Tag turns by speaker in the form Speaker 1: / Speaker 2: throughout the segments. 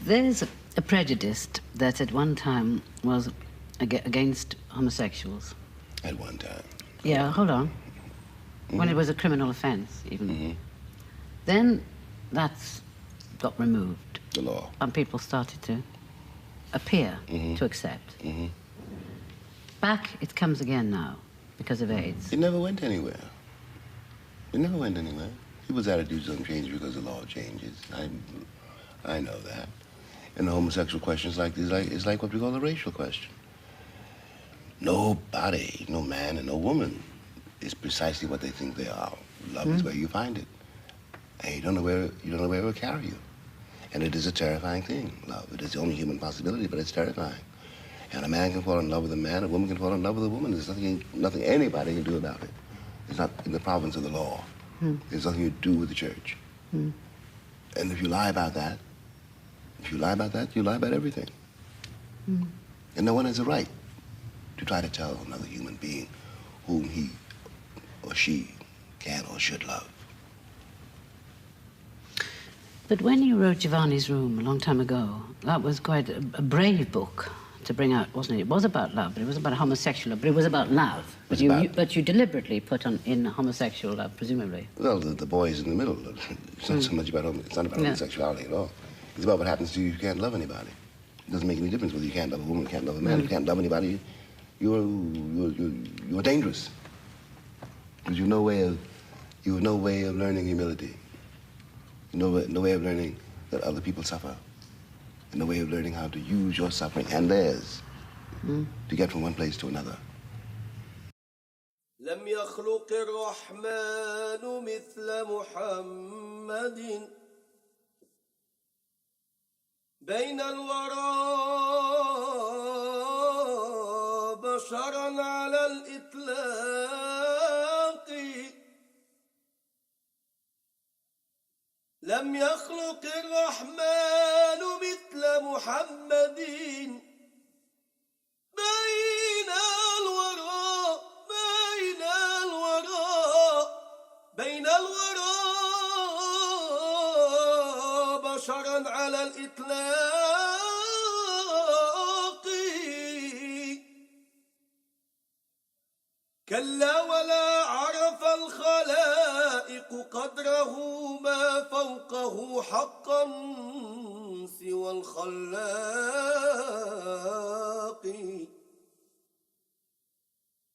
Speaker 1: There's a prejudice that at one time was against homosexuals.
Speaker 2: At one time?
Speaker 1: Yeah, hold on. When it was a criminal offense, even. Then that's got removed.
Speaker 2: The law.
Speaker 1: And people started to appear to accept. Back, it comes again now because of AIDS.
Speaker 2: It never went anywhere. It never went anywhere. People's attitudes don't change because the law changes. I know that. And the homosexual question is it's like what we call a racial question. Nobody, no man and no woman, is precisely what they think they are. Love is where you find it. And you don't know where it will carry you. And it is a terrifying thing, love. It is the only human possibility, but it's terrifying. And a man can fall in love with a man, a woman can fall in love with a woman. There's nothing anybody can do about it. It's not in the province of the law. There's nothing you do with the church. And if you lie about that, you lie about everything. And no one has a right to try to tell another human being whom he or she can or should love.
Speaker 1: But when you wrote Giovanni's Room a long time ago, that was quite a brave book to bring out, wasn't it? It was about love, but it was about homosexual love, but it was about love. But you deliberately put in homosexual love, presumably.
Speaker 2: Well, the boy is in the middle. It's not so much about homosexuality at all. It's about what happens to you if you can't love anybody. It doesn't make any difference whether you can't love a woman, can't love a man. If you can't love anybody, you're dangerous. Because you have no way of learning humility. No way of learning that other people suffer. And no way of learning how to use your suffering and theirs to get from one place to another.
Speaker 3: لم يخلق الرحمن مثل محمد بين الورى بشرا على الإطلاق لم يخلق الرحمن مثل محمد بين الورى بشرا على الإطلاق كلا ولا عرف الخلائق قدره ما فوقه حقا سوى الخلاق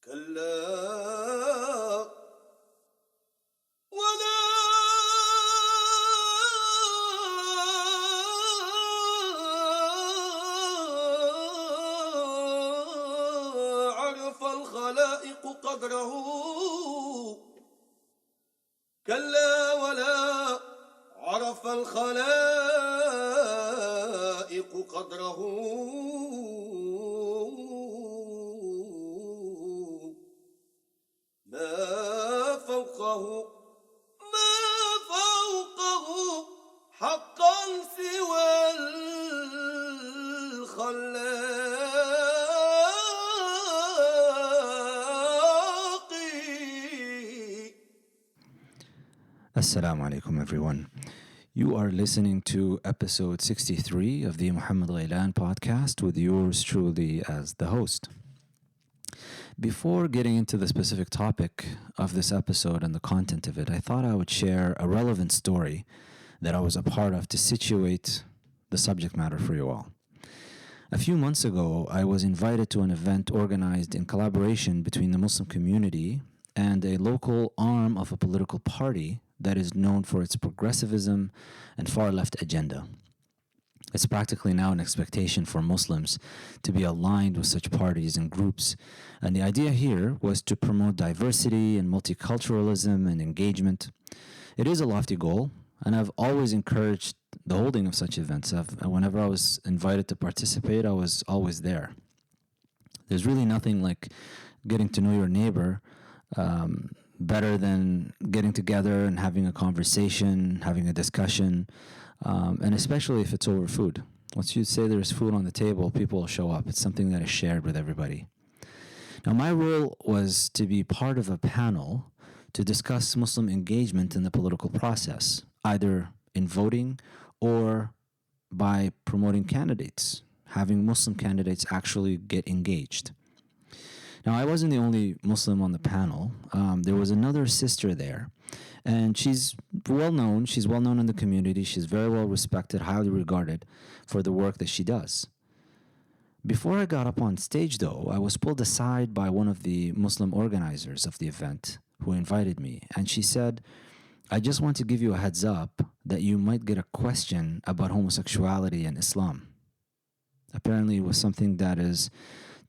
Speaker 3: كلا ولا عرف الخلائق قدره كلا ولا عرف الخلائق قدره ما فوقه حقا سوى الخلاق.
Speaker 4: Assalamu alaikum everyone. You are listening to episode 63 of the Muhammad Ghailan podcast with yours truly as the host. Before getting into the specific topic of this episode and the content of it, I thought I would share a relevant story that I was a part of to situate the subject matter for you all. A few months ago, I was invited to an event organized in collaboration between the Muslim community and a local arm of a political party that is known for its progressivism and far-left agenda. It's practically now an expectation for Muslims to be aligned with such parties and groups. And the idea here was to promote diversity and multiculturalism and engagement. It is a lofty goal, and I've always encouraged the holding of such events. Whenever I was invited to participate, I was always there. There's really nothing like getting to know your neighbor better than getting together and having a conversation, having a discussion, and especially if it's over food. Once you say there's food on the table, people will show up. It's something that is shared with everybody. Now, my role was to be part of a panel to discuss Muslim engagement in the political process, either in voting or by promoting candidates, having Muslim candidates actually get engaged. Now, I wasn't the only Muslim on the panel. There was another sister there, and she's well known. She's well known in the community. She's very well respected, highly regarded for the work that she does. Before I got up on stage, though, I was pulled aside by one of the Muslim organizers of the event who invited me, and she said, "I just want to give you a heads up that you might get a question about homosexuality and Islam." Apparently, it was something that is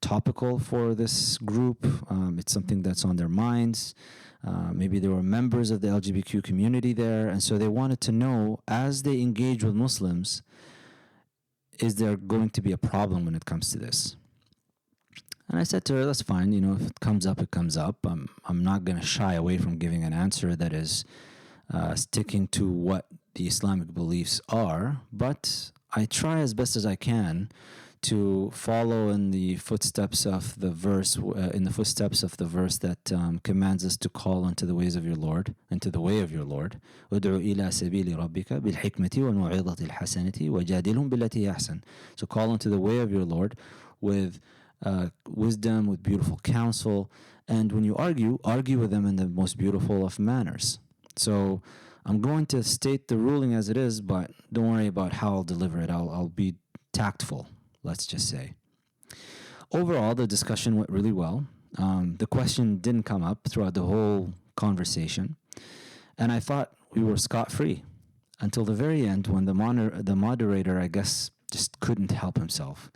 Speaker 4: topical for this group. It's something that's on their minds. Maybe there were members of the LGBTQ community there, and so they wanted to know, as they engage with Muslims, is there going to be a problem when it comes to this? And I said to her, that's fine. If it comes up, it comes up. I'm not going to shy away from giving an answer that is sticking to what the Islamic beliefs are, but I try as best as I can to follow in the footsteps of the verse, that commands us to call unto the ways of your Lord, into the way of your Lord. ادعو إلى سبيل ربك بالحكمة والموعظة الحسنة وجادلهم بالتي أحسن. So call unto the way of your Lord with wisdom, with beautiful counsel, and when you argue with them in the most beautiful of manners. So I'm going to state the ruling as it is, but don't worry about how I'll deliver it. I'll be tactful, let's just say. Overall, the discussion went really well. The question didn't come up throughout the whole conversation, and I thought we were scot-free until the very end, when the moderator, I guess, just couldn't help himself.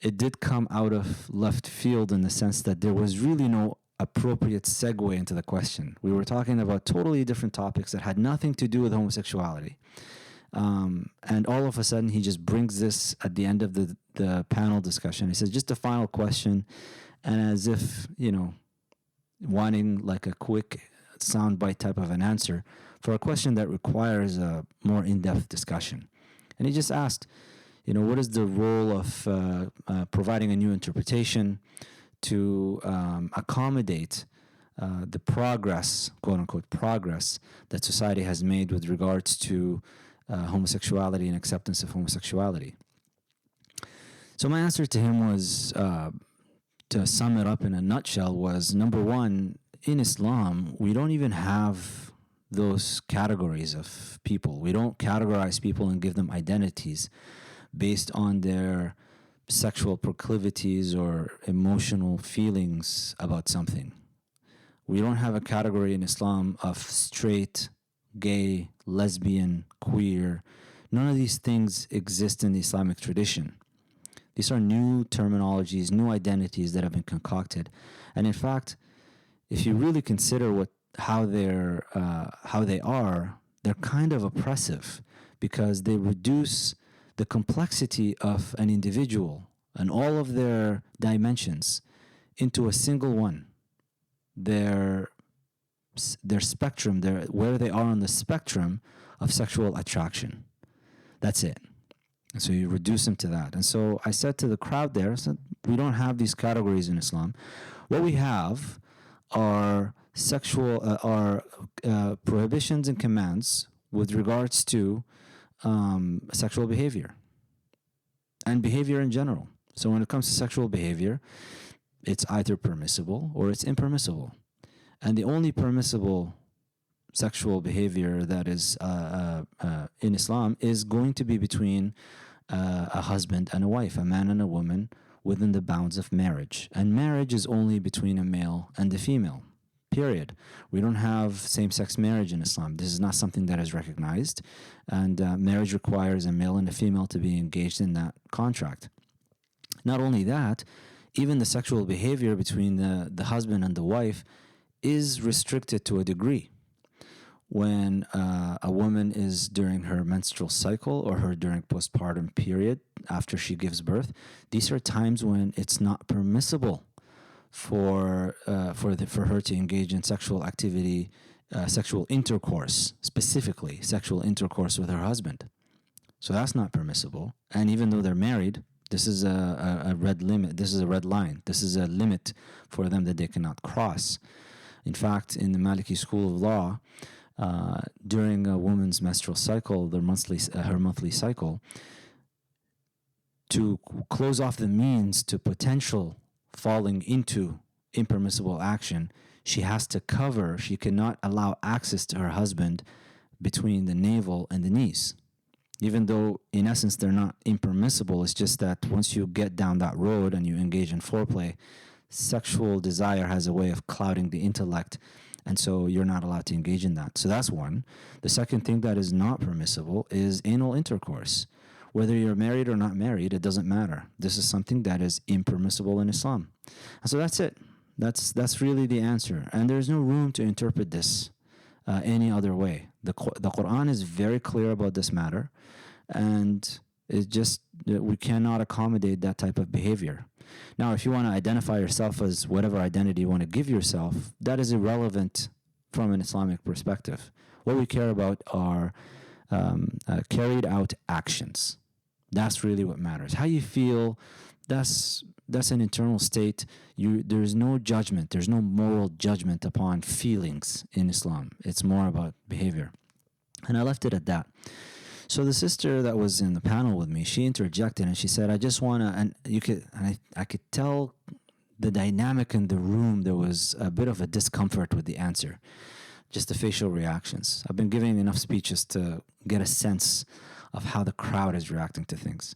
Speaker 4: It did come out of left field in the sense that there was really no appropriate segue into the question. We were talking about totally different topics that had nothing to do with homosexuality. And all of a sudden, he just brings this at the end of the panel discussion. He says, just a final question. And as if, wanting like a quick soundbite type of an answer for a question that requires a more in-depth discussion. And he just asked, what is the role of providing a new interpretation to accommodate the progress, quote-unquote progress, that society has made with regards to homosexuality and acceptance of homosexuality. So my answer to him was, to sum it up in a nutshell, was, number one, in Islam, we don't even have those categories of people. We don't categorize people and give them identities based on their sexual proclivities or emotional feelings about something. We don't have a category in Islam of straight, gay, lesbian, queer. None of these things exist in the Islamic tradition. These are new terminologies, new identities that have been concocted. And in fact, if you really consider how they are, they're kind of oppressive, because they reduce the complexity of an individual and all of their dimensions into a single one. Their spectrum, where they are on the spectrum of sexual attraction. That's it. And so you reduce them to that. And so I said to the crowd there, we don't have these categories in Islam. What we have are prohibitions and commands with regards to sexual behavior and behavior in general. So when it comes to sexual behavior, it's either permissible or it's impermissible. And the only permissible sexual behavior that is in Islam is going to be between a husband and a wife, a man and a woman, within the bounds of marriage. And marriage is only between a male and a female. Period. We don't have same-sex marriage in Islam. This is not something that is recognized, and marriage requires a male and a female to be engaged in that contract. Not only that, even the sexual behavior between the husband and the wife is restricted to a degree. When a woman is during her menstrual cycle or during postpartum period after she gives birth, these are times when it's not permissible for her to engage in sexual activity, sexual intercourse, specifically sexual intercourse with her husband. So that's not permissible. And even though they're married, this is a red limit. This is a red line. This is a limit for them that they cannot cross. In fact, in the Maliki school of law, during a woman's menstrual cycle, her monthly cycle, to close off the means to potential falling into impermissible action, she has to cover, she cannot allow access to her husband between the navel and the knees. Even though, in essence, they're not impermissible, it's just that once you get down that road and you engage in foreplay, sexual desire has a way of clouding the intellect, and so you're not allowed to engage in that. So that's one. The second thing that is not permissible is anal intercourse. Whether you're married or not married, it doesn't matter. This is something that is impermissible in Islam. And so that's it. That's really the answer. And there's no room to interpret this any other way. The Quran is very clear about this matter, and it's just we cannot accommodate that type of behavior. Now, if you want to identify yourself as whatever identity you want to give yourself, that is irrelevant from an Islamic perspective. What we care about are carried out actions. That's really what matters. How you feel, that's an internal state. There's no judgment. There's no moral judgment upon feelings in Islam. It's more about behavior. And I left it at that. So the sister that was in the panel with me, she interjected and she said, "I just want to," and I could tell the dynamic in the room. There was a bit of a discomfort with the answer, just the facial reactions. I've been giving enough speeches to get a sense of how the crowd is reacting to things.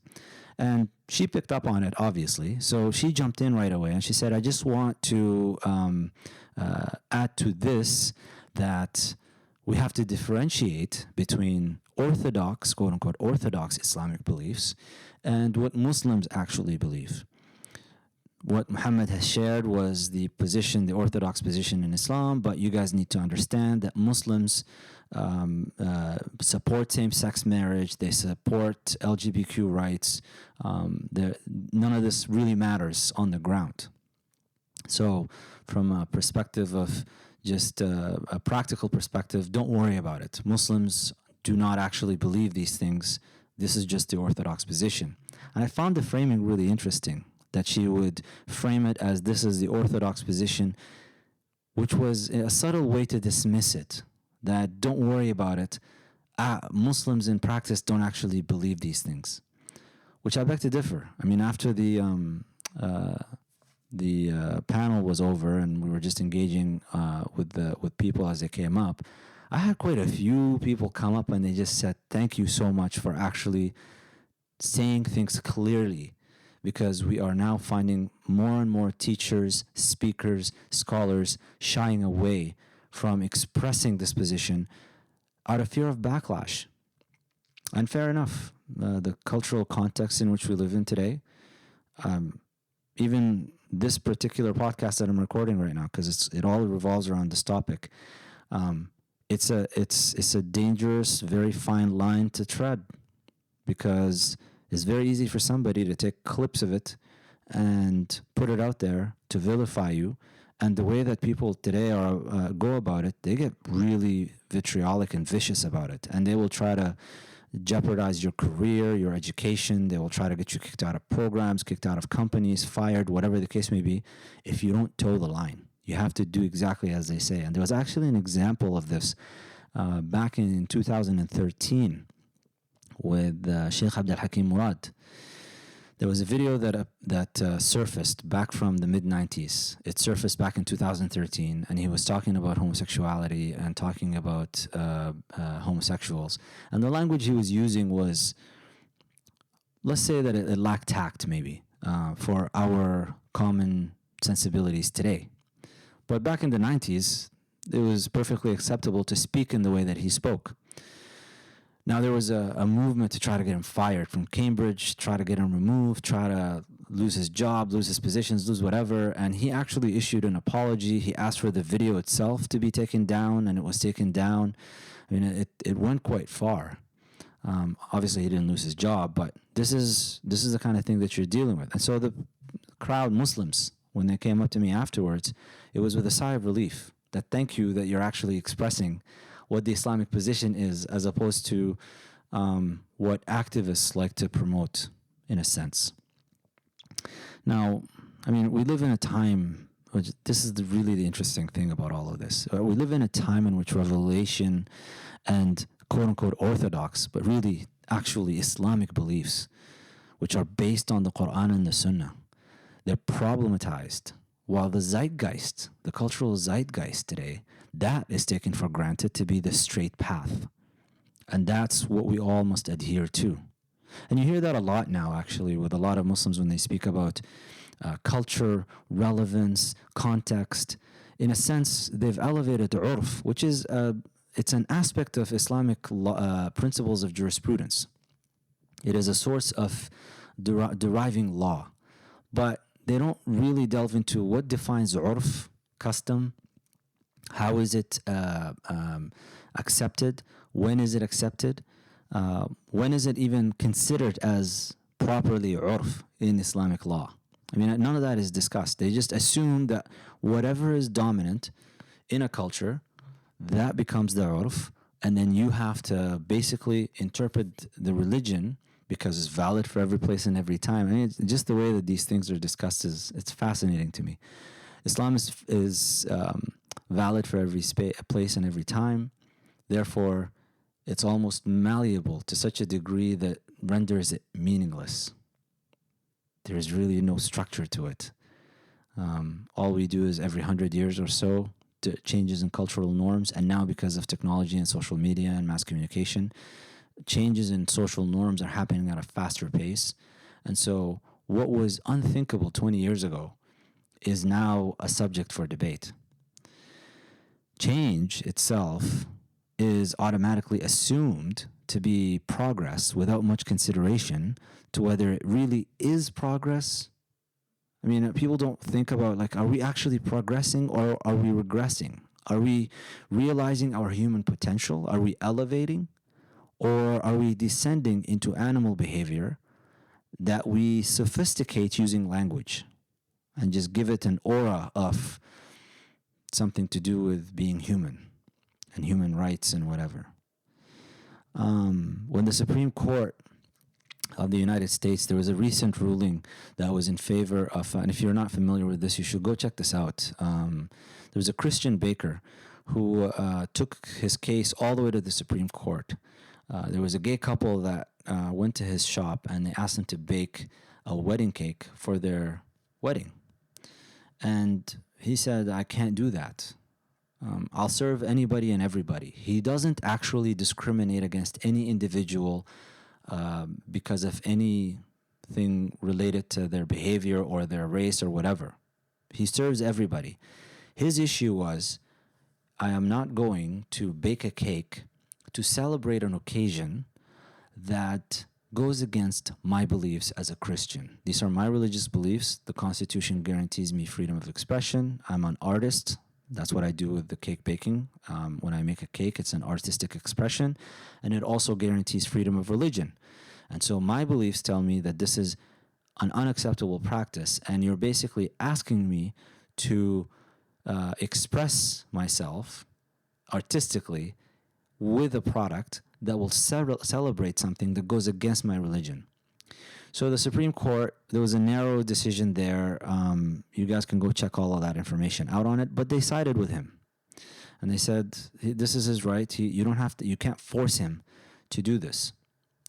Speaker 4: And she picked up on it, obviously. So she jumped in right away and she said, "I just want to add to this that we have to differentiate between orthodox, quote unquote, orthodox Islamic beliefs and what Muslims actually believe. What Muhammad has shared was the position, the orthodox position in Islam, but you guys need to understand that Muslims support same-sex marriage, they support LGBTQ rights. None of this really matters on the ground. So from a perspective of just a practical perspective, don't worry about it. Muslims do not actually believe these things. This is just the orthodox position." And I found the framing really interesting, that she would frame it as this is the orthodox position, which was a subtle way to dismiss it, that don't worry about it. Muslims in practice don't actually believe these things, which I beg to differ. I mean, after the panel was over and we were just engaging with people as they came up, I had quite a few people come up and they just said, "Thank you so much for actually saying things clearly," because we are now finding more and more teachers, speakers, scholars shying away from expressing this position out of fear of backlash. And fair enough, the cultural context in which we live in today, even this particular podcast that I'm recording right now, because it all revolves around this topic, it's a dangerous, very fine line to tread, because it's very easy for somebody to take clips of it and put it out there to vilify you. And the way that people today go about it, they get really vitriolic and vicious about it. And they will try to jeopardize your career, your education. They will try to get you kicked out of programs, kicked out of companies, fired, whatever the case may be, if you don't toe the line. You have to do exactly as they say. And there was actually an example of this back in 2013 with Sheikh Abdul Hakim Murad. There was a video that surfaced back from the mid-90s. It surfaced back in 2013, and he was talking about homosexuality and talking about homosexuals. And the language he was using was, let's say that it lacked tact, maybe, for our common sensibilities today. But back in the 90s, it was perfectly acceptable to speak in the way that he spoke. Now, there was a movement to try to get him fired from Cambridge, try to get him removed, try to lose his job, lose his positions, lose whatever. And he actually issued an apology. He asked for the video itself to be taken down, and it was taken down. I mean, it went quite far. Obviously, he didn't lose his job, but this is the kind of thing that you're dealing with. And so the crowd, Muslims, when they came up to me afterwards, it was with a sigh of relief that thank you that you're actually expressing what the Islamic position is, as opposed to what activists like to promote, in a sense. Now, I mean, we live in a time this is really the interesting thing about all of this. We live in a time in which revelation and quote-unquote orthodox, but really actually Islamic beliefs, which are based on the Quran and the Sunnah, they're problematized, while the zeitgeist, the cultural zeitgeist today, that is taken for granted to be the straight path. And that's what we all must adhere to. And you hear that a lot now, actually, with a lot of Muslims when they speak about culture, relevance, context. In a sense, they've elevated the urf, which is it's an aspect of Islamic principles of jurisprudence. It is a source of deriving law. But they don't really delve into what defines urf, custom, how is it accepted, when is it accepted, when is it even considered as properly urf in Islamic law. I mean, none of that is discussed. They just assume that whatever is dominant in a culture, that becomes the urf, and then you have to basically interpret the religion because it's valid for every place and every time. I mean, it's just the way that these things are discussed it's fascinating to me. Islam is valid for every place and every time. Therefore, it's almost malleable to such a degree that renders it meaningless. There's really no structure to it. All we do is every 100 years or so, changes in cultural norms, and now because of technology and social media and mass communication, changes in social norms are happening at a faster pace. And so what was unthinkable 20 years ago is now a subject for debate. Change itself is automatically assumed to be progress without much consideration to whether it really is progress. I mean, people don't think about, like, are we actually progressing or are we regressing? Are we realizing our human potential? Are we elevating? Or are we descending into animal behavior that we sophisticate using language and just give it an aura of something to do with being human and human rights and whatever? When the Supreme Court of the United States, there was a recent ruling that was in favor of, and if you're not familiar with this, you should go check this out. There was a Christian baker who took his case all the way to the Supreme Court. There was a gay couple that went to his shop and they asked him to bake a wedding cake for their wedding. And he said, I can't do that. I'll serve anybody and everybody. He doesn't actually discriminate against any individual because of anything related to their behavior or their race or whatever. He serves everybody. His issue was, I am not going to bake a cake to celebrate an occasion that goes against my beliefs as a Christian. These are my religious beliefs. The Constitution guarantees me freedom of expression. I'm an artist. That's what I do with the cake baking. When I make a cake, it's an artistic expression, and it also guarantees freedom of religion. And so my beliefs tell me that this is an unacceptable practice, and you're basically asking me to express myself artistically with a product that will celebrate something that goes against my religion. So the Supreme Court, there was a narrow decision there. You guys can go check all of that information out on it, but they sided with him. And they said, this is his right. You can't force him to do this.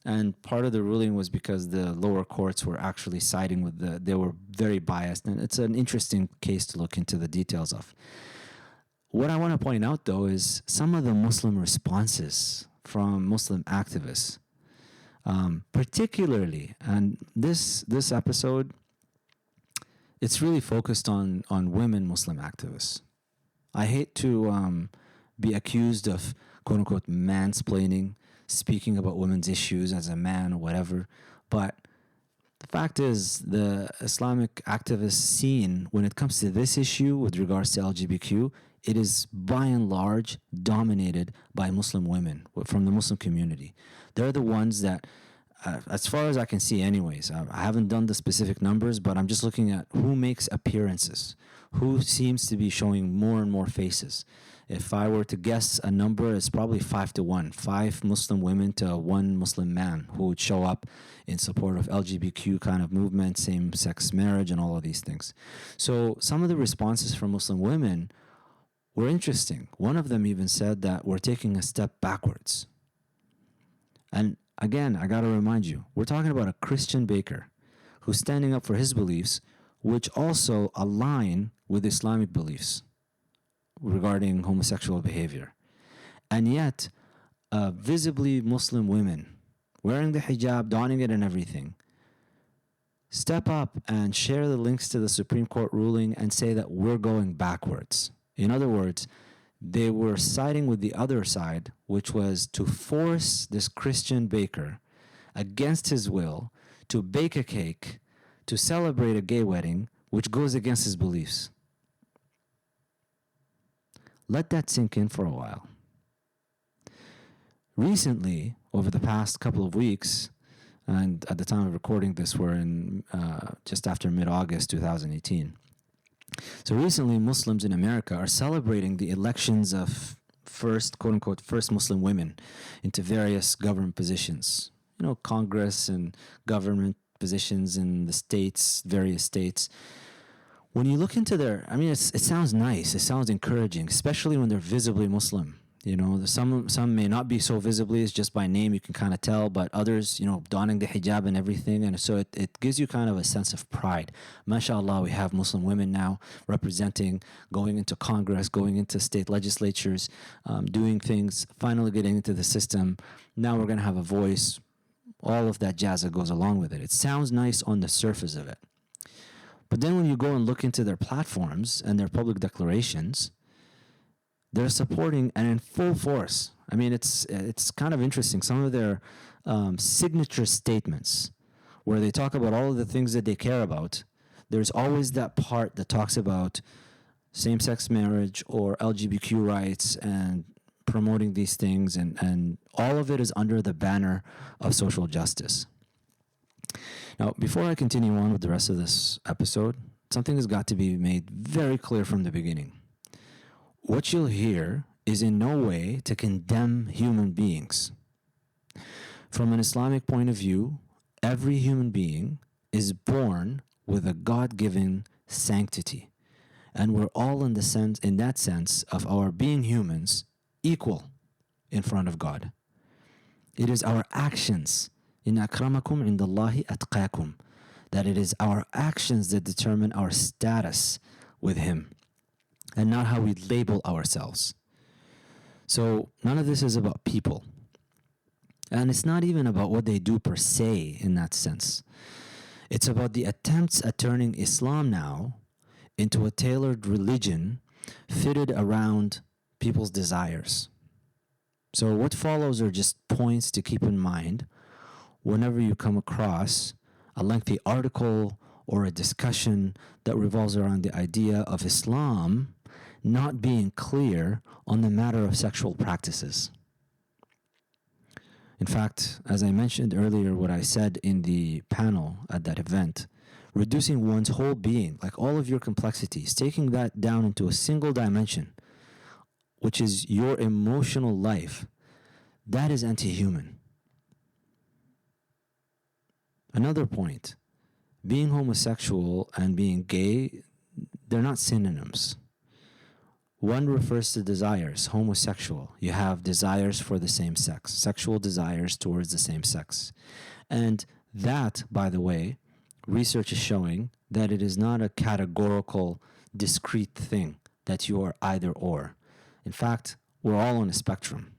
Speaker 4: And part of the ruling was because the lower courts were actually siding with they were very biased. And it's an interesting case to look into the details of. What I want to point out, though, is some of the Muslim responses from Muslim activists. Particularly, and this episode, it's really focused on women Muslim activists. I hate to be accused of quote-unquote mansplaining, speaking about women's issues as a man or whatever, but the fact is the Islamic activist scene, when it comes to this issue with regards to LGBTQ, it is by and large dominated by Muslim women from the Muslim community. They're the ones that, as far as I can see anyways, I haven't done the specific numbers, but I'm just looking at who makes appearances, who seems to be showing more and more faces. If I were to guess a number, it's probably 5-1. 5 Muslim women to 1 Muslim man who would show up in support of LGBTQ kind of movement, same-sex marriage, and all of these things. So some of the responses from Muslim women were interesting. One of them even said that we're taking a step backwards. And again, I got to remind you, we're talking about a Christian baker who's standing up for his beliefs, which also align with Islamic beliefs regarding homosexual behavior. And yet, visibly Muslim women, wearing the hijab, donning it and everything, step up and share the links to the Supreme Court ruling and say that we're going backwards. In other words, they were siding with the other side, which was to force this Christian baker, against his will, to bake a cake, to celebrate a gay wedding, which goes against his beliefs. Let that sink in for a while. Recently, over the past couple of weeks, and at the time of recording this, we're in just after mid-August 2018. So recently, Muslims in America are celebrating the elections of first, quote-unquote, first Muslim women into various government positions. You know, Congress and government positions in the states, various states. When you look into their, I mean, it sounds nice, it sounds encouraging, especially when they're visibly Muslim. You know, some may not be so visibly, it's just by name you can kind of tell, but others, you know, donning the hijab and everything, and so it gives you kind of a sense of pride. MashaAllah, we have Muslim women now representing, going into Congress, going into state legislatures, doing things, finally getting into the system. Now we're going to have a voice, all of that jazz that goes along with it. It sounds nice on the surface of it. But then when you go and look into their platforms and their public declarations, they're supporting and in full force. I mean, it's kind of interesting. Some of their signature statements where they talk about all of the things that they care about, there's always that part that talks about same-sex marriage or LGBTQ rights and promoting these things, and all of it is under the banner of social justice. Now, before I continue on with the rest of this episode, something has got to be made very clear from the beginning. What you'll hear is in no way to condemn human beings. From an Islamic point of view, every human being is born with a God-given sanctity. And we're all in that sense of our being humans equal in front of God. It is our actions, in akramakum indallahi atqakum, that it is our actions that determine our status with Him, and not how we label ourselves. So none of this is about people. And it's not even about what they do per se in that sense. It's about the attempts at turning Islam now into a tailored religion fitted around people's desires. So what follows are just points to keep in mind whenever you come across a lengthy article or a discussion that revolves around the idea of Islam not being clear on the matter of sexual practices. In fact, as I mentioned earlier, what I said in the panel at that event, reducing one's whole being, like all of your complexities, taking that down into a single dimension, which is your emotional life, that is anti-human. Another point, being homosexual and being gay, they're not synonyms. One refers to desires, homosexual. You have desires for the same sex, sexual desires towards the same sex. And that, by the way, research is showing that it is not a categorical, discrete thing that you are either or. In fact, we're all on a spectrum.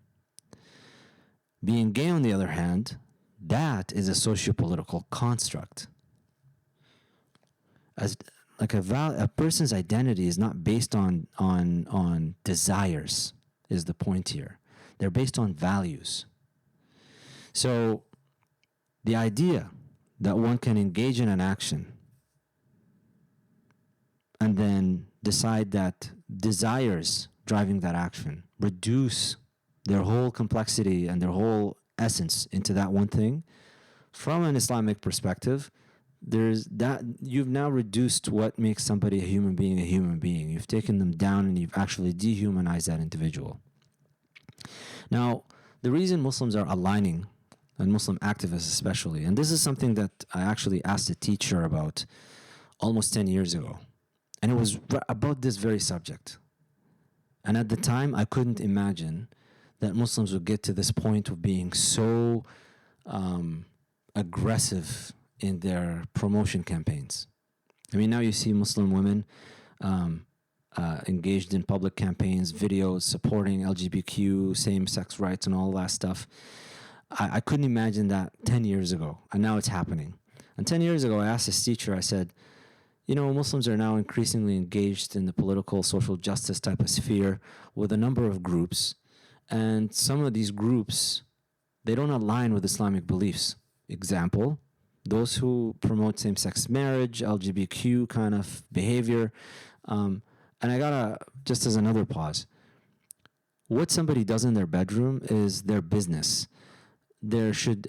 Speaker 4: Being gay, on the other hand, that is a socio-political construct. As like a person's identity is not based on desires, is the point here. They're based on values. So the idea that one can engage in an action and then decide that desires driving that action reduce their whole complexity and their whole essence into that one thing, from an Islamic perspective, there's that you've now reduced what makes somebody a human being a human being. You've taken them down and you've actually dehumanized that individual. Now, the reason Muslims are aligning, and Muslim activists especially, and this is something that I actually asked a teacher about almost 10 years ago, and it was about this very subject. And at the time, I couldn't imagine that Muslims would get to this point of being so aggressive in their promotion campaigns. I mean, now you see Muslim women engaged in public campaigns, videos supporting LGBTQ, same-sex rights, and all that stuff. I couldn't imagine that 10 years ago, and now it's happening. And 10 years ago, I asked this teacher, I said, you know, Muslims are now increasingly engaged in the political, social justice type of sphere with a number of groups, and some of these groups, they don't align with Islamic beliefs. Example, those who promote same-sex marriage, LGBTQ kind of behavior. And I gotta, just as another pause, what somebody does in their bedroom is their business. There should,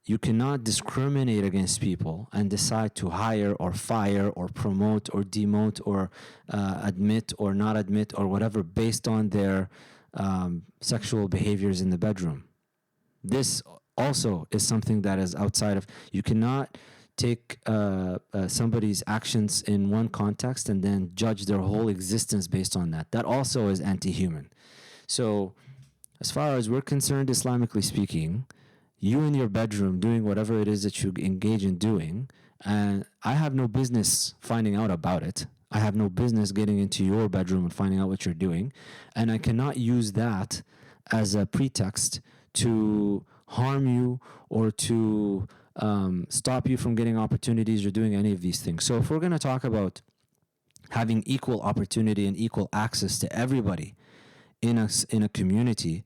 Speaker 4: you cannot discriminate against people and decide to hire or fire or promote or demote or admit or not admit or whatever based on their sexual behaviors in the bedroom. This also is something that is outside of, you cannot take somebody's actions in one context and then judge their whole existence based on that. That also is anti-human. So as far as we're concerned, Islamically speaking, you in your bedroom doing whatever it is that you engage in doing, and I have no business finding out about it. I have no business getting into your bedroom and finding out what you're doing, and I cannot use that as a pretext to harm you or to stop you from getting opportunities or doing any of these things. So if we're going to talk about having equal opportunity and equal access to everybody in a community,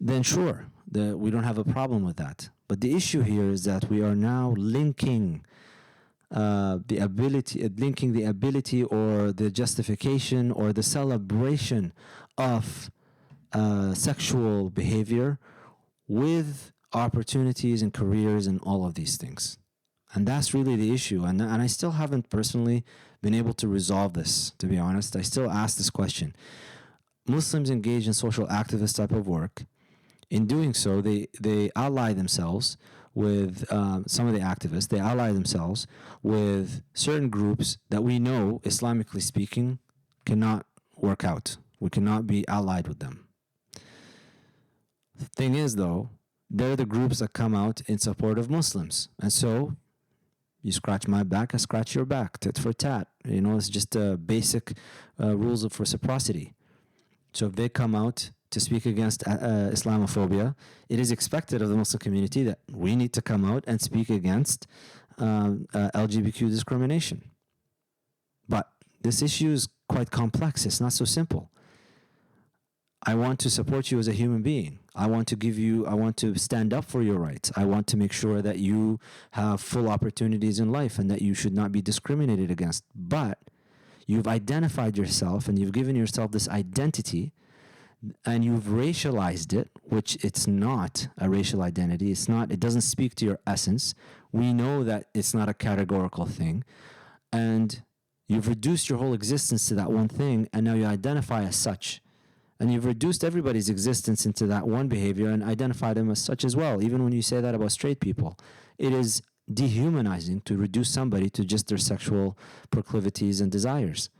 Speaker 4: then sure, we don't have a problem with that. But the issue here is that we are now linking the ability or the justification or the celebration of sexual behavior with opportunities and careers and all of these things. And that's really the issue. And I still haven't personally been able to resolve this, to be honest. I still ask this question. Muslims engage in social activist type of work. In doing so, they ally themselves with some of the activists. They ally themselves with certain groups that we know, Islamically speaking, cannot work out. We cannot be allied with them. The thing is, though, they're the groups that come out in support of Muslims. And so you scratch my back, I scratch your back, tit for tat. You know, it's just basic rules of reciprocity. So if they come out to speak against Islamophobia, it is expected of the Muslim community that we need to come out and speak against LGBTQ discrimination. But this issue is quite complex. It's not so simple. I want to support you as a human being. I want to stand up for your rights. I want to make sure that you have full opportunities in life and that you should not be discriminated against. But you've identified yourself and you've given yourself this identity and you've racialized it, which it's not a racial identity. It doesn't speak to your essence. We know that it's not a categorical thing. And you've reduced your whole existence to that one thing, and now you identify as such. And you've reduced everybody's existence into that one behavior and identified them as such as well. Even when you say that about straight people, it is dehumanizing to reduce somebody to just their sexual proclivities and desires.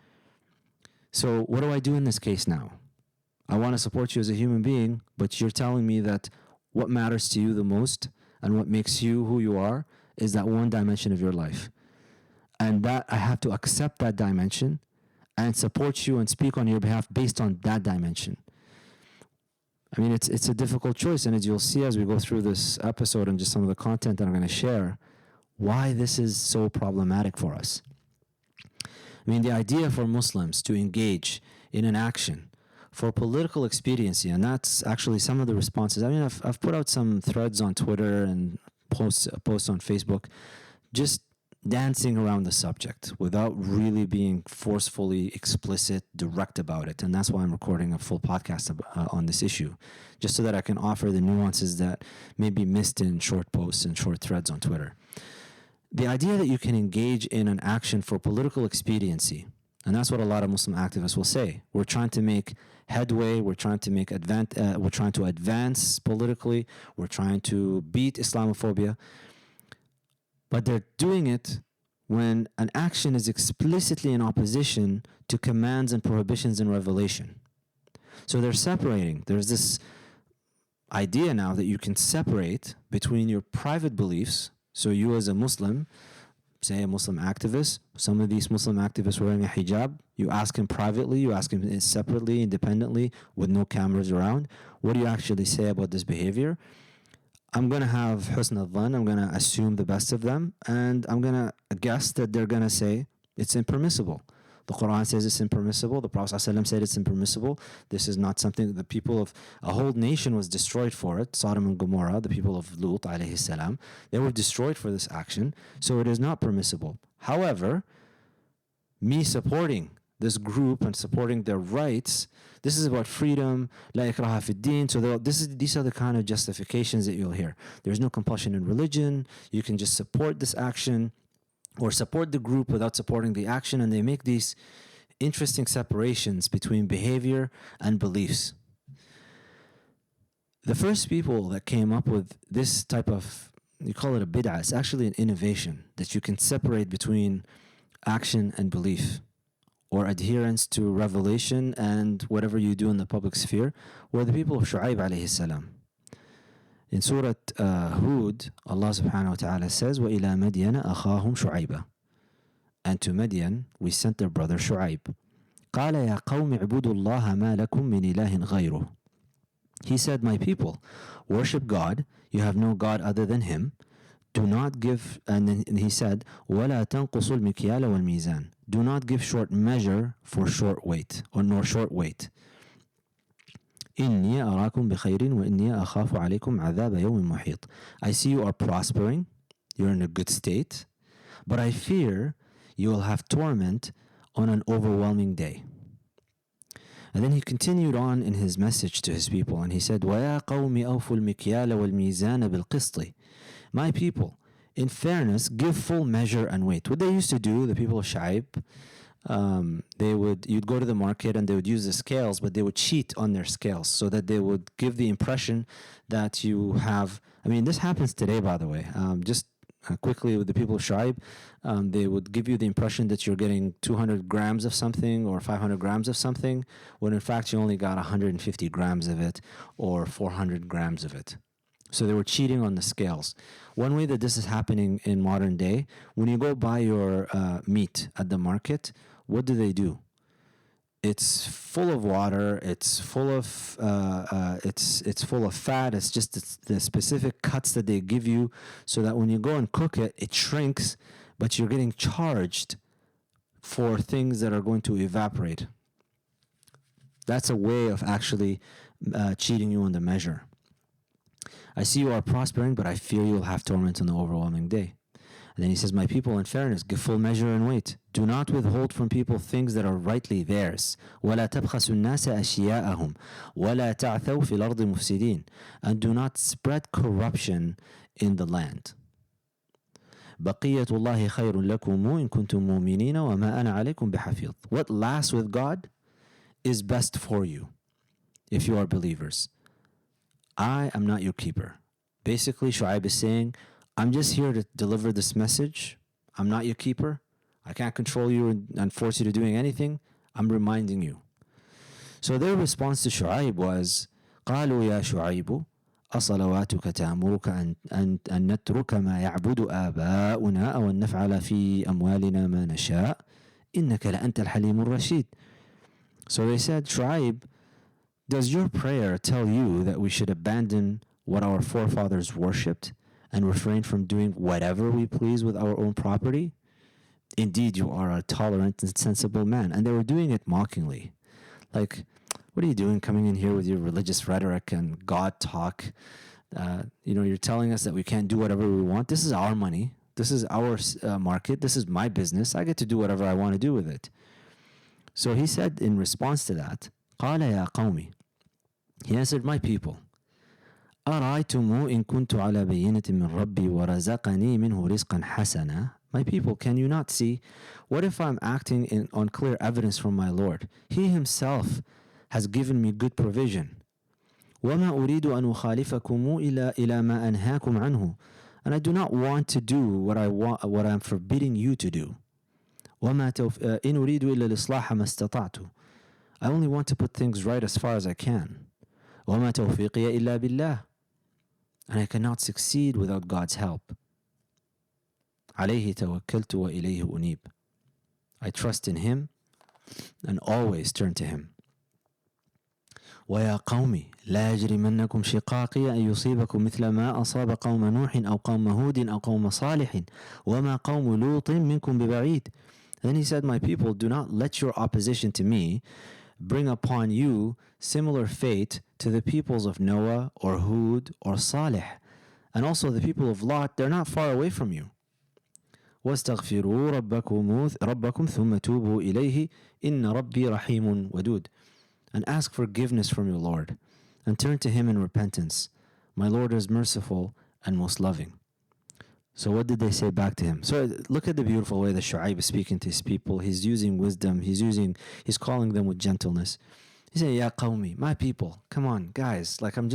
Speaker 4: So what do I do in this case now? I want to support you as a human being, but you're telling me that what matters to you the most and what makes you who you are is that one dimension of your life. And that I have to accept that dimension and support you and speak on your behalf based on that dimension. I mean, it's a difficult choice, and as you'll see as we go through this episode and just some of the content that I'm going to share, why this is so problematic for us. I mean, the idea for Muslims to engage in an action for political expediency, and that's actually some of the responses. I mean, I've put out some threads on Twitter and posts on Facebook, just dancing around the subject without really being forcefully explicit, direct about it. And that's why I'm recording a full podcast on this issue, just so that I can offer the nuances that may be missed in short posts and short threads on Twitter. the idea that you can engage in an action for political expediency, and that's what a lot of Muslim activists will say. We're trying to make headway. We're trying to we're trying to advance politically. We're trying to beat Islamophobia. But they're doing it when an action is explicitly in opposition to commands and prohibitions in Revelation. So they're separating. There's this idea now that you can separate between your private beliefs. So you as a Muslim, say a Muslim activist, some of these Muslim activists wearing a hijab, you ask him privately, you ask him separately, independently, with no cameras around, what do you actually say about this behavior? I'm going to have husn al-dhan, I'm going to assume the best of them, and I'm going to guess that they're going to say it's impermissible. The Quran says it's impermissible. The Prophet ﷺ said it's impermissible. This is not something the people of a whole nation was destroyed for it. Sodom and Gomorrah, the people of Lut alayhi salam, they were destroyed for this action. So it is not permissible. However, me supporting this group and supporting their rights, this is about freedom, la ikraha fi din. So these are the kind of justifications that you'll hear. There's no compulsion in religion. You can just support this action or support the group without supporting the action, and they make these interesting separations between behavior and beliefs. The first people that came up with this type of, you call it a bid'ah, it's actually an innovation that you can separate between action and belief, or adherence to revelation and whatever you do in the public sphere, were the people of Shu'aib alayhi salam. In Surah Hud, Allah subhanahu wa ta'ala says, وَإِلَى مَدْيَنَ أَخَاهُمْ شُعَيْبًا. And to Madian, we sent their brother Shu'aib. قَالَ يَا قَوْمِ اعْبُدُوا اللَّهَ مَا لَكُمْ مِنْ إِلَهٍ غَيْرُهُ. He said, my people, worship God. You have no God other than Him. Do not give, and then he said, وَلَا تَنْقُصُوا الْمِكْيَالَ وَالْمِيزَانَ. Do not give short measure for short weight, or nor short weight. إِنِّي أَرَاكُمْ بِخَيْرٍ وَإِنِّي أَخَافُ عَلَيْكُمْ عَذَابَ يَوْمٍ مُحِيطٍ. I see you are prospering, you're in a good state, but I fear you will have torment on an overwhelming day. And then he continued on in his message to his people, and he said, وَيَا قَوْمِ أَوْفُوا الْمِكْيَالَ وَالْمِيزَانَ بِالْقِسْطِ. My people, in fairness, give full measure and weight. What they used to do, the people of Shu'aib, you'd go to the market and they would use the scales, but they would cheat on their scales so that they would give the impression that you have, this happens today, by the way, quickly with the people of Shu'aib, they would give you the impression that you're getting 200 grams of something or 500 grams of something, when in fact you only got 150 grams of it or 400 grams of it. So they were cheating on the scales. One way that this is happening in modern day, when you go buy your meat at the market, what do? It's full of water. It's full of it's full of fat. It's just the specific cuts that they give you, so that when you go and cook it, it shrinks, but you're getting charged for things that are going to evaporate. That's a way of actually cheating you on the measure. I see you are prospering, but I fear you will have torment on the overwhelming day. And then he says, my people, in fairness, give full measure and weight. Do not withhold from people things that are rightly theirs. وَلَا تَبْخَسُوا النَّاسَ أَشْيَاءَهُم وَلَا تَعْثَوْا فِي الْأَرْضِ مُفْسِدِينَ. And do not spread corruption in the land. بَقِيَّةُ اللَّهِ خَيْرٌ لَكُمْ إِن كُنتُم مُؤْمِنِينَ وَمَا أَنَا عَلَيْكُمْ بِحَفِيظٍ. What lasts with God is best for you, if you are believers. I am not your keeper. Basically, Shu'aib is saying, I'm just here to deliver this message. I'm not your keeper. I can't control you and force you to doing anything. I'm reminding you. So their response to Shu'aib was, قالوا يا شعيب أصلواتك تأمرك أن نترك ما يعبد آباؤنا أو أن نفعل في أموالنا ما نشاء إنك لأنت الحليم الرشيد. So they said, Shu'aib, does your prayer tell you that we should abandon what our forefathers worshipped and refrain from doing whatever we please with our own property? Indeed, you are a tolerant and sensible man. And they were doing it mockingly. Like, what are you doing coming in here with your religious rhetoric and God talk? You're telling us that we can't do whatever we want. This is our money. This is our market. This is my business. I get to do whatever I want to do with it. So he said in response to that, قال يا قومي. He answered, my people, أرأيتم إن كنت على بينة من ربي ورزقني منه رزقا حسنا. My people, can you not see? What if I'm acting on clear evidence from my Lord? He himself has given me good provision. وما أريد أن أخالفكم إلى ما أنهاكم عنه. And I do not want to do what I'm forbidding you to do. وما إن أريد إلا الإصلاح ما استطعت. I only want to put things right as far as I can. وما توفيقي إلا بالله. And I cannot succeed without God's help. عليه توكلت وإليه أنيب. I trust in Him and always turn to Him. ويا قوم لا يجرمنكم شقاقي أن يصيبكم مثل ما أصاب قوم نوح أو قوم هود أو قوم صالح وما قوم لوط منكم ببعيد. Then he said, my people, do not let your opposition to me bring upon you similar fate to the peoples of Noah or Hud or Salih. And also the people of Lot, they're not far away from you. واستغفروا ربكم ثم توبوا إليه إن ربي رحيم ودود. And ask forgiveness from your Lord and turn to Him in repentance. My Lord is merciful and most loving. So what did they say back to him? So look at the beautiful way that Shu'aib is speaking to his people. He's using wisdom. He's calling them with gentleness. He said, Ya qawmi, my people, come on, guys. Like I'm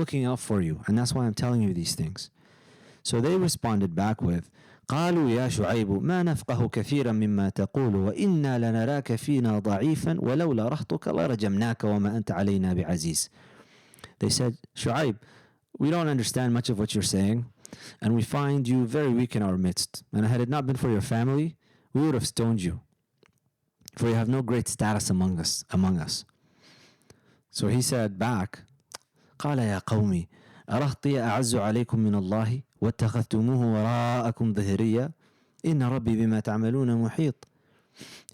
Speaker 4: looking out for you. And that's why I'm telling you these things. So they responded back with, قالوا يا شعيب ما نفقه كثيرا مما تقول وإنا لنراك فينا ضعيفا ولولا رهطك لرجمناك وما أنت علينا بعزيز. They said, Shu'aib, we don't understand much of what you're saying, and we find you very weak in our midst. And had it not been for your family, we would have stoned you, for you have no great status among us. So he said back, قال يا قومي أرهطي أعز عليكم من الله واتخذتموه وراءكم ظهريا إن ربي بما تعملون محيط.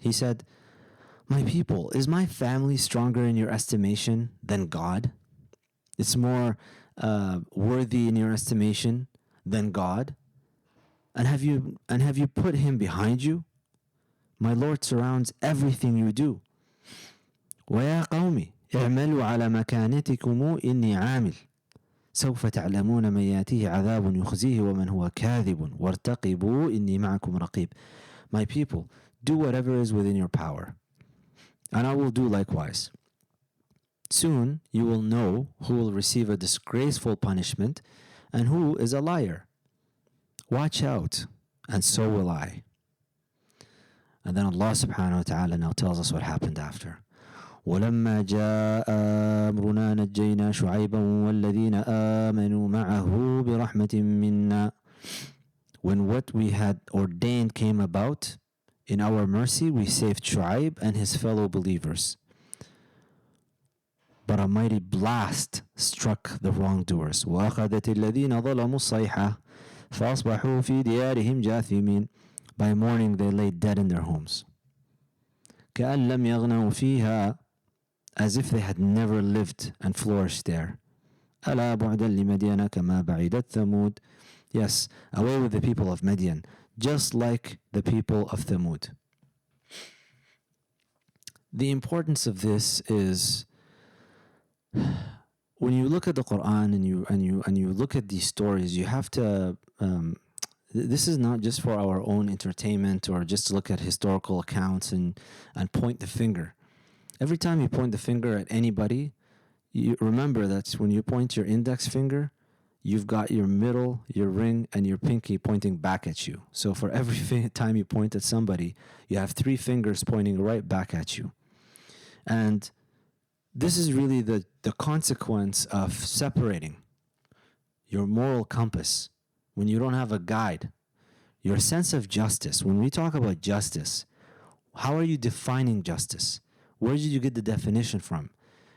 Speaker 4: He said, my people, is my family stronger in your estimation than God? It's more worthy in your estimation than God? And have you put Him behind you? My Lord surrounds everything you do. ويا قومي اعملوا على مكانتكم إني عامل سوف تعلمون من يأتيه عذاب يخزيه ومن هو كاذب وارتقبوا إني معكم رقيب. My people, do whatever is within your power, and I will do likewise. Soon you will know who will receive a disgraceful punishment and who is a liar. Watch out, and so will I. And then Allah subhanahu wa ta'ala now tells us what happened after. ولما جاء أمرنا نجينا شعيبا والذين آمنوا معه برحمة منا. When what we had ordained came about, in our mercy we saved Shu'aib and his fellow believers. But a mighty blast struck the wrongdoers. وأخذت الذين ظلموا الصيحة فأصبحوا في ديارهم جاثمين. By morning they lay dead in their homes. كأن لم يغنوا فيها, as if they had never lived and flourished there. ألا بعدا لمدين كما بعدت ثمود. Yes, away with the people of Midian, just like the people of Thamud. The importance of this is, when you look at the Quran and you look at these stories, you have to. This is not just for our own entertainment or just to look at historical accounts and point the finger. Every time you point the finger at anybody, you remember that when you point your index finger, you've got your middle, your ring, and your pinky pointing back at you. So for every time you point at somebody, you have three fingers pointing right back at you. And this is really the consequence of separating your moral compass. When you don't have a guide, your sense of justice. When we talk about justice, how are you defining justice? Where did you get the definition from?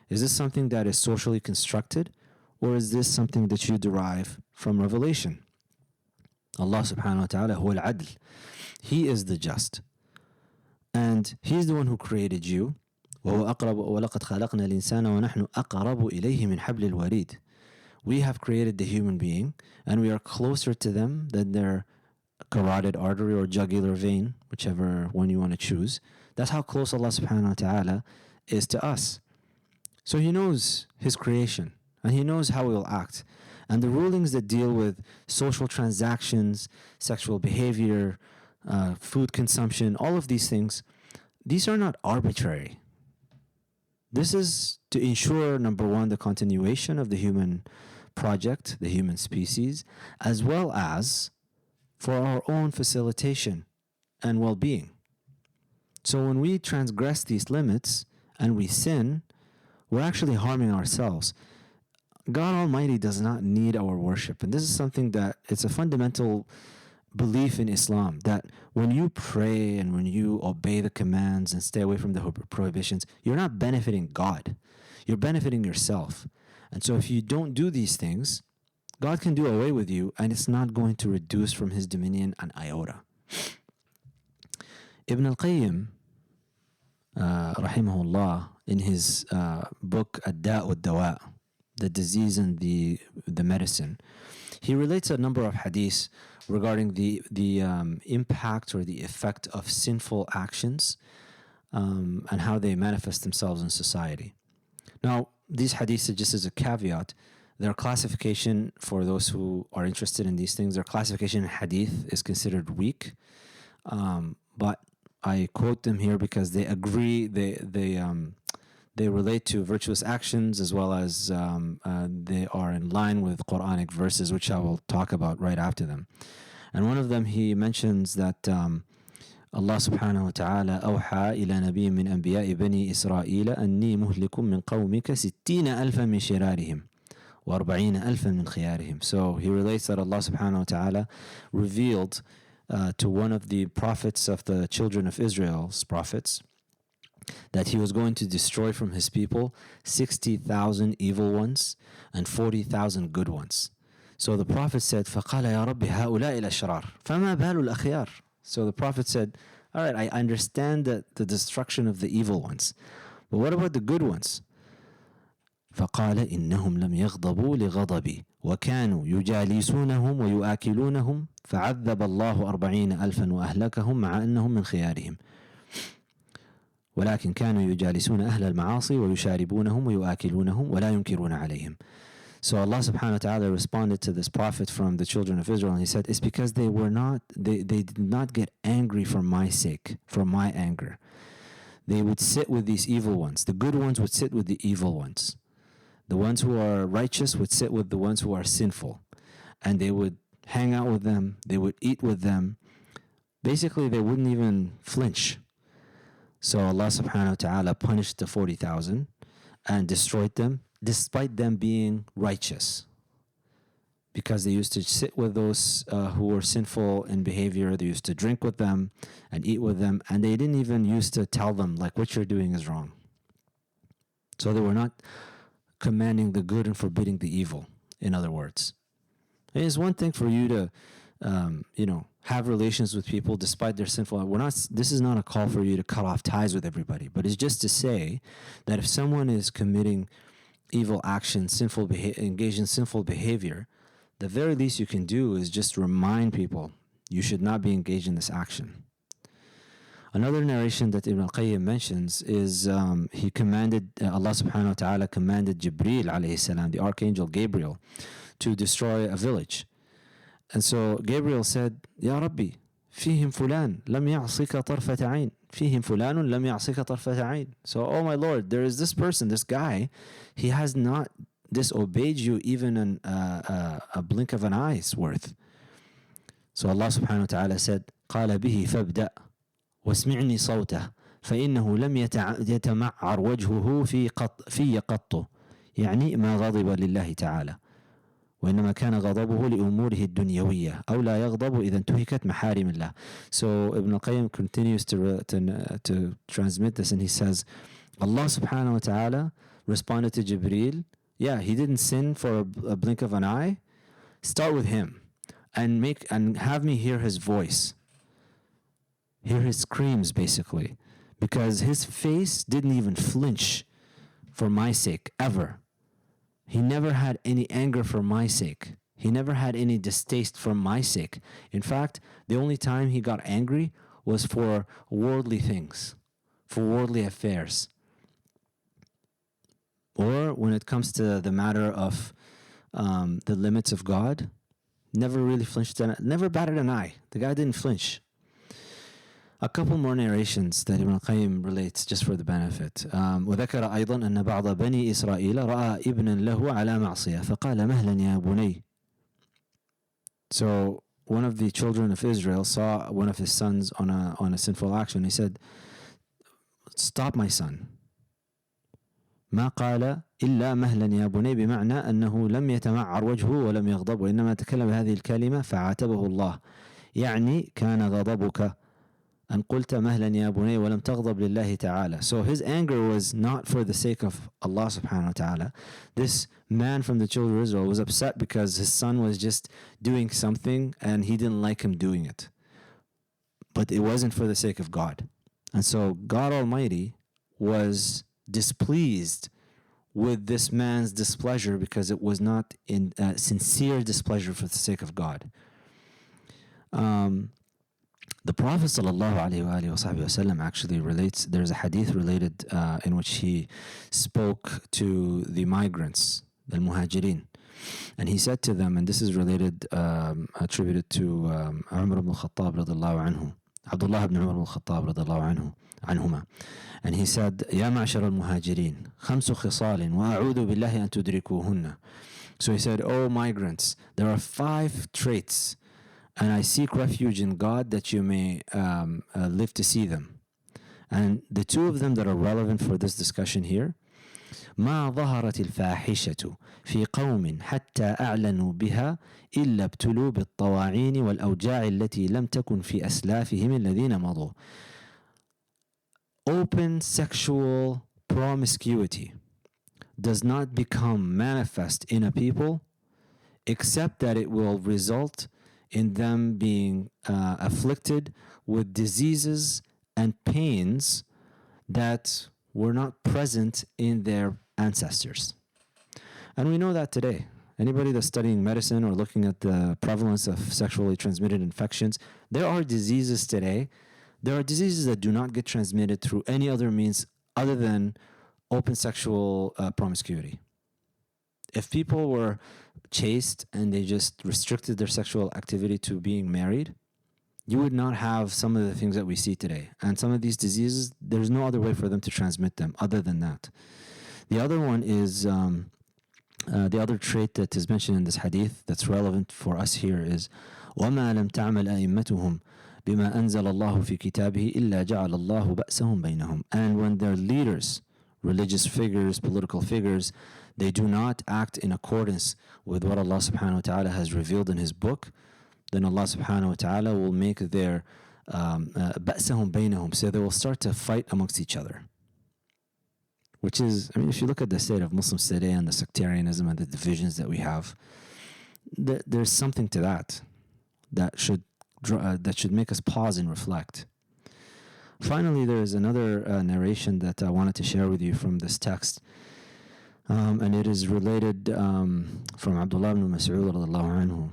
Speaker 4: Is this something that is socially constructed, or is this something that you derive from revelation? Allah subhanahu wa ta'ala huwa al-adl. He is the just. And He's the one who created you. وَهُوَ أَقْرَبُ وَلَقَدْ خَلَقْنَا الْإِنسَانَ وَنَحْنُ أَقْرَبُ إِلَيْهِ مِنْ حَبْلِ الْوَرِيدِ. We have created the human being, and we are closer to them than their carotid artery or jugular vein, whichever one you want to choose. That's how close Allah subhanahu wa ta'ala is to us. So He knows His creation, and He knows how we will act. And the rulings that deal with social transactions, sexual behavior, food consumption, all of these things, these are not arbitrary. This is to ensure, number one, the continuation of the human project, the human species, as well as for our own facilitation and well-being. So when we transgress these limits and we sin, we're actually harming ourselves. God Almighty does not need our worship. And this is something that it's a fundamental belief in Islam, that when you pray and when you obey the commands and stay away from the prohibitions, you're not benefiting God. You're benefiting yourself. And so if you don't do these things, God can do away with you, and it's not going to reduce from His dominion an iota. Ibn al-Qayyim, rahimahullah, in his book Ad-Da' wad-Dawa', the disease and the medicine, he relates a number of hadiths regarding the impact or the effect of sinful actions and how they manifest themselves in society. Now, these hadiths, just as a caveat, their classification, for those who are interested in these things, their classification in hadith is considered weak. But I quote them here because they agree, they relate to virtuous actions, as well as they are in line with Quranic verses, which I will talk about right after them. And one of them, he mentions that Allah subhanahu wa ta'ala أوحى إلى نبي من أنبياء بني إسرائيل أني مهلك من قومك 60,000 من شرارهم و40,000 من خيارهم. So he relates that Allah subhanahu wa ta'ala revealed to one of the prophets of the children of Israel's prophets that he was going to destroy from his people 60,000 evil ones and 40,000 good ones. So the prophet said, فَقَالَ يَا رَبِّ هَؤُلَاءِ الْأَشْرَارِ فَمَا بَالُ الْأَخْيَارِ. So the prophet said, all right, I understand that the destruction of the evil ones, but what about the good ones? فقال إنهم لم يغضبوا لغضبي وكانوا يجالسونهم ويؤكلونهم فعذب الله 40,000 وأهلكهم مع أنهم من خيارهم ولكن كانوا يجالسون أهل المعاصي ويشاربونهم ويؤكلونهم ولا ينكرون عليهم. So Allah subhanahu wa ta'ala responded to this prophet from the children of Israel, and he said, it's because they did not get angry for my sake, for my anger. They would sit with these evil ones. The good ones would sit with the evil ones. The ones who are righteous would sit with the ones who are sinful. And they would hang out with them. They would eat with them. Basically, they wouldn't even flinch. So Allah subhanahu wa ta'ala punished the 40,000 and destroyed them, despite them being righteous. Because they used to sit with those who were sinful in behavior. They used to drink with them and eat with them. And they didn't even used to tell them, like, what you're doing is wrong. So they were not commanding the good and forbidding the evil, in other words. It is one thing for you to, have relations with people despite their sinful. This is not a call for you to cut off ties with everybody, but it's just to say that if someone is committing evil actions, engaged in sinful behavior, the very least you can do is just remind people you should not be engaged in this action. Another narration that Ibn al-Qayyim mentions is he commanded, Allah subhanahu wa ta'ala commanded Jibreel alayhi salam, the archangel Gabriel, to destroy a village. And so Gabriel said, Ya Rabbi, فيهم فلان لم يعصك طرفة عين فيهم فلان لم يعصك طرفة عين. So, oh my Lord, there is this person, this guy, he has not disobeyed you even a blink of an eye's worth. So Allah subhanahu wa ta'ala said, قال به فابدأ واسمعني صوته فإنه لم يتمعر وجهه في قط يعني ما غضب لله تعالى وإنما كان غضبه لأموره الدنيوية أو لا يغضب إذا انتهكت محارم الله. So Ibn al-Qayyim continues to transmit this, and he says, Allah subhanahu wa ta'ala responded to Jibreel, yeah, he didn't sin for a blink of an eye. Start with him and have me hear his voice, hear his screams, basically, because his face didn't even flinch for my sake ever. He never had any anger for my sake. He never had any distaste for my sake. In fact, the only time he got angry was for worldly things, for worldly affairs. Or when it comes to the matter of the limits of God, never really flinched, never batted an eye. The guy didn't flinch. A couple more narrations that Ibn al-Qayyim relates just for the benefit. وذكر أيضا أن بعض بني إسرائيل رأى ابنا له على معصية فقال مهلا يا بني. So one of the children of Israel saw one of his sons on a sinful action. He said, "Stop, my son." ما قال إلا مهلا يا بني بمعنى أنه لم يتمعر وجهه ولم يغضب وإنما تكلم بهذه الكلمة فعاتبه الله. يعني كان غضبك أن قلت مهلا يا بني ولم تغضب لله تعالى. So his anger was not for the sake of Allah subhanahu wa ta'ala. This man from the children of Israel was upset because his son was just doing something and he didn't like him doing it. But it wasn't for the sake of God. And so God Almighty was displeased with this man's displeasure because it was not in sincere displeasure for the sake of God. The Prophet ﷺ actually relates, there's a hadith related in which he spoke to the migrants, the muhajirin, and he said to them, and this is related, attributed to Umar ibn al-Khattab radiallahu anhu, Abdullah ibn Umar ibn al-Khattab radiallahu anhuma, and he said, يا معشر المهاجرين خمس خصال وأعوذ بالله أن تدركوهن. So he said, "O migrants, there are 5 traits, and I seek refuge in God that you may live to see them." And the 2 of them that are relevant for this discussion here, ما ظهرت الفاحشة في قوم حتى أعلنوا بها إلا ابتلوا بالطواعين والأوجاع التي لم تكن في أسلافهم الذين مضوا. Open sexual promiscuity does not become manifest in a people except that it will result in them being afflicted with diseases and pains that were not present in their ancestors. And we know that today. Anybody that's studying medicine or looking at the prevalence of sexually transmitted infections, there are diseases today. There are diseases that do not get transmitted through any other means other than open sexual promiscuity. If people were chaste and they just restricted their sexual activity to being married, you would not have some of the things that we see today. And some of these diseases, there's no other way for them to transmit them other than that. The other one is, the other trait that is mentioned in this hadith that's relevant for us here is, وَمَا لَمْ تَعْمَلْ أَئِمَّتُهُمْ بما أنزل الله في كتابه إلا جعل الله بأسهم بينهم. And when their leaders, religious figures, political figures, they do not act in accordance with what Allah subhanahu wa ta'ala has revealed in his book, then Allah subhanahu wa ta'ala will make their بأسهم بينهم, so they will start to fight amongst each other. Which is, I mean, if you look at the state of Muslims today and the sectarianism and the divisions that we have, there's something to that should make us pause and reflect. Finally, there is another narration that I wanted to share with you from this text, and it is related from Abdullah ibn Mas'ud radiallahu anhu.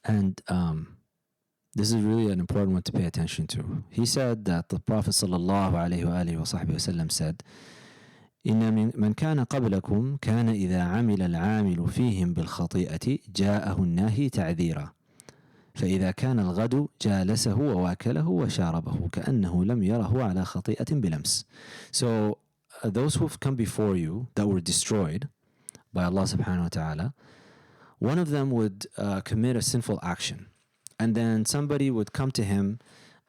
Speaker 4: And this is really an important one to pay attention to. He said that the Prophet sallallahu alayhi wa alihi wa sahbihi wasallam said, إن من كان قبلكم كان إذا عمل العامل فيهم بالخطيئة جاءه الناهي تعذيرا فإذا كان الغد جالسه وواكله وشاربه كأنه لم يره على خطيئة بلمس. So those who've come before you that were destroyed by Allah subhanahu wa ta'ala, one of them would commit a sinful action, and then somebody would come to him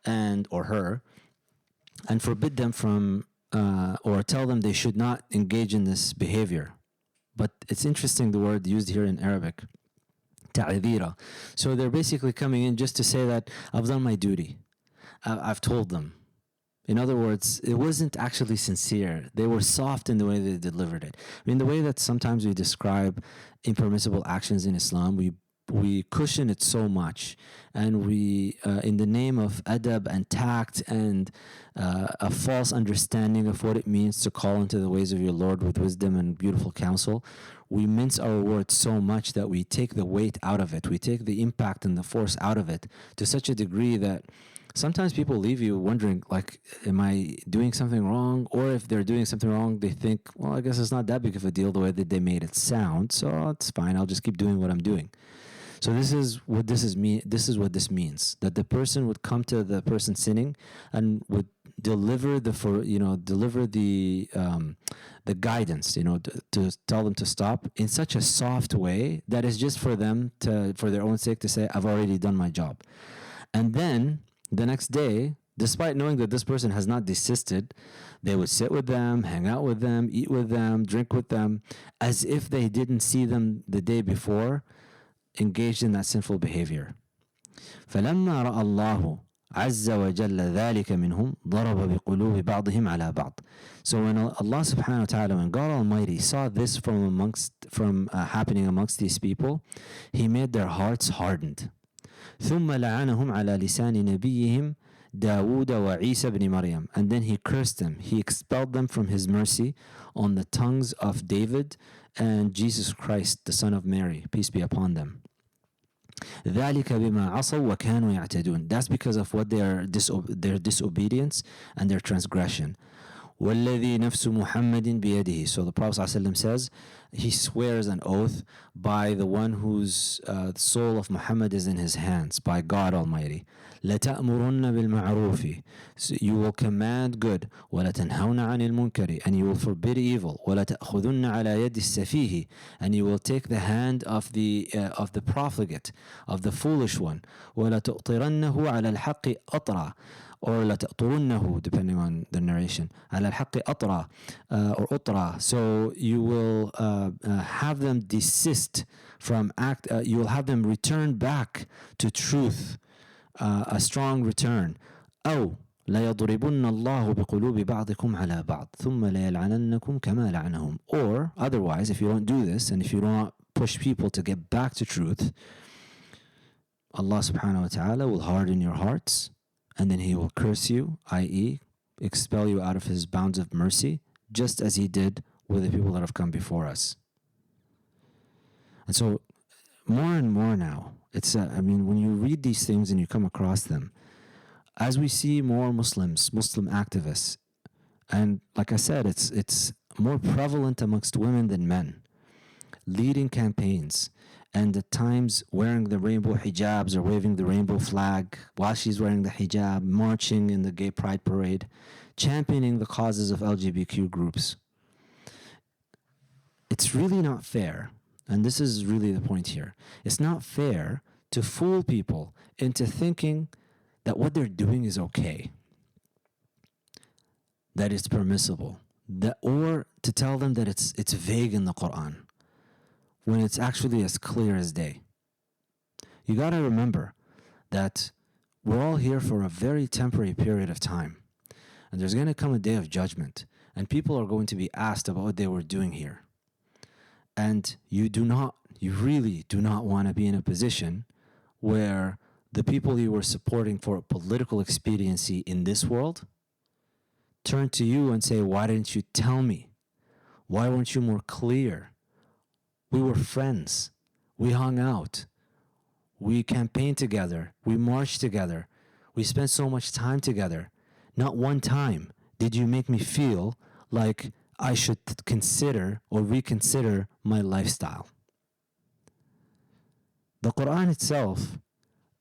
Speaker 4: and or her and forbid them from or tell them they should not engage in this behavior. But it's interesting, the word used here in Arabic, ta'adhira. So they're basically coming in just to say that I've done my duty. I've told them. In other words, it wasn't actually sincere. They were soft in the way they delivered it. I mean, the way that sometimes we describe impermissible actions in Islam, we cushion it so much, and we, in the name of adab and tact and a false understanding of what it means to call into the ways of your Lord with wisdom and beautiful counsel, we mince our words so much that we take the weight out of it. We take the impact and the force out of it to such a degree that Sometimes people leave you wondering, like, am I doing something wrong? Or if they're doing something wrong, they think, well, I guess it's not that big of a deal the way that they made it sound. So it's fine. I'll just keep doing what I'm doing. So this is what this means, that the person would come to the person sinning and would deliver the guidance, to tell them to stop in such a soft way that is just for them for their own sake to say, I've already done my job. And then the next day, despite knowing that this person has not desisted, they would sit with them, hang out with them, eat with them, drink with them, as if they didn't see them the day before, engaged in that sinful behavior. فلما رأى الله عز وجل ذلك منهم ضرب بقلوب بعضهم على بعض. So when Allah subhanahu wa ta'ala, when God Almighty saw this from happening amongst these people, He made their hearts hardened. ثم لعنهم على لسان نبيهم داود وعيسى بن مريم. And then He cursed them. He expelled them from His mercy on the tongues of David and Jesus Christ, the son of Mary, peace be upon them. ذلك بما عصوا وكانوا يعتدون. That's because of what their disobedience and their transgression. وَالَّذِي نَفْسُ مُحَمَّدٍ بِيَدِهِ. So the Prophet ﷺ says, he swears an oath by the one whose soul of Muhammad is in his hands, by God Almighty. لَتَأْمُرُنَّ بِالْمَعْرُوفِ. So you will command good. وَلَتَنْهَوْنَ عَنِ الْمُنْكَرِ. And you will forbid evil. وَلَتَأْخُذُنَّ عَلَى يَدِ السَّفِيهِ. And you will take the hand of the profligate, of the foolish one. وَلَتُؤْطِرَنَّهُ عَلَى الْحَقِّ أَطْرًا. Or لَتَأْطُرُنَّهُ, depending on the narration. على الحق أطرا or أطرا. So you will have them desist from you will have them return back to truth, a strong return. أو ليضربن الله بقلوب بعضكم على بعض ثم ليلعننكم كما لعنهم. Or otherwise, if you don't do this and if you don't push people to get back to truth, Allah subhanahu wa ta'ala will harden your hearts, and then He will curse you, i.e., expel you out of His bounds of mercy, just as He did with the people that have come before us. And so, more and more now, when you read these things and you come across them, as we see more Muslim activists, and like I said, it's more prevalent amongst women than men, leading campaigns, and at times wearing the rainbow hijabs or waving the rainbow flag while she's wearing the hijab, marching in the gay pride parade, championing the causes of LGBTQ groups. It's really not fair, and this is really the point here. It's not fair to fool people into thinking that what they're doing is okay, that it's permissible, or to tell them that it's vague in the Quran, when it's actually as clear as day. You got to remember that we're all here for a very temporary period of time. And there's going to come a day of judgment. And people are going to be asked about what they were doing here. And you really do not want to be in a position where the people you were supporting for political expediency in this world turn to you and say, why didn't you tell me? Why weren't you more clear? We were friends. We hung out. We campaigned together. We marched together. We spent so much time together. Not one time did you make me feel like I should consider or reconsider my lifestyle. The Quran itself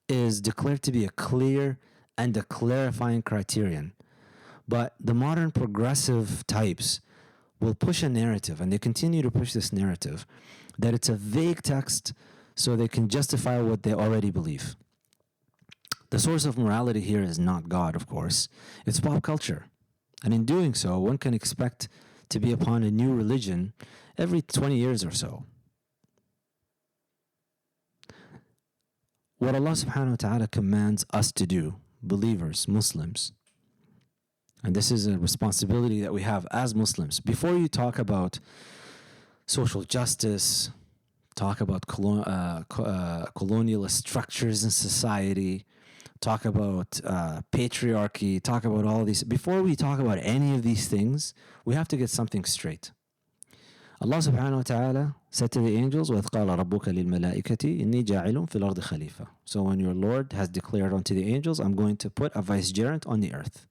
Speaker 4: is declared to be a clear and a clarifying criterion. But the modern progressive types will push a narrative, and they continue to push this narrative, that it's a vague text so they can justify what they already believe. The source of morality here is not God, of course. It's pop culture. And in doing so, one can expect to be upon a new religion every 20 years or so. What Allah subhanahu wa ta'ala commands us to do, believers, Muslims, and this is a responsibility that we have as Muslims. Before you talk about social justice, talk about colonialist structures in society, talk about patriarchy, talk about all these. Before we talk about any of these things, we have to get something straight. Allah subhanahu wa ta'ala said to the angels, وَإِذْ قَالَ رَبُّكَ لِلْمَلَائِكَةِ إِنِّي جَاعِلٌ فِي الْأَرْضِ خَلِيفَةً. So when your Lord has declared unto the angels, I'm going to put a vicegerent on the earth.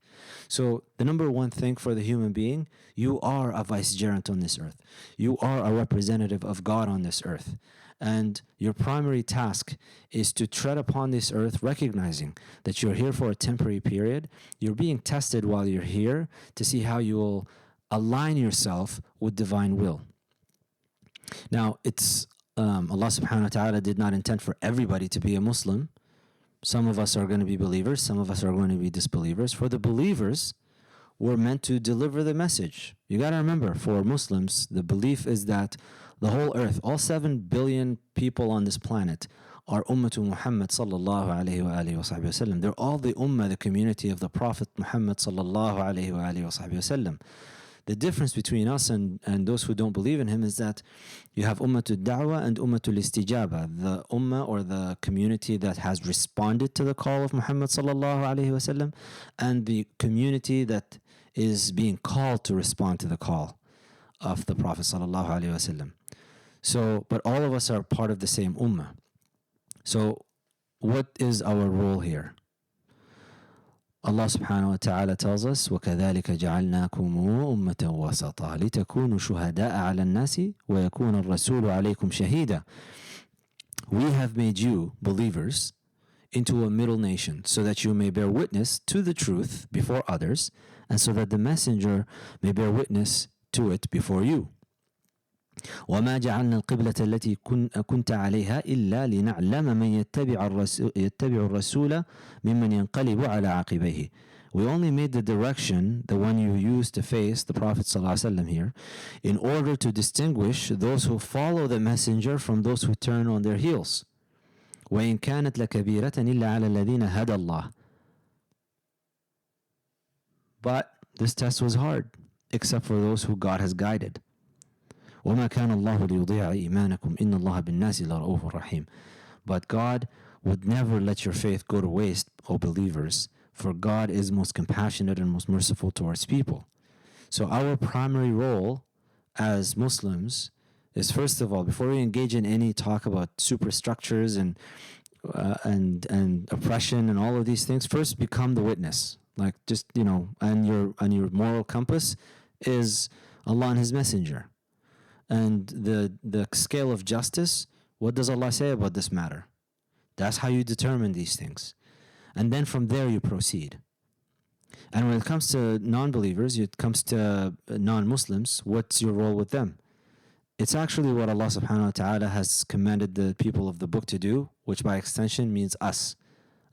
Speaker 4: So the number one thing for the human being, you are a vicegerent on this earth. You are a representative of God on this earth. And your primary task is to tread upon this earth, recognizing that you're here for a temporary period. You're being tested while you're here to see how you will align yourself with divine will. Now, it's Allah subhanahu wa ta'ala did not intend for everybody to be a Muslim. Some of us are going to be believers, some of us are going to be disbelievers. For the believers, we're meant to deliver the message. You got to remember, for Muslims, the belief is that the whole earth, all 7 billion people on this planet, are Ummatu Muhammad sallallahu alayhi wa alihi wa sahbihi wasallam. They're all the Ummah, the community of the Prophet Muhammad sallallahu alayhi wa alihi wa sahbihi wasallam. The difference between us and those who don't believe in him is that you have Ummatul Da'wah and Ummatul Istijaba, the Ummah or the community that has responded to the call of Muhammad sallallahu alayhi wasallam, and the community that is being called to respond to the call of the Prophet sallallahu alayhi wasallam. So, but all of us are part of the same Ummah. So, what is our role here? Allah subhanahu wa ta'ala tells us, وَكَذَلِكَ جَعَلْنَاكُمُ أُمَّةً وَسَطًا لِتَكُونُوا شُهَدَاءَ عَلَى النَّاسِ وَيَكُونَ الرَّسُولُ عَلَيْكُمْ شَهِيدًا. We have made you, believers, into a middle nation, so that you may bear witness to the truth before others, and so that the messenger may bear witness to it before you. وما جعلنا القبلة التي كنت عليها إلا لنعلم من يتبع الرسول ممن ينقلب على عقبيه. We only made the direction, the one you use to face the Prophet ﷺ here, in order to distinguish those who follow the messenger from those who turn on their heels. وإن كانت لكبيرة إلا على الذين هدى الله. But this test was hard, except for those who God has guided. وَمَا كَانَ اللَّهُ لِيُضِيعَ إِيمَانَكُمْ إِنَّ اللَّهَ بِالنَّاسِ لَرَءُوفٌ رَحِيمٌ. But God would never let your faith go to waste, O believers, for God is most compassionate and most merciful towards people. So our primary role as Muslims is, first of all, before we engage in any talk about superstructures and oppression and all of these things, first become the witness. Like, just, and your moral compass is Allah and His Messenger. And the scale of justice, what does Allah say about this matter? That's how you determine these things. And then from there you proceed. And when it comes to non-believers, it comes to non-Muslims, what's your role with them? It's actually what Allah subhanahu wa ta'ala has commanded the people of the book to do, which by extension means us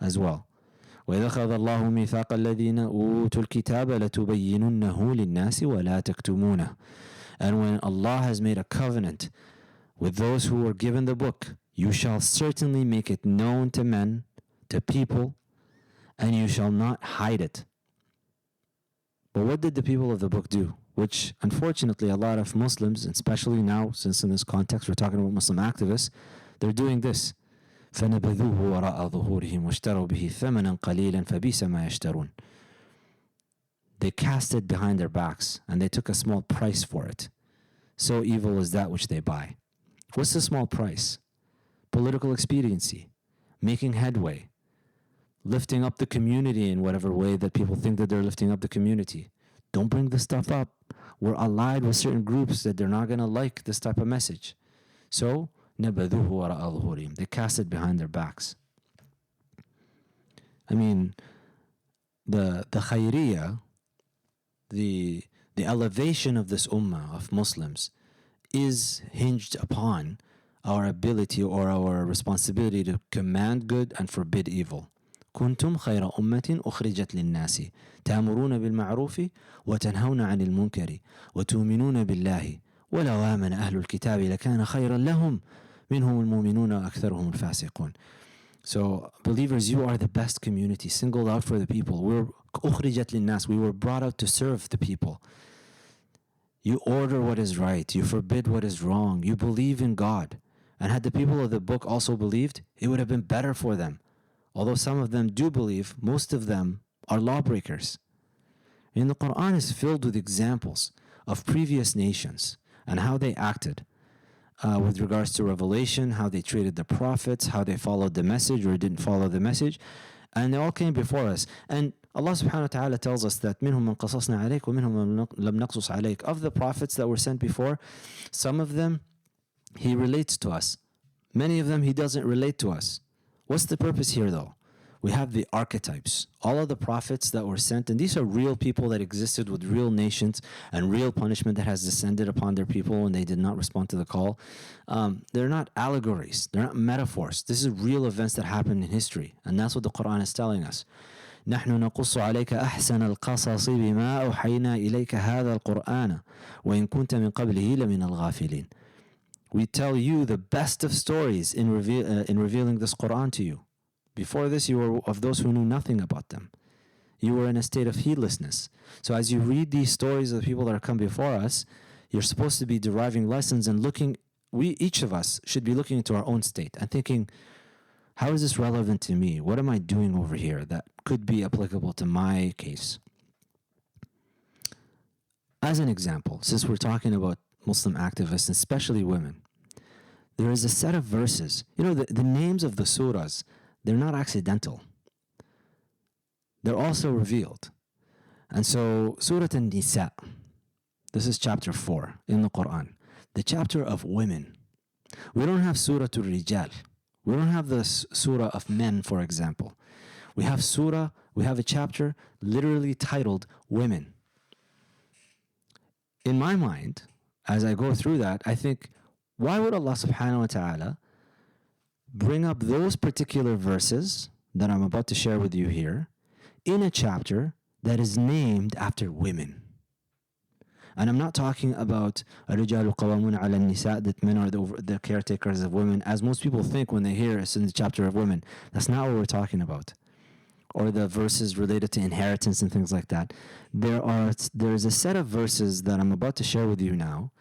Speaker 4: as well. وَإِذَا أَخَذَ اللَّهُ مِيثَاقَ الَّذِينَ أُوتُوا الْكِتَابَ لَتُبَيِّنُنَّهُ لِلنَّاسِ وَلَا تَكْتُمُونَهُ. And when Allah has made a covenant with those who were given the book, you shall certainly make it known to men, to people, and you shall not hide it. But what did the people of the book do? Which, unfortunately, a lot of Muslims, especially now, since in this context we're talking about Muslim activists, they're doing this. فَنَبَذُوهُ وَرَاءَ ظُهُورِهِمْ وَاشْتَرَوْا بِهِ ثَمَنًا قَلِيلًا فَبِئْسَ مَا يَشْتَرُونَ. They cast it behind their backs, and they took a small price for it. So evil is that which they buy. What's the small price? Political expediency, making headway, lifting up the community in whatever way that people think that they're lifting up the community. Don't bring this stuff up. We're allied with certain groups that they're not going to like this type of message. So, نَبَذُوهُ وَرَاءَ ظُهُورِهِمْ. They cast it behind their backs. I mean, the khayriyah, the elevation of this ummah of Muslims is hinged upon our ability or our responsibility to command good and forbid evil. كنتم خير أمة أخرجت للناس تأمرون بالمعروف وتنهون عن المنكر وتؤمنون بالله ولو آمن أهل الكتاب لكان خيرا لهم منهم المؤمنون وأكثرهم الفاسقون. So, believers, you are the best community, singled out for the people. We're أخرجت للناس. We were brought out to serve the people. You order what is right. You forbid what is wrong. You believe in God. And had the people of the book also believed, it would have been better for them. Although some of them do believe, most of them are lawbreakers. And the Quran is filled with examples of previous nations, and how they acted with regards to revelation, how they treated the prophets, how they followed the message or didn't follow the message. And they all came before us. And Allah subhanahu wa ta'ala tells us that منهم من قصصنا عليك ومنهم من لم نقصص عليك. Of the prophets that were sent before, some of them he relates to us. Many of them he doesn't relate to us. What's the purpose here though? We have the archetypes. All of the prophets that were sent, and these are real people that existed with real nations and real punishment that has descended upon their people when they did not respond to the call. They're not allegories. They're not metaphors. This is real events that happened in history. And that's what the Quran is telling us. نحن نقص عليك أحسن القصص بما أوحينا إليك هذا القرآن وإن كنت من قبله لمن الغافلين. We tell you the best of stories in revealing this Quran to you. Before this, you were of those who knew nothing about them. You were in a state of heedlessness. So as you read these stories of the people that have come before us, you're supposed to be deriving lessons and looking, each of us should be looking into our own state and thinking, how is this relevant to me? What am I doing over here that could be applicable to my case? As an example, since we're talking about Muslim activists, especially women, there is a set of verses. You know, the names of the surahs, they're not accidental. They're also revealed. And so, Surah An-Nisa, this is chapter 4 in the Quran, the chapter of women. We don't have Surah Al-Rijal. We don't have the surah of men, for example. We have a chapter literally titled Women. In my mind, as I go through that, I think, why would Allah subhanahu wa ta'ala bring up those particular verses that I'm about to share with you here in a chapter that is named after women? And I'm not talking about الرجال قوامون على النساء, that men are the caretakers of women, as most people think when they hear it's in the chapter of women. That's not what we're talking about. Or the verses related to inheritance and things like that. There's a set of verses that I'm about to share with you now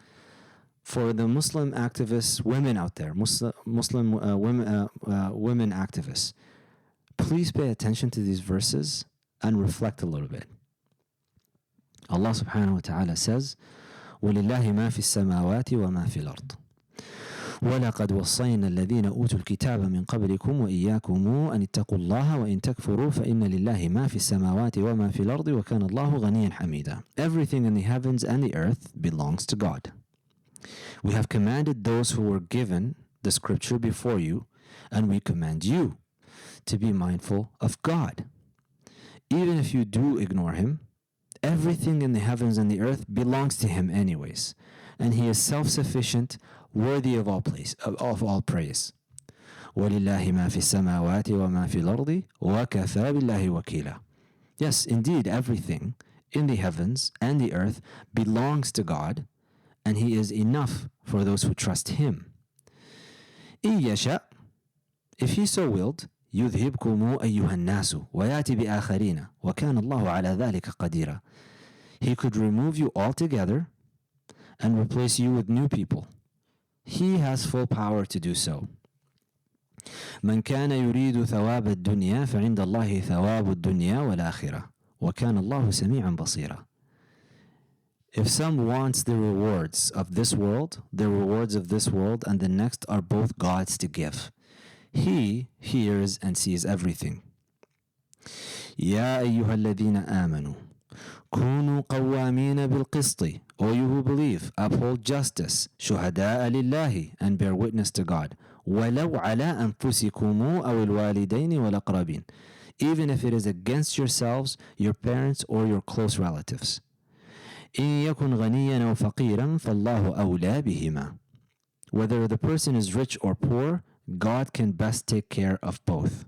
Speaker 4: for the Muslim activists, women out there, Muslim women activists. Please pay attention to these verses and reflect a little bit. Allah subhanahu wa ta'ala says, وَلِلَّهِ مَا فِي السَّمَاوَاتِ وَمَا فِي الْأَرْضِ وَلَقَدْ وَصَّيْنَا الَّذِينَ أُوتُوا الْكِتَابَ مِنْ قَبْلِكُمْ وَإِيَّاكُمْ أَنِ اتَّقُوا اللَّهَ وَإِنْ تَكْفُرُوا فَإِنَّ لِلَّهِ مَا فِي السَّمَاوَاتِ وَمَا فِي الْأَرْضِ وَكَانَ اللَّهُ غَنِيًّا حَمِيدًا. Everything in the heavens and the earth belongs to God. We have commanded those who were given the scripture before you, and we command you to be mindful of God. Even if you do ignore Him, everything in the heavens and the earth belongs to Him anyways, and He is self-sufficient, worthy of all praise. وَلِلَّهِ مَا فِي السَّمَاوَاتِ وَمَا فِي الْأَرْضِ وَكَفَى بِاللَّهِ وَكِيلًا. Yes, indeed, everything in the heavens and the earth belongs to God, and He is enough for those who trust Him. إِن يَشَأْ, if He so willed, يُذْهِبْكُمُ أَيُّهَا النَّاسُ وَيَأْتِ بِآخَرِينَ وَكَانَ اللَّهُ عَلَى ذَلِكَ قَدِيرًا. He could remove you altogether and replace you with new people. He has full power to do so. من كان يريد ثواب الدنيا فعند الله ثواب الدنيا والآخرة وكان الله سميعا بصيرا. If some wants the rewards of this world, the rewards of this world and the next are both God's to give. He hears and sees everything. يا أيها الذين آمنوا كونوا قوامين بالقسط. O you who believe, uphold justice, شهداء لله, and bear witness to God. ولو على أنفسكم أو الوالدين والأقربين, even if it is against yourselves, your parents, or your close relatives. إن يكن غنيا أو فقيرا فالله أولى بهما. Whether the person is rich or poor, God can best take care of both.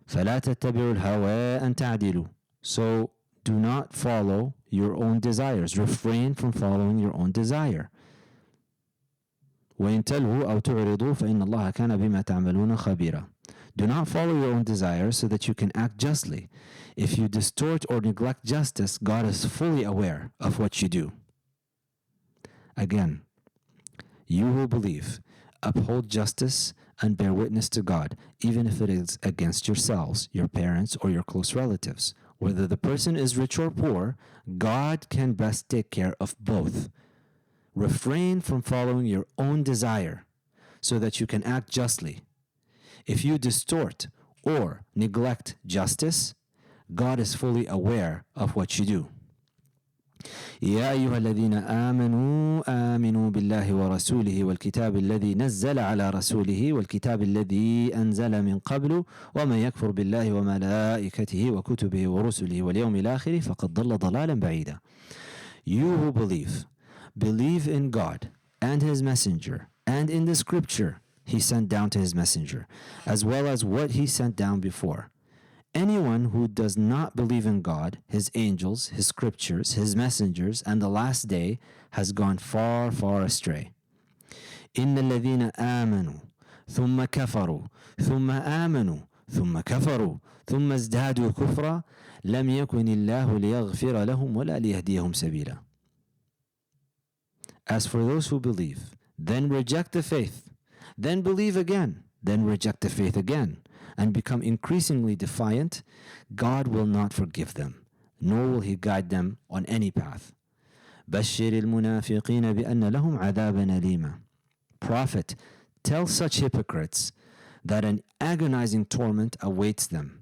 Speaker 4: فلا تتبعوا الهوى أن تعدلوا. So do not follow your own desires. Refrain from following your own desire. وإن تلهوا أو تعرضوا فإن الله كان بما تعملون خبيرا. Do not follow your own desires so that you can act justly. If you distort or neglect justice, God is fully aware of what you do. Again, you who believe, uphold justice and bear witness to God, even if it is against yourselves, your parents, or your close relatives. Whether the person is rich or poor, God can best take care of both. refrain from following your own desire so that you can act justly. If you distort or neglect justice, God is fully aware of what you do. يا أيها الذين آمنوا آمنوا بالله ورسوله والكتاب الذي نزل على رسوله والكتاب الذي أنزل من قبل ومن يكفر بالله وملائكته وكتبه ورسله واليوم الآخر فقد ضل ضلالا بعيدا. You who believe in God and His messenger and in the scripture He sent down to His messenger, as well as what He sent down before. Anyone who does not believe in God, His angels, His scriptures, His messengers, and the last day has gone far, far astray. إن الذين آمنوا ثم كفروا ثم آمنوا ثم كفروا ثم ازدادوا كفرا لم يكن الله ليغفر لهم ولا ليهديهم سبيلا. As for those who believe, then reject the faith, then believe again, then reject the faith again, and become increasingly defiant, God will not forgive them, nor will He guide them on any path. بشر المنافقين بأن لهم عذابا أليما. Prophet, tell such hypocrites that an agonizing torment awaits them.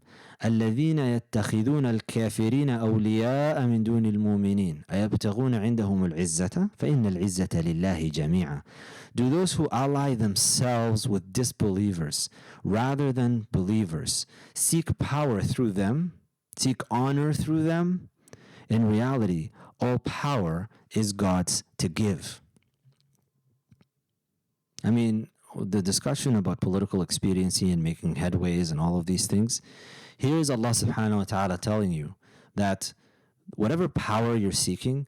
Speaker 4: الذين يتخذون الكافرين أولياء من دون المؤمنين أيبتغون عندهم العزة فإن العزة لله جميعا. Do those who ally themselves with disbelievers rather than believers seek power through them, seek honor through them? In reality, all power is God's to give. I mean, the discussion about political expediency and making headways and all of these things, here is Allah subhanahu wa ta'ala telling you that whatever power you're seeking,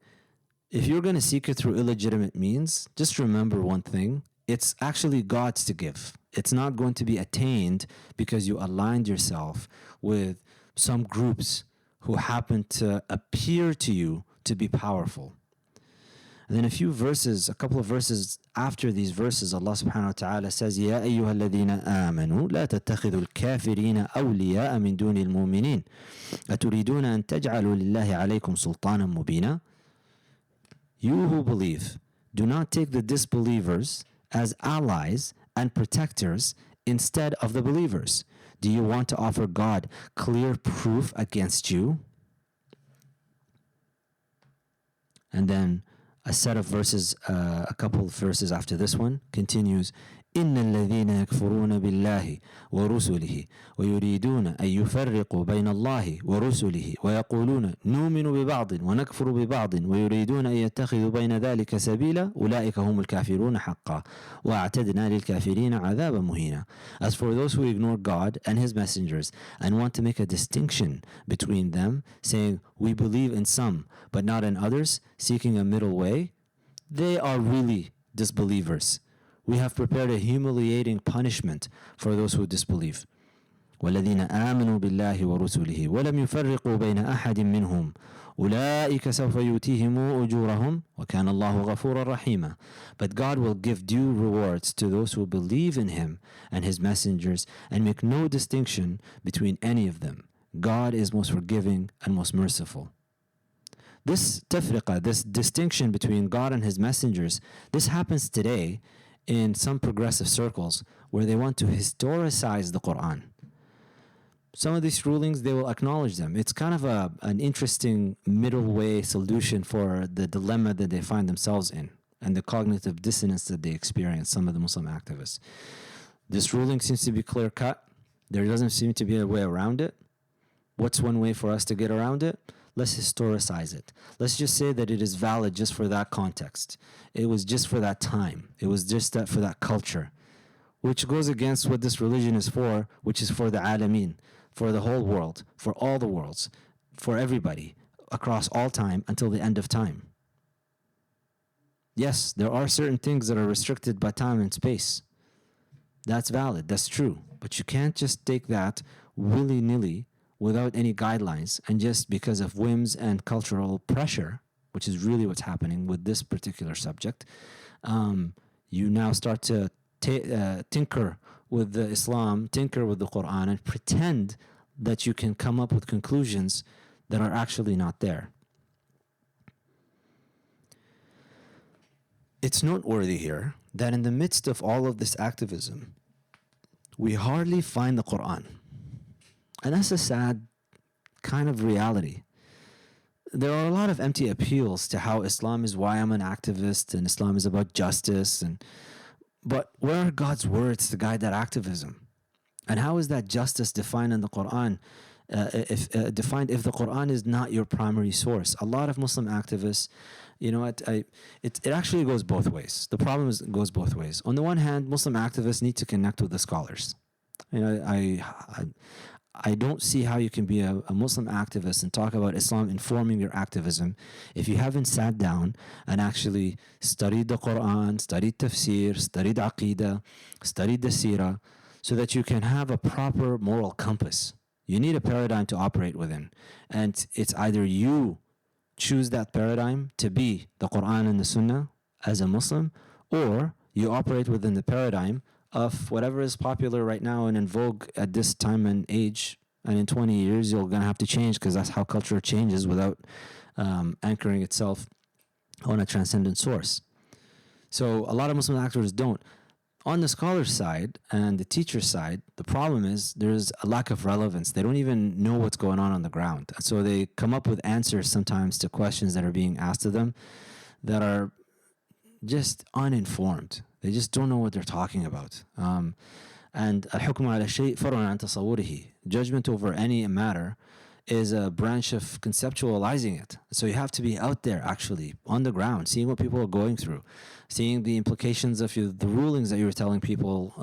Speaker 4: if you're going to seek it through illegitimate means, just remember one thing. It's actually God's to give. It's not going to be attained because you aligned yourself with some groups who happen to appear to you to be powerful. And then a couple of verses after these verses, Allah subhanahu wa ta'ala says, يَا أَيُّهَا الَّذِينَ آمَنُوا لَا تَتَّخِذُوا الْكَافِرِينَ أَوْلِيَاءَ مِن دُونِ الْمُؤْمِنِينَ أَتُرِيدُونَ أَن تَجْعَلُوا لِلَّهِ عَلَيْكُمْ سُلْطَانًا مُبِينًا. You who believe, do not take the disbelievers as allies and protectors instead of the believers. Do you want to offer God clear proof against you? And then a set of verses, a couple of verses after this one continues, إن الذين يكفرون بالله ورسله ويريدون أن يفرقوا بين الله ورسله ويقولون نؤمن ببعض ونكفر ببعض ويريدون أن يتخذوا بين ذلك سبيلا أولئك هم الكافرون حقا وأعتدنا للكافرين عذابا مهينا. As for those who ignore God and His messengers and want to make a distinction between them, saying we believe in some but not in others, seeking a middle way, they are really disbelievers. We have prepared a humiliating punishment for those who disbelieve. والذين آمنوا بالله ورسله ولم يفرقوا بين أحد منهم أولئك سوف يؤتيهم أجورهم وكان الله غفورا رحيما. But God will give due rewards to those who believe in Him and His messengers and make no distinction between any of them. God is most forgiving and most merciful. This tafriqa, this distinction between God and His messengers, this happens today in some progressive circles where they want to historicize the Quran. Some of these rulings, they will acknowledge them. It's kind of an interesting middle way solution for the dilemma that they find themselves in and the cognitive dissonance that they experience, some of the Muslim activists. This ruling seems to be clear-cut. There doesn't seem to be a way around it. What's one way for us to get around it? Let's historicize it. Let's just say that it is valid just for that context. It was just for that time. It was just that for that culture, which goes against what this religion is for, which is for the alameen, for the whole world, for all the worlds, for everybody, across all time until the end of time. Yes, there are certain things that are restricted by time and space. That's valid. That's true. But you can't just take that willy-nilly without any guidelines, and just because of whims and cultural pressure, which is really what's happening with this particular subject, you now start to tinker with the Islam, tinker with the Quran, and pretend that you can come up with conclusions that are actually not there. it's noteworthy here that in the midst of all of this activism, we hardly find the Quran. And that's a sad kind of reality. There are a lot of empty appeals to how Islam is why I'm an activist and Islam is about justice, but where are God's words to guide that activism? And how is that justice defined in the Quran? Defined if the Quran is not your primary source. A lot of Muslim activists, you know what, it actually goes both ways. The problem is it goes both ways. On the one hand, Muslim activists need to connect with the scholars. You know, I don't see how you can be a Muslim activist and talk about Islam informing your activism if you haven't sat down and actually studied the Quran, studied tafsir, studied aqidah, studied the seerah, so that you can have a proper moral compass. You need a paradigm to operate within. And it's either you choose that paradigm to be the Quran and the Sunnah as a Muslim, or you operate within the paradigm of whatever is popular right now and in vogue at this time and age. And in 20 years, you're going to have to change because that's how culture changes without anchoring itself on a transcendent source. So a lot of Muslim actors don't. On the scholar's side and the teacher's side, the problem is there's a lack of relevance. They don't even know what's going on the ground. So they come up with answers sometimes to questions that are being asked of them that are just uninformed. They just don't know what they're talking about. And الحكم على الشيء فرع عن تصوره. Judgment over any matter is a branch of conceptualizing it. So you have to be out there actually on the ground, seeing what people are going through, seeing the implications of the rulings that you're telling people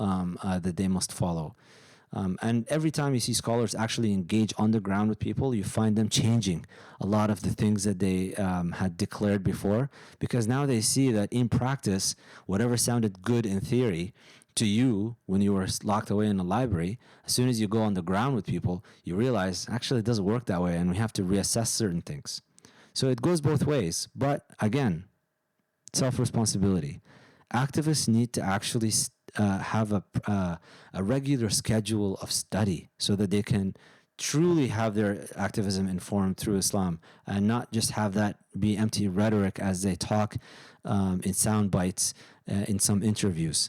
Speaker 4: that they must follow. And every time you see scholars actually engage on the ground with people, you find them changing a lot of the things that they had declared before, because now they see that in practice, whatever sounded good in theory to you when you were locked away in a library, as soon as you go on the ground with people, you realize actually it doesn't work that way and we have to reassess certain things. So it goes both ways. But again, self-responsibility. Activists need to actually have a regular schedule of study so that they can truly have their activism informed through Islam and not just have that be empty rhetoric as they talk in sound bites in some interviews.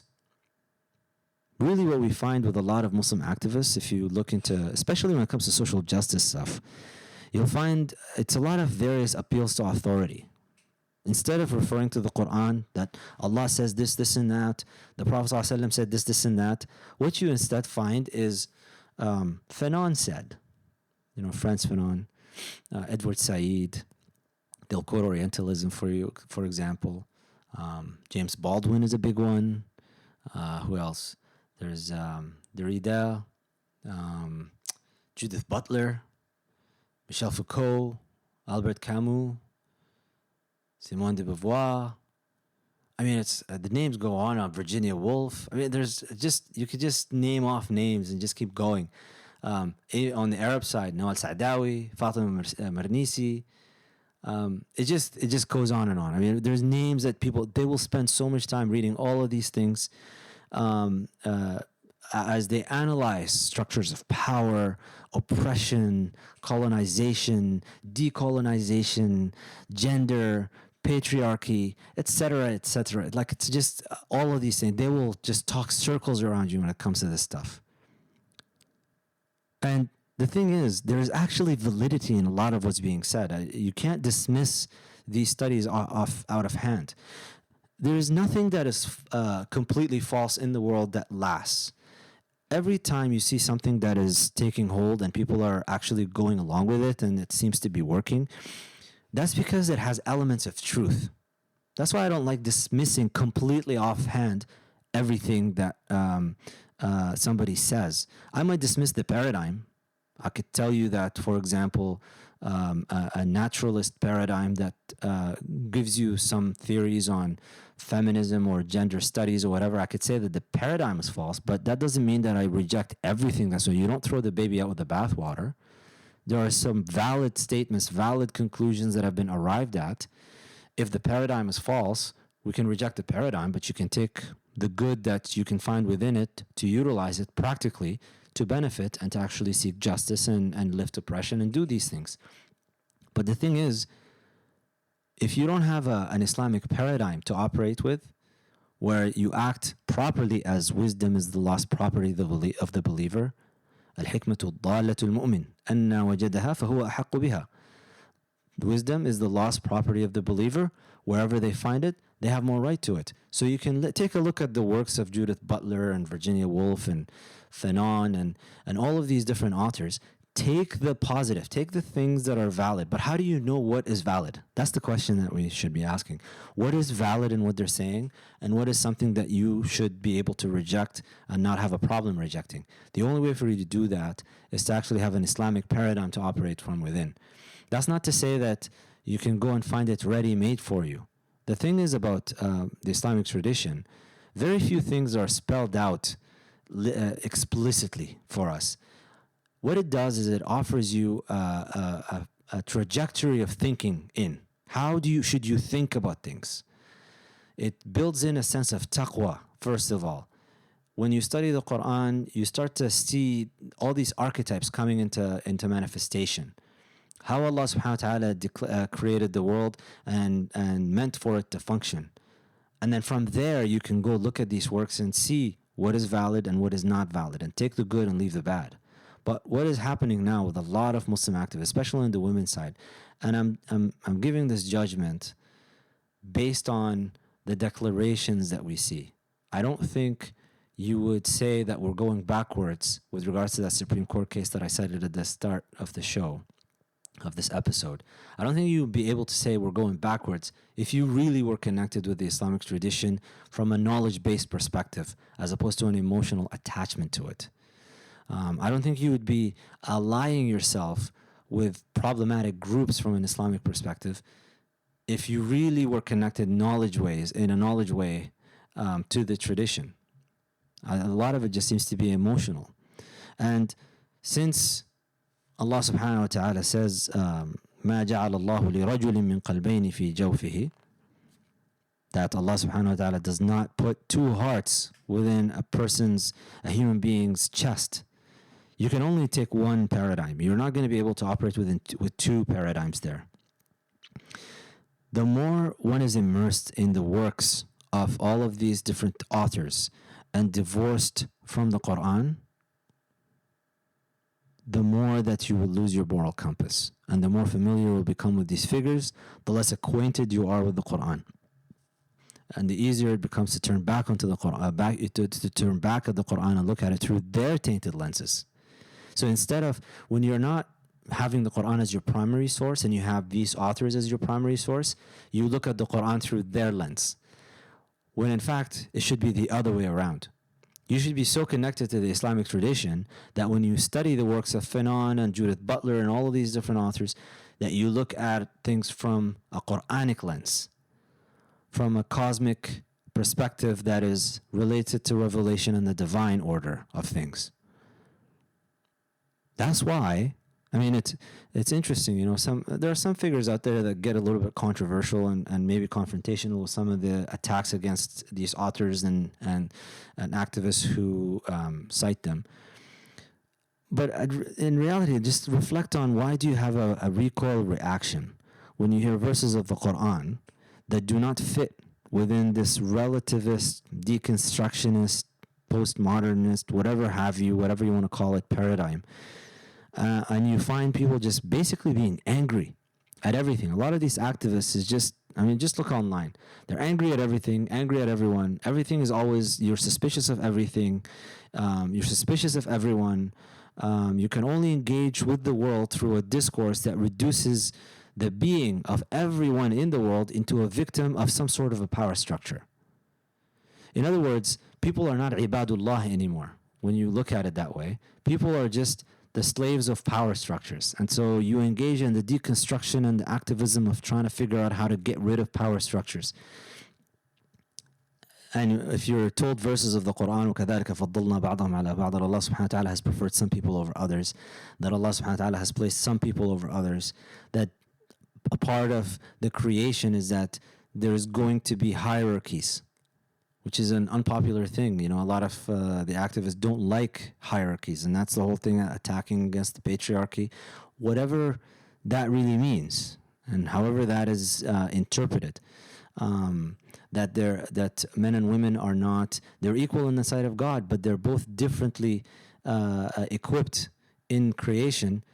Speaker 4: Really what we find with a lot of Muslim activists, if you look into, especially when it comes to social justice stuff, you'll find it's a lot of various appeals to authority. Instead of referring to the Quran, that Allah says this, this, and that, the Prophet ﷺ said this, this, and that, what you instead find is Fanon said, you know, Frantz Fanon, Edward Said, they'll quote Orientalism for example. James Baldwin is a big one. Who else? There's Derrida, Judith Butler, Michel Foucault, Albert Camus, Simone de Beauvoir. I mean, it's the names go on. Virginia Woolf. I mean, there's just, you could just name off names and just keep going. On the Arab side, Nawal Saadawi, Fatima Marnisi. It just goes on and on. I mean, there's names that they will spend so much time reading all of these things as they analyze structures of power, oppression, colonization, decolonization, gender, patriarchy, etc., etc. Like, it's just all of these things. They will just talk circles around you when it comes to this stuff. And the thing is, there is actually validity in a lot of what's being said. You can't dismiss these studies out of hand. There is nothing that is completely false in the world that lasts. Every time you see something that is taking hold and people are actually going along with it and it seems to be working, that's because it has elements of truth. That's why I don't like dismissing completely offhand everything that somebody says. I might dismiss the paradigm. I could tell you that, for example, a naturalist paradigm that gives you some theories on feminism or gender studies or whatever, I could say that the paradigm is false, but that doesn't mean that I reject everything. So you don't throw the baby out with the bathwater. There are some valid statements, valid conclusions that have been arrived at. If the paradigm is false, we can reject the paradigm, but you can take the good that you can find within it to utilize it practically to benefit and to actually seek justice and lift oppression and do these things. But the thing is, if you don't have an Islamic paradigm to operate with, where you act properly as wisdom is the lost property of the believer, الحكمة ضالة المؤمن أن وجدها فهو أحق بها. Wisdom is the lost property of the believer. Wherever they find it, they have more right to it. So you can take a look at the works of Judith Butler and Virginia Woolf and Fanon and all of these different authors. Take the positive, take the things that are valid. But how do you know what is valid? That's the question that we should be asking. What is valid in what they're saying, and what is something that you should be able to reject and not have a problem rejecting? The only way for you to do that is to actually have an Islamic paradigm to operate from within. That's not to say that you can go and find it ready-made for you. The thing is about the Islamic tradition, very few things are spelled out explicitly for us. What it does is it offers you a trajectory of thinking in. How should you think about things? It builds in a sense of taqwa, first of all. When you study the Quran, you start to see all these archetypes coming into manifestation. How Allah subhanahu wa ta'ala created the world and meant for it to function. And then from there, you can go look at these works and see what is valid and what is not valid, and take the good and leave the bad. But what is happening now with a lot of Muslim activists, especially on the women's side, and I'm giving this judgment based on the declarations that we see. I don't think you would say that we're going backwards with regards to that Supreme Court case that I cited at the start of the show, of this episode. I don't think you would be able to say we're going backwards if you really were connected with the Islamic tradition from a knowledge-based perspective, as opposed to an emotional attachment to it. I don't think you would be allying yourself with problematic groups from an Islamic perspective if you really were connected in a knowledge way to the tradition. A lot of it just seems to be emotional. And since Allah subhanahu wa ta'ala says, ما جعل الله لرجل من قلبين في جوفه, that Allah subhanahu wa ta'ala does not put two hearts within a human being's chest. You can only take one paradigm. You're not going to be able to operate with two paradigms there. The more one is immersed in the works of all of these different authors and divorced from the Quran, the more that you will lose your moral compass. And the more familiar you will become with these figures, the less acquainted you are with the Quran. And the easier it becomes to turn back onto the Quran, to turn back at the Quran and look at it through their tainted lenses. So instead of, when you're not having the Quran as your primary source and you have these authors as your primary source, you look at the Quran through their lens. When in fact, it should be the other way around. You should be so connected to the Islamic tradition that when you study the works of Fanon and Judith Butler and all of these different authors, that you look at things from a Quranic lens, from a cosmic perspective that is related to revelation and the divine order of things. That's why, I mean, it's interesting, you know, there are some figures out there that get a little bit controversial and maybe confrontational with some of the attacks against these authors and activists who cite them. But in reality, just reflect on, why do you have a recoil reaction when you hear verses of the Quran that do not fit within this relativist, deconstructionist, postmodernist, whatever you want to call it, paradigm? And you find people just basically being angry at everything. A lot of these activists is just look online. They're angry at everything, angry at everyone. Everything is always, you're suspicious of everything. You're suspicious of everyone. You can only engage with the world through a discourse that reduces the being of everyone in the world into a victim of some sort of a power structure. In other words, people are not ibadullah anymore. When you look at it that way, people are just the slaves of power structures. And so you engage in the deconstruction and the activism of trying to figure out how to get rid of power structures. And if you're told verses of the Quran, وَكَذَلِكَ فَضَّلْنَا بَعْضَهُمْ عَلَى بَعْضٍ, that Allah subhanahu wa ta'ala has preferred some people over others, that Allah subhanahu wa ta'ala has placed some people over others, that a part of the creation is that there's going to be hierarchies, which is an unpopular thing. You know, a lot of the activists don't like hierarchies, and that's the whole thing, attacking against the patriarchy, whatever that really means. and however that is interpreted, that men and women are not, they're equal in the sight of God, but they're both differently equipped in creation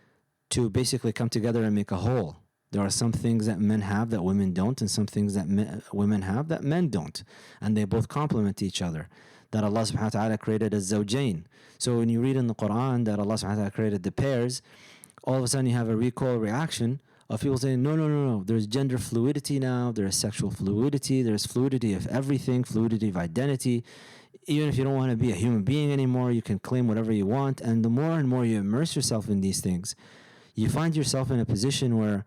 Speaker 4: to basically come together and make a whole. There are some things that men have that women don't, and some things that women have that men don't, and they both complement each other. That Allah subhanahu wa ta'ala created as zawjain. So when you read in the Quran that Allah subhanahu wa ta'ala created the pairs, all of a sudden you have a recoil reaction of people saying, no, there's gender fluidity now, there's sexual fluidity, there's fluidity of everything, fluidity of identity. Even if you don't want to be a human being anymore, you can claim whatever you want. And the more and more you immerse yourself in these things, you find yourself in a position where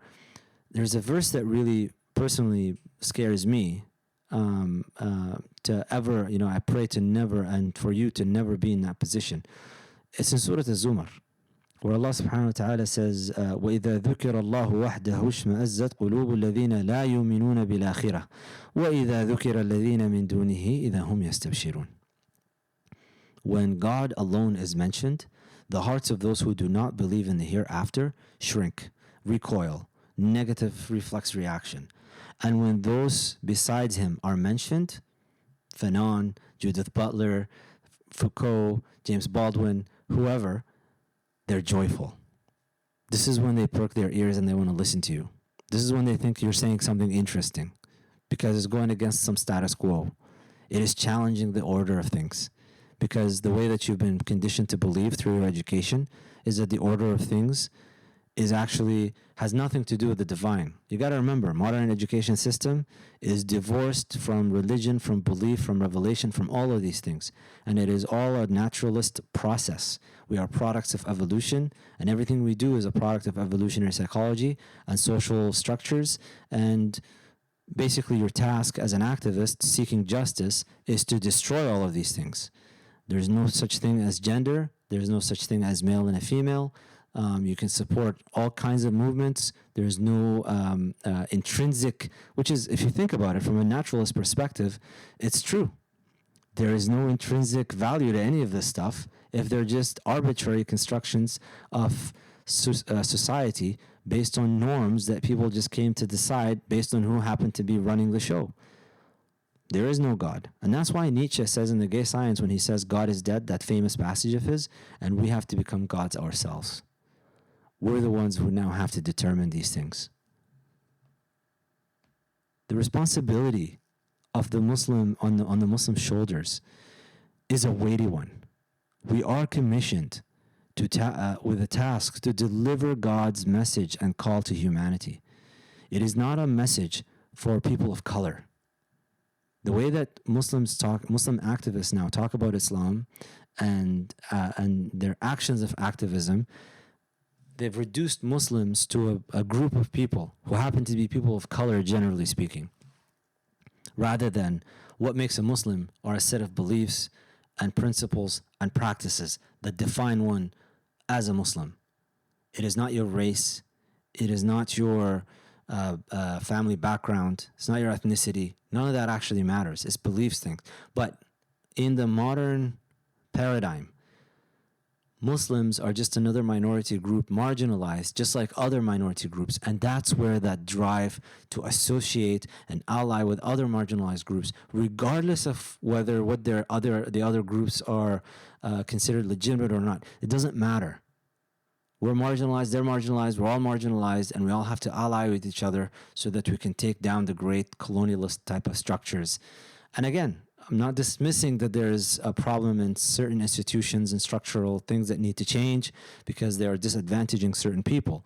Speaker 4: there's a verse that really personally scares me, to ever, I pray to never, and for you to never be in that position. It's in Surah Az-Zumar, where Allah subhanahu wa ta'ala says, وَإِذَا ذُكِرَ اللَّهُ وَحْدَهُ اشْمَأَزَّتْ قُلُوبُ الَّذِينَ لَا يُؤْمِنُونَ بِالْآخِرَةِ وَإِذَا ذُكِرَ الَّذِينَ مِن دُونِهِ إِذَا هُمْ يَسْتَبْشِرُونَ. When God alone is mentioned, the hearts of those who do not believe in the hereafter shrink, recoil, negative reflex reaction. And when those besides him are mentioned, Fanon, Judith Butler, Foucault, James Baldwin, whoever, they're joyful. This is when they perk their ears and they want to listen to you. This is when they think you're saying something interesting, because it's going against some status quo. It is challenging the order of things, because the way that you've been conditioned to believe through your education is that the order of things is actually has nothing to do with the divine. You got to remember, modern education system is divorced from religion, from belief, from revelation, from all of these things. And it is all a naturalist process. We are products of evolution, and everything we do is a product of evolutionary psychology and social structures. And basically your task as an activist seeking justice is to destroy all of these things. There's no such thing as gender. There's no such thing as male and a female. You can support all kinds of movements. There's no intrinsic, which is, if you think about it from a naturalist perspective, it's true. There is no intrinsic value to any of this stuff if they're just arbitrary constructions of society based on norms that people just came to decide based on who happened to be running the show. There is no God. And that's why Nietzsche says in The Gay Science, when he says God is dead, that famous passage of his, and we have to become gods ourselves. We're the ones who now have to determine these things. The responsibility of the Muslim on the Muslim shoulders is a weighty one. We are commissioned to with a task to deliver God's message and call to humanity. It is not a message for people of color. The way that Muslim activists now talk about Islam and their actions of activism, they've reduced Muslims to a group of people who happen to be people of color, generally speaking, rather than what makes a Muslim are a set of beliefs and principles and practices that define one as a Muslim. It is not your race. It is not your family background. It's not your ethnicity. None of that actually matters. It's beliefs things. But in the modern paradigm, Muslims are just another minority group, marginalized, just like other minority groups. And that's where that drive to associate and ally with other marginalized groups, regardless of whether what the other groups are considered legitimate or not, it doesn't matter. We're marginalized, they're marginalized, we're all marginalized, and we all have to ally with each other so that we can take down the great colonialist type of structures. And again, I'm not dismissing that there is a problem in certain institutions and structural things that need to change because they are disadvantaging certain people.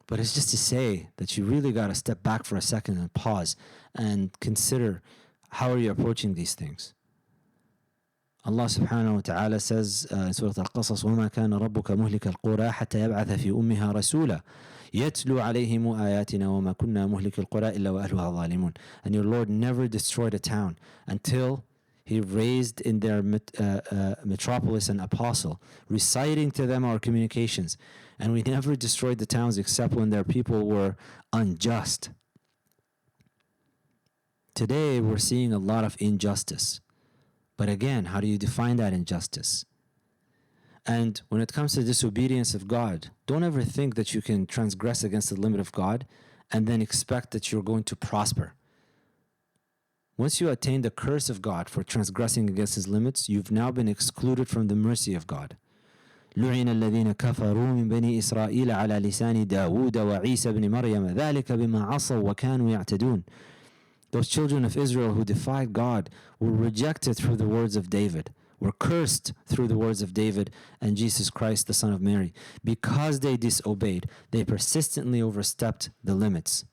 Speaker 4: But it's just to say that you really got to step back for a second and pause and consider, how are you approaching these things? Allah subhanahu wa ta'ala says in Surah Al-Qasas, وَمَا كَانَ رَبُّكَ مُهْلِكَ الْقُرَى حَتَّى يَبْعَثَ فِي أُمِّهَا رَسُولًا يَتْلُو عَلَيْهِمْ آيَاتِنَا وَمَا كُنَّا مُهْلِكِ الْقُرَى إِلَّا وَأَهْلُهَا ظَالِمُونَ. And your Lord never destroyed a town until He raised in their metropolis an apostle, reciting to them our communications. And we never destroyed the towns except when their people were unjust. Today, we're seeing a lot of injustice. But again, how do you define that injustice? And when it comes to disobedience of God, don't ever think that you can transgress against the limit of God and then expect that you're going to prosper. Once you attain the curse of God for transgressing against His limits, you've now been excluded from the mercy of God. لعن الذين كفروا من بني إسرائيل على لسان داود وعيسى بن مريم ذلك بما عصوا وكانوا يعتدون. Those children of Israel who defied God were rejected through the words of David, were cursed through the words of David and Jesus Christ, the Son of Mary. Because they disobeyed, they persistently overstepped the limits.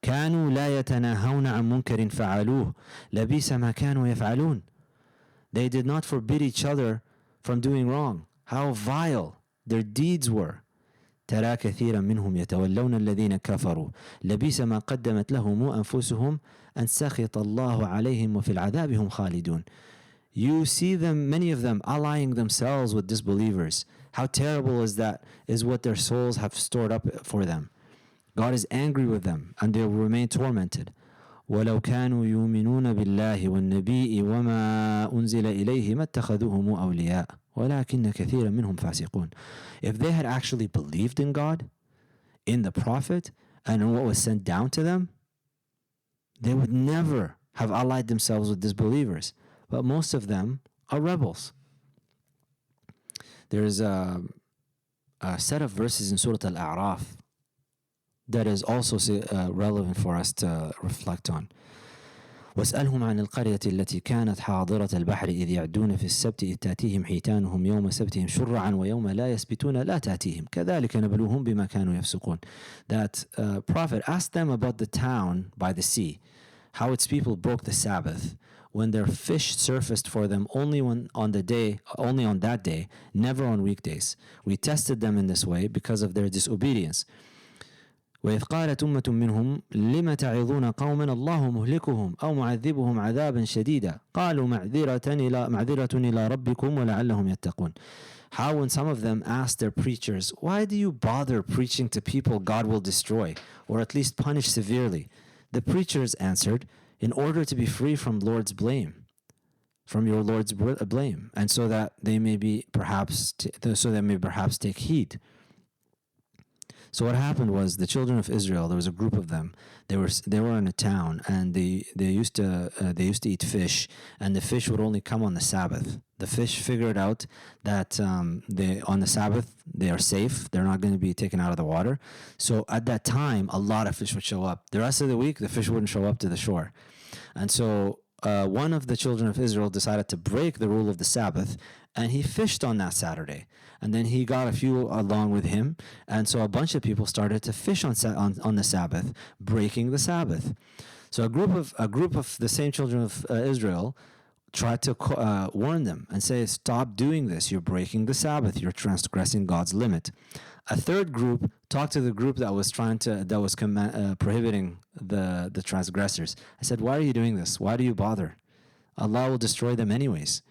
Speaker 4: كانوا لا يتناهون عن منكر فعلوه لبئس ما كانوا يفعلون. They did not forbid each other from doing wrong. How vile their deeds were. ترى كثيرا منهم يتولون الذين كفروا لبئس ما قدمت لهم أنفسهم أن سخط الله عليهم وفي العذاب هم خالدون. You see them, many of them, allying themselves with disbelievers. How terrible is what their souls have stored up for them. God is angry with them and they will remain tormented. ولو كانوا يؤمنون بالله والنبي وما أنزل إليه ما اتخذوهم أولياء ولكن كثيرا منهم فاسقون. If they had actually believed in God, in the Prophet, and in what was sent down to them, they would never have allied themselves with disbelievers. But most of them are rebels. There is a set of verses in Surah Al-A'raf that is also relevant for us to reflect on. واسألهم عن القرية التي كانت حاضرة البحر إذ يعدون في السبت إذ تأتيهم حيتانهم يوم سبتهم شرعا ويوم لا يسبتون لا تأتيهم كذلك نبلوهم بما كانوا يفسقون. That prophet asked them about the town by the sea, how its people broke the Sabbath when their fish surfaced for them only on that day, never on weekdays. We tested them in this way because of their disobedience. وإذ قالت أمة منهم لم تعظون قوما الله مهلكهم أو معذبهم عذابا شديدا قالوا معذرة إلى ربكم ولعلهم يتقون. How when some of them asked their preachers, why do you bother preaching to people God will destroy or at least punish severely? The preachers answered, in order to be free from Lord's blame, from your Lord's blame, and so that they may perhaps take heed. So what happened was the children of Israel, there was a group of them. They were in a town and they used to eat fish, and the fish would only come on the Sabbath. The fish figured out that on the Sabbath they are safe. They're not going to be taken out of the water. So at that time, a lot of fish would show up. The rest of the week, the fish wouldn't show up to the shore. And so one of the children of Israel decided to break the rule of the Sabbath, and he fished on that Saturday. And then he got a few along with him, and so a bunch of people started to fish on the Sabbath, breaking the Sabbath. So a group of the same children of Israel tried to warn them and say, stop doing this. You're breaking the Sabbath. You're transgressing God's limit. A third group talked to the group that was prohibiting the transgressors. I said, why are you doing this? Why do you bother? Allah will destroy them anyways.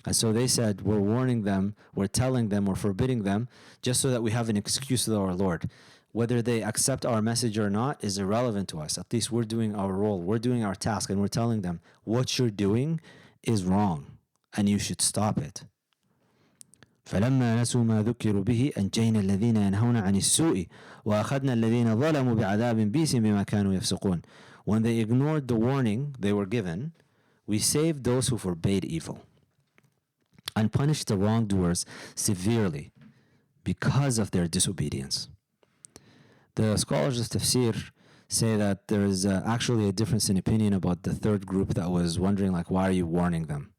Speaker 4: And so they said, we're warning them, we're telling them, we're forbidding them, just so that we have an excuse with our Lord. Whether they accept our message or not is irrelevant to us. At least we're doing our role, we're doing our task, and we're telling them, what you're doing is wrong, and you should stop it. فلما نسوا ما ذكروا به أنجينا الذين ينهون عن السوء وأخذنا الذين ظلموا بعذاب بئس بما كانوا يفسقون. When they ignored the warning they were given, we saved those who forbade evil and punished the wrongdoers severely because of their disobedience. The scholars of tafsir say that there is actually a difference in opinion about the third group that was wondering, like, why are you warning them?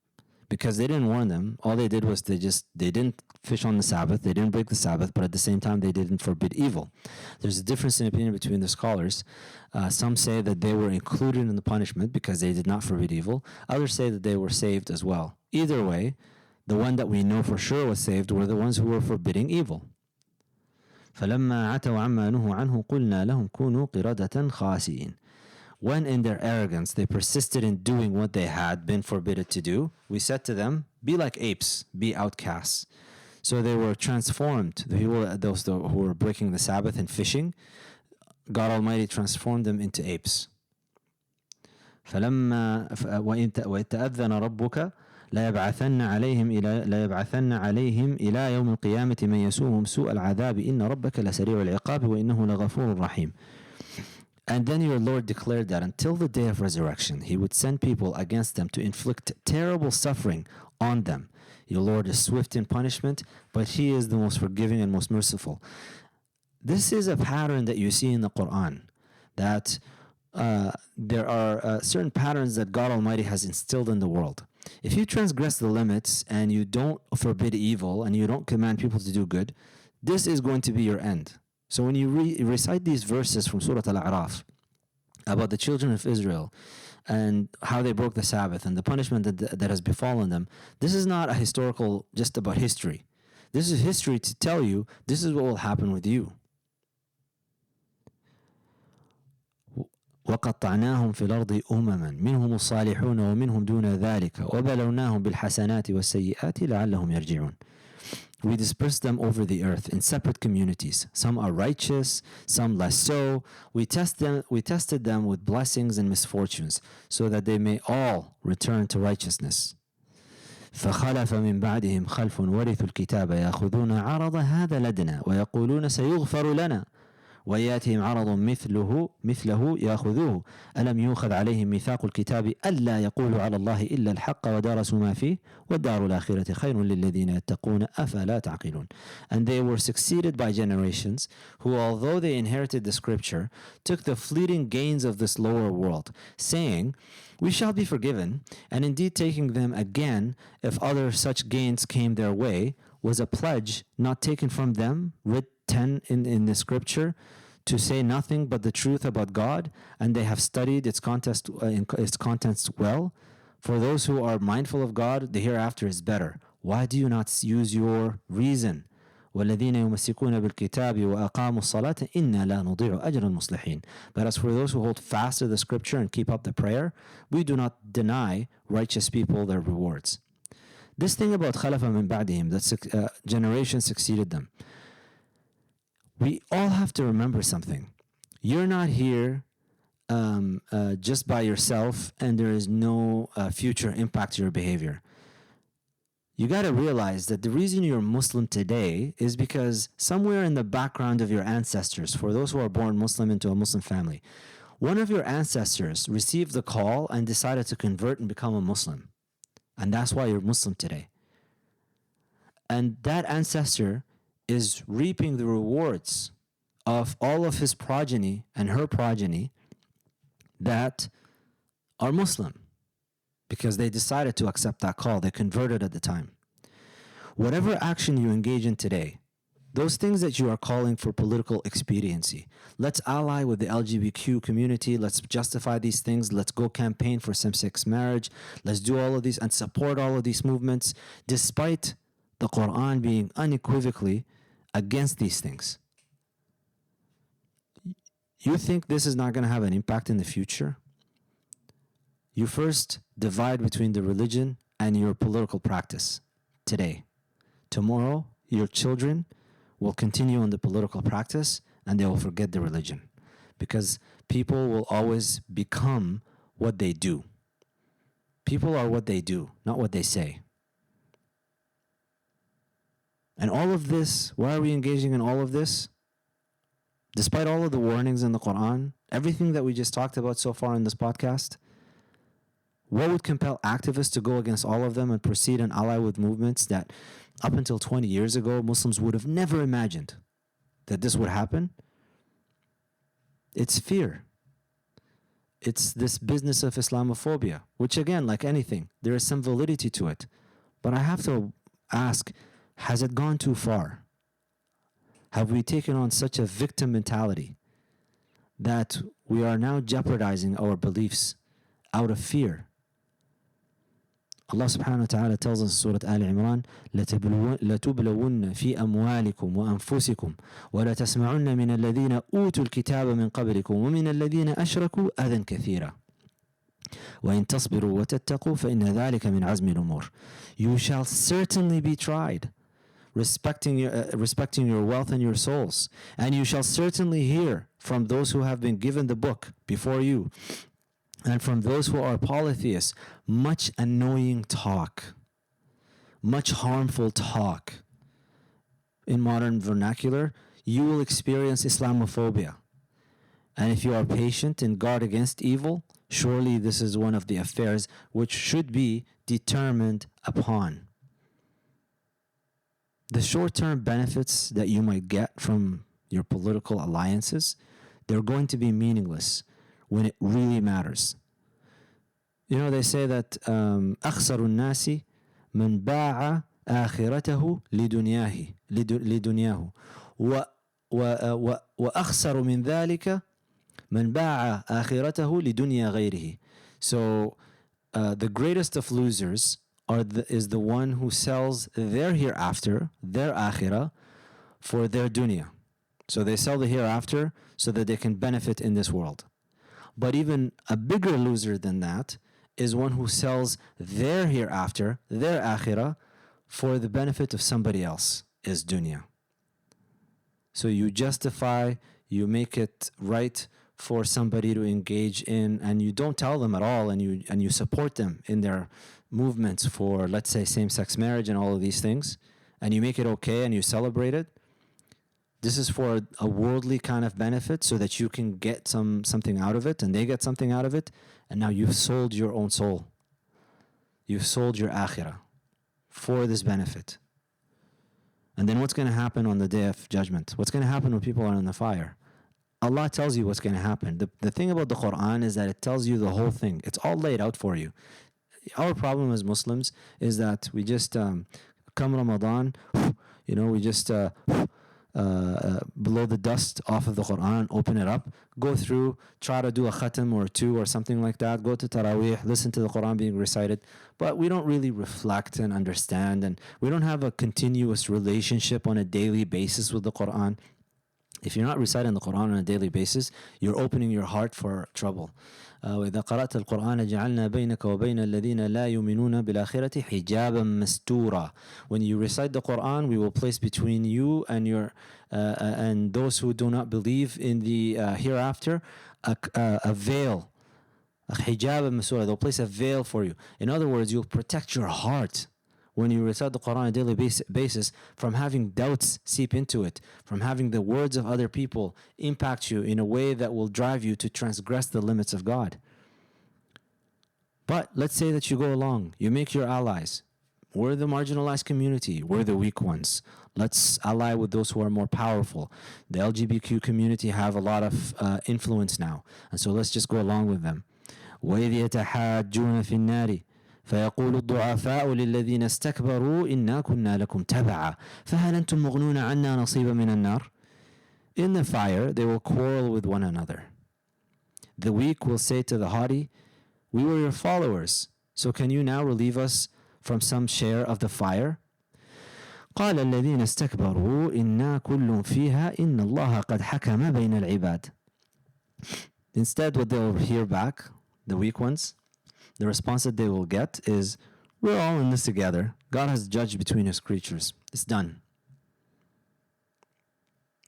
Speaker 4: Because they didn't warn them. All they did was they didn't fish on the Sabbath, they didn't break the Sabbath, but at the same time they didn't forbid evil. There's a difference in opinion between the scholars. Some say that they were included in the punishment because they did not forbid evil. Others say that they were saved as well. Either way, the one that we know for sure was saved were the ones who were forbidding evil. فَلَمَّا عَتَوْا عَمَّا نُهُوا عَنْهُ قُلْنَا لَهُمْ كُونُوا قِرَدَةً خَاسِئِينَ. When in their arrogance they persisted in doing what they had been forbidden to do, we said to them, be like apes, be outcasts. So they were transformed. The people, those who were breaking the Sabbath and fishing, God Almighty transformed them into apes. فَلَمَّا وَإِذْ تَأَذَّنَ رَبُّكَ لَيَبْعَثَنَّ عَلَيْهِمْ إِلَى يَوْمِ الْقِيَامَةِ مَنْ يَسُومُهُمْ سُوءَ الْعَذَابِ إِنَّ رَبَّكَ لَسَرِيعُ الْعِقَابِ وَإِنَّهُ لَغَفُورٌ رَحِيمٌ. And then your Lord declared that until the day of resurrection, he would send people against them to inflict terrible suffering on them. Your Lord is swift in punishment, but he is the most forgiving and most merciful. This is a pattern that you see in the Quran, that there are certain patterns that God Almighty has instilled in the world. If you transgress the limits and you don't forbid evil and you don't command people to do good, this is going to be your end. So when you recite these verses from Surah Al-A'raf about the children of Israel and how they broke the Sabbath and the punishment that has befallen them, this is not a historical just about history. This is history to tell you this is what will happen with you. وقطعناهم في الأرض أمما منهم الصالحون ومنهم دون ذلك وبلوناهم بالحسنات والسيئات لعلهم يرجعون. We dispersed them over the earth in separate communities. Some are righteous, some less so. We tested them with blessings and misfortunes so that they may all return to righteousness. فخلف من بعدهم خلف ورثوا الكتاب يأخذون عرض هذا لدنا ويقولون سيغفر لنا وياتهم عرض مثله ياخذوه ألم يؤخذ عليهم ميثاق الكتاب ألا يقولوا على الله إلا الحق ودارسوا ما فيه والدار الآخرة خير للذين يتقون أفلا تعقلون. And they were succeeded by generations who, although they inherited the scripture, took the fleeting gains of this lower world, saying, we shall be forgiven, and indeed taking them again if other such gains came their way was a pledge not taken from them, writ 10 in the scripture, to say nothing but the truth about God, and they have studied its contents well. For those who are mindful of God, the hereafter is better. Why do you not use your reason? وَالَّذِينَ يُمَسِّكُونَ بِالْكِتَابِ وَأَقَامُوا الصَّلَاةَ إِنَّا لَا نُضِيعُ أَجْرَ الْمُصْلِحِينَ. But as for those who hold fast to the scripture and keep up the prayer, we do not deny righteous people their rewards. This thing about خَلَفَ مِن بَعْدِهِمْ, that generation succeeded them. We all have to remember something. You're not here just by yourself, and there is no future impact to your behavior. You got to realize that the reason you're Muslim today is because somewhere in the background of your ancestors, for those who are born Muslim into a Muslim family, one of your ancestors received the call and decided to convert and become a Muslim. And that's why you're Muslim today. And that ancestor is reaping the rewards of all of his progeny and her progeny that are Muslim, because they decided to accept that call. They converted at the time. Whatever action you engage in today, those things that you are calling for political expediency, let's ally with the LGBTQ community, let's justify these things, let's go campaign for same-sex marriage, let's do all of these and support all of these movements, despite the Quran being unequivocally against these things. You think this is not going to have an impact in the future? You first divide between the religion and your political practice today. Tomorrow, your children will continue on the political practice and they will forget the religion, because people will always become what they do. People are what they do, not what they say. And all of this, why are we engaging in all of this? Despite all of the warnings in the Quran, everything that we just talked about so far in this podcast, what would compel activists to go against all of them and proceed and ally with movements that up until 20 years ago, Muslims would have never imagined that this would happen? It's fear. It's this business of Islamophobia, which again, like anything, there is some validity to it. But I have to ask, has it gone too far? Have we taken on such a victim mentality that we are now jeopardizing our beliefs out of fear? Allah subhanahu wa ta'ala tells us in Surah Al Imran, لَتُبْلَوُنَّ فِي أَمْوَالِكُمْ وَأَنفُسِكُمْ وَلَتَسْمَعُنَّ مِنَ الَّذِينَ أُوتُوا الْكِتَابَ مِنْ قَبْلِكُمْ وَمِنَ الَّذِينَ أَشْرَكُوا أَذًى كَثِيرًا وَإِن تَصْبِرُوا وَتَتَّقُوا فَإِنَّ ذَلِكَ مِنْ عَزْمِ الْأُمُورِ. You shall certainly be tried, respecting your wealth and your souls, and you shall certainly hear from those who have been given the book before you, and from those who are polytheists, much annoying talk, much harmful talk. In modern vernacular, you will experience Islamophobia. And if you are patient and guard against evil, surely this is one of the affairs which should be determined upon. The short-term benefits that you might get from your political alliances, they're going to be meaningless when it really matters. You know, they say that أخسر الناس من باع آخرته لدنياه وأخسر من ذلك من باع آخرته لدنيا غيره. So the greatest of losers is the one who sells their hereafter, their akhirah, for their dunya. So they sell the hereafter so that they can benefit in this world. But even a bigger loser than that is one who sells their hereafter, their akhirah, for the benefit of somebody else, is dunya. So you justify, you make it right for somebody to engage in, and you don't tell them at all, and you support them in their movements for, let's say, same-sex marriage and all of these things, and you make it okay and you celebrate it. This is for a worldly kind of benefit so that you can get something out of it and they get something out of it, and now you've sold your own soul. You've sold your akhirah for this benefit. And then what's going to happen on the day of judgment? What's going to happen when people are in the fire? Allah tells you what's going to happen. The thing about the Quran is that it tells you the whole thing. It's all laid out for you. Our problem as Muslims is that we just come Ramadan, we just blow the dust off of the Quran, open it up, go through, try to do a khatam or two or something like that, go to Taraweeh, listen to the Quran being recited, but we don't really reflect and understand, and we don't have a continuous relationship on a daily basis with the Quran. If you're not reciting the Quran on a daily basis, you're opening your heart for trouble. وإذا قرأت القرآن جعلنا بينك وبين الذين لا يؤمنون بالآخرة حجابا مستورا. When you recite the Quran, we will place between you and and those who do not believe in the hereafter a veil. حجابا مستورا. They'll place a veil for you. In other words, you'll protect your heart when you recite the Quran on a daily basis from having doubts seep into it, from having the words of other people impact you in a way that will drive you to transgress the limits of God. But let's say that you go along, you make your allies. We're the marginalized community, we're the weak ones. Let's ally with those who are more powerful. The LGBTQ community have a lot of influence now, and so let's just go along with them. وَإِذْ يَتَحَاجُّونَ فِي النَّارِ فيقول الضعفاء للذين استكبروا إنا كنا لكم تبعا فهل أنتم مغنون عنا نصيبا من النار. In the fire they will quarrel with one another. The weak will say to the haughty, we were your followers, so can you now relieve us from some share of the fire? قال الذين استكبروا إنا كل فيها إن الله قد حكم بين العباد. Instead, what they'll hear back, the weak ones, the response that they will get is, we're all in this together. God has judged between his creatures. It's done.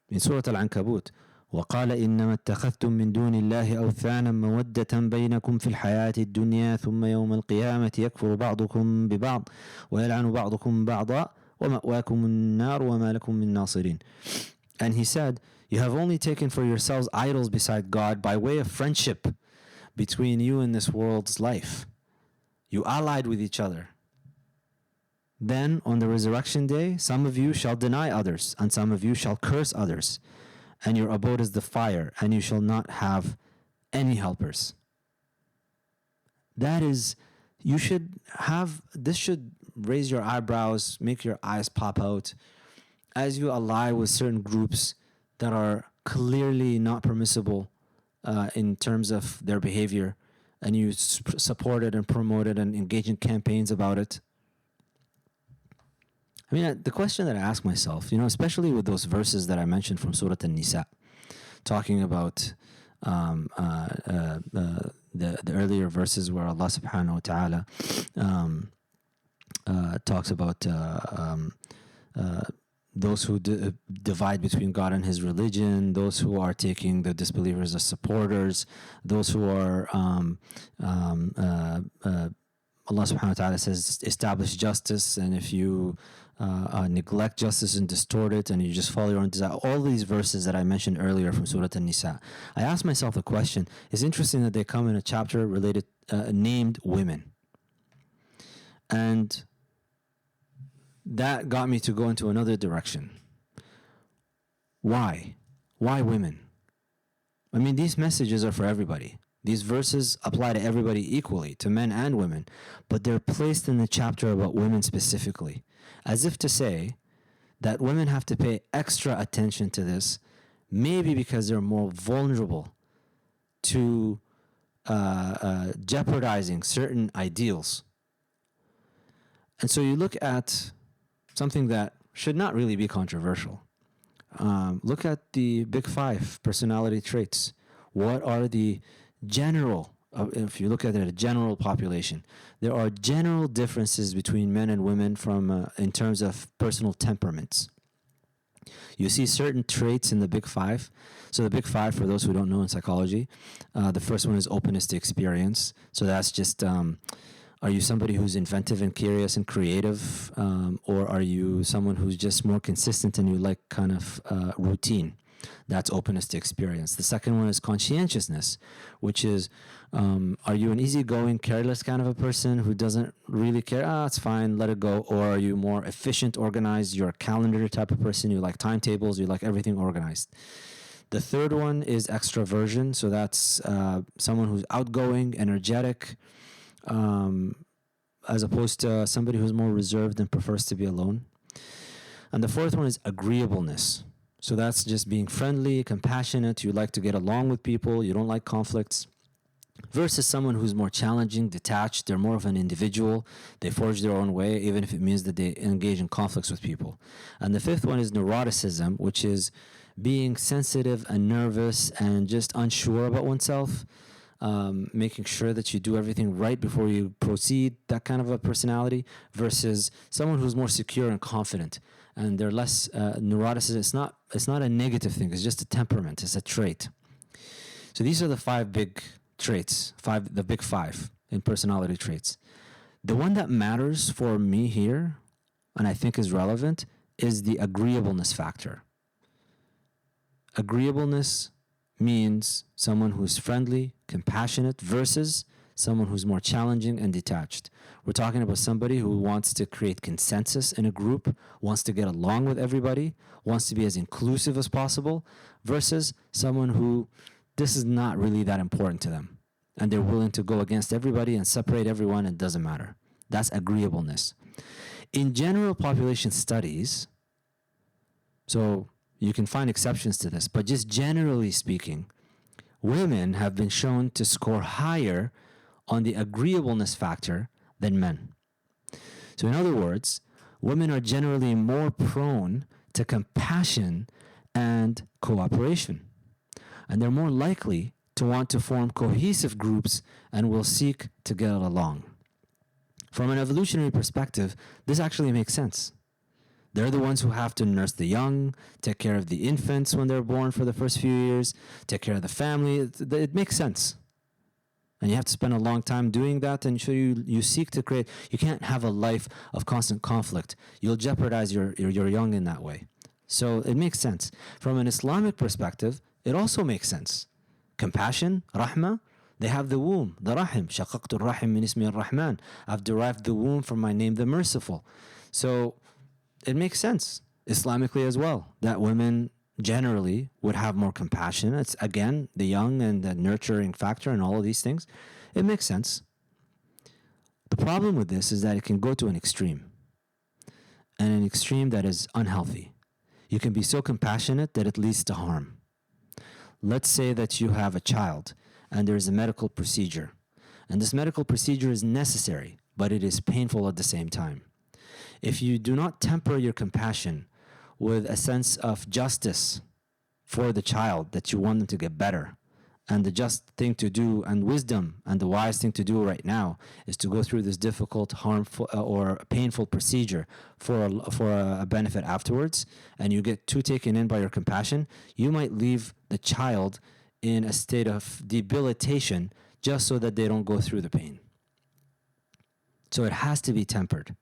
Speaker 4: In Surah Al-Ankabut, وقال إنما اتخذتم من دون الله أوثانا مودة بينكم في الحياة الدنيا ثم يوم القيامة يكفر بعضكم ببعض ويلعن بعضكم بعضا ومأواكم النار وما لكم من ناصرين. And he said, you have only taken for yourselves idols beside God by way of friendship between you and this world's life. You allied with each other. Then on the resurrection day, some of you shall deny others, and some of you shall curse others, and your abode is the fire, and you shall not have any helpers. That is, this should raise your eyebrows, make your eyes pop out, as you ally with certain groups that are clearly not permissible in terms of their behavior, and you support it and promote it and engage in campaigns about it. I mean, the question that I ask myself, especially with those verses that I mentioned from Surah An-Nisa, talking about the earlier verses where Allah subhanahu wa ta'ala talks about those who divide between God and his religion, those who are taking the disbelievers as supporters, those who are Allah subhanahu wa ta'ala says establish justice, and if you neglect justice and distort it, and you just follow your own desire. All these verses that I mentioned earlier from Surah An-Nisa. I asked myself the question, it's interesting that they come in a chapter related, named women. And that got me to go into another direction. Why? Why women? I mean, these messages are for everybody. These verses apply to everybody equally, to men and women, but they're placed in the chapter about women specifically, as if to say that women have to pay extra attention to this, maybe because they're more vulnerable to jeopardizing certain ideals. And so you look at something that should not really be controversial. Look at the big 5 personality traits. What are the general, if you look at it, a general population, there are general differences between men and women from in terms of personal temperaments. You see certain traits in the big 5. So the big 5, for those who don't know in psychology, the first one is openness to experience. So that's just, are you somebody who's inventive and curious and creative, or are you someone who's just more consistent and you like kind of routine? That's openness to experience. The second one is conscientiousness, which is, are you an easygoing, careless kind of a person who doesn't really care? It's fine, let it go. Or are you more efficient, organized? You're a calendar type of person. You like timetables. You like everything organized. The third one is extraversion. So that's someone who's outgoing, energetic, as opposed to somebody who's more reserved and prefers to be alone. And the fourth one is agreeableness. So that's just being friendly, compassionate. You like to get along with people. You don't like conflicts. Versus someone who's more challenging, detached. They're more of an individual. They forge their own way, even if it means that they engage in conflicts with people. And the fifth one is neuroticism, which is being sensitive and nervous and just unsure about oneself. Making sure that you do everything right before you proceed, that kind of a personality, versus someone who's more secure and confident. And they're less neuroticism. It's not a negative thing. It's just a temperament. It's a trait. So these are the 5 big traits, the big 5 in personality traits. The one that matters for me here, and I think is relevant, is the agreeableness factor. Agreeableness means someone who's friendly, compassionate, versus someone who's more challenging and detached. We're talking about somebody who wants to create consensus in a group, wants to get along with everybody, wants to be as inclusive as possible, versus someone who this is not really that important to them. And they're willing to go against everybody and separate everyone, and it doesn't matter. That's agreeableness. In general population studies, so you can find exceptions to this, but just generally speaking, women have been shown to score higher on the agreeableness factor than men. So in other words, women are generally more prone to compassion and cooperation. And they're more likely to want to form cohesive groups and will seek to get along. From an evolutionary perspective, this actually makes sense. They're the ones who have to nurse the young, take care of the infants when they're born for the first few years, take care of the family. It makes sense. And you have to spend a long time doing that, and so you seek to create. You can't have a life of constant conflict. You'll jeopardize your young in that way. So it makes sense. From an Islamic perspective, it also makes sense. Compassion, rahmah, they have the womb, the rahim. Shaqaqtu rahim min ismi ar-Rahman. I've derived the womb from my name, the Merciful. So it makes sense, Islamically as well, that women generally would have more compassion. It's, again, the young and the nurturing factor and all of these things. It makes sense. The problem with this is that it can go to an extreme, and an extreme that is unhealthy. You can be so compassionate that it leads to harm. Let's say that you have a child and there's a medical procedure, and this medical procedure is necessary, but it is painful at the same time. If you do not temper your compassion with a sense of justice for the child, that you want them to get better, and the just thing to do and wisdom and the wise thing to do right now is to go through this difficult, harmful, or painful procedure for a benefit afterwards, and you get too taken in by your compassion, you might leave the child in a state of debilitation just so that they don't go through the pain. So it has to be tempered.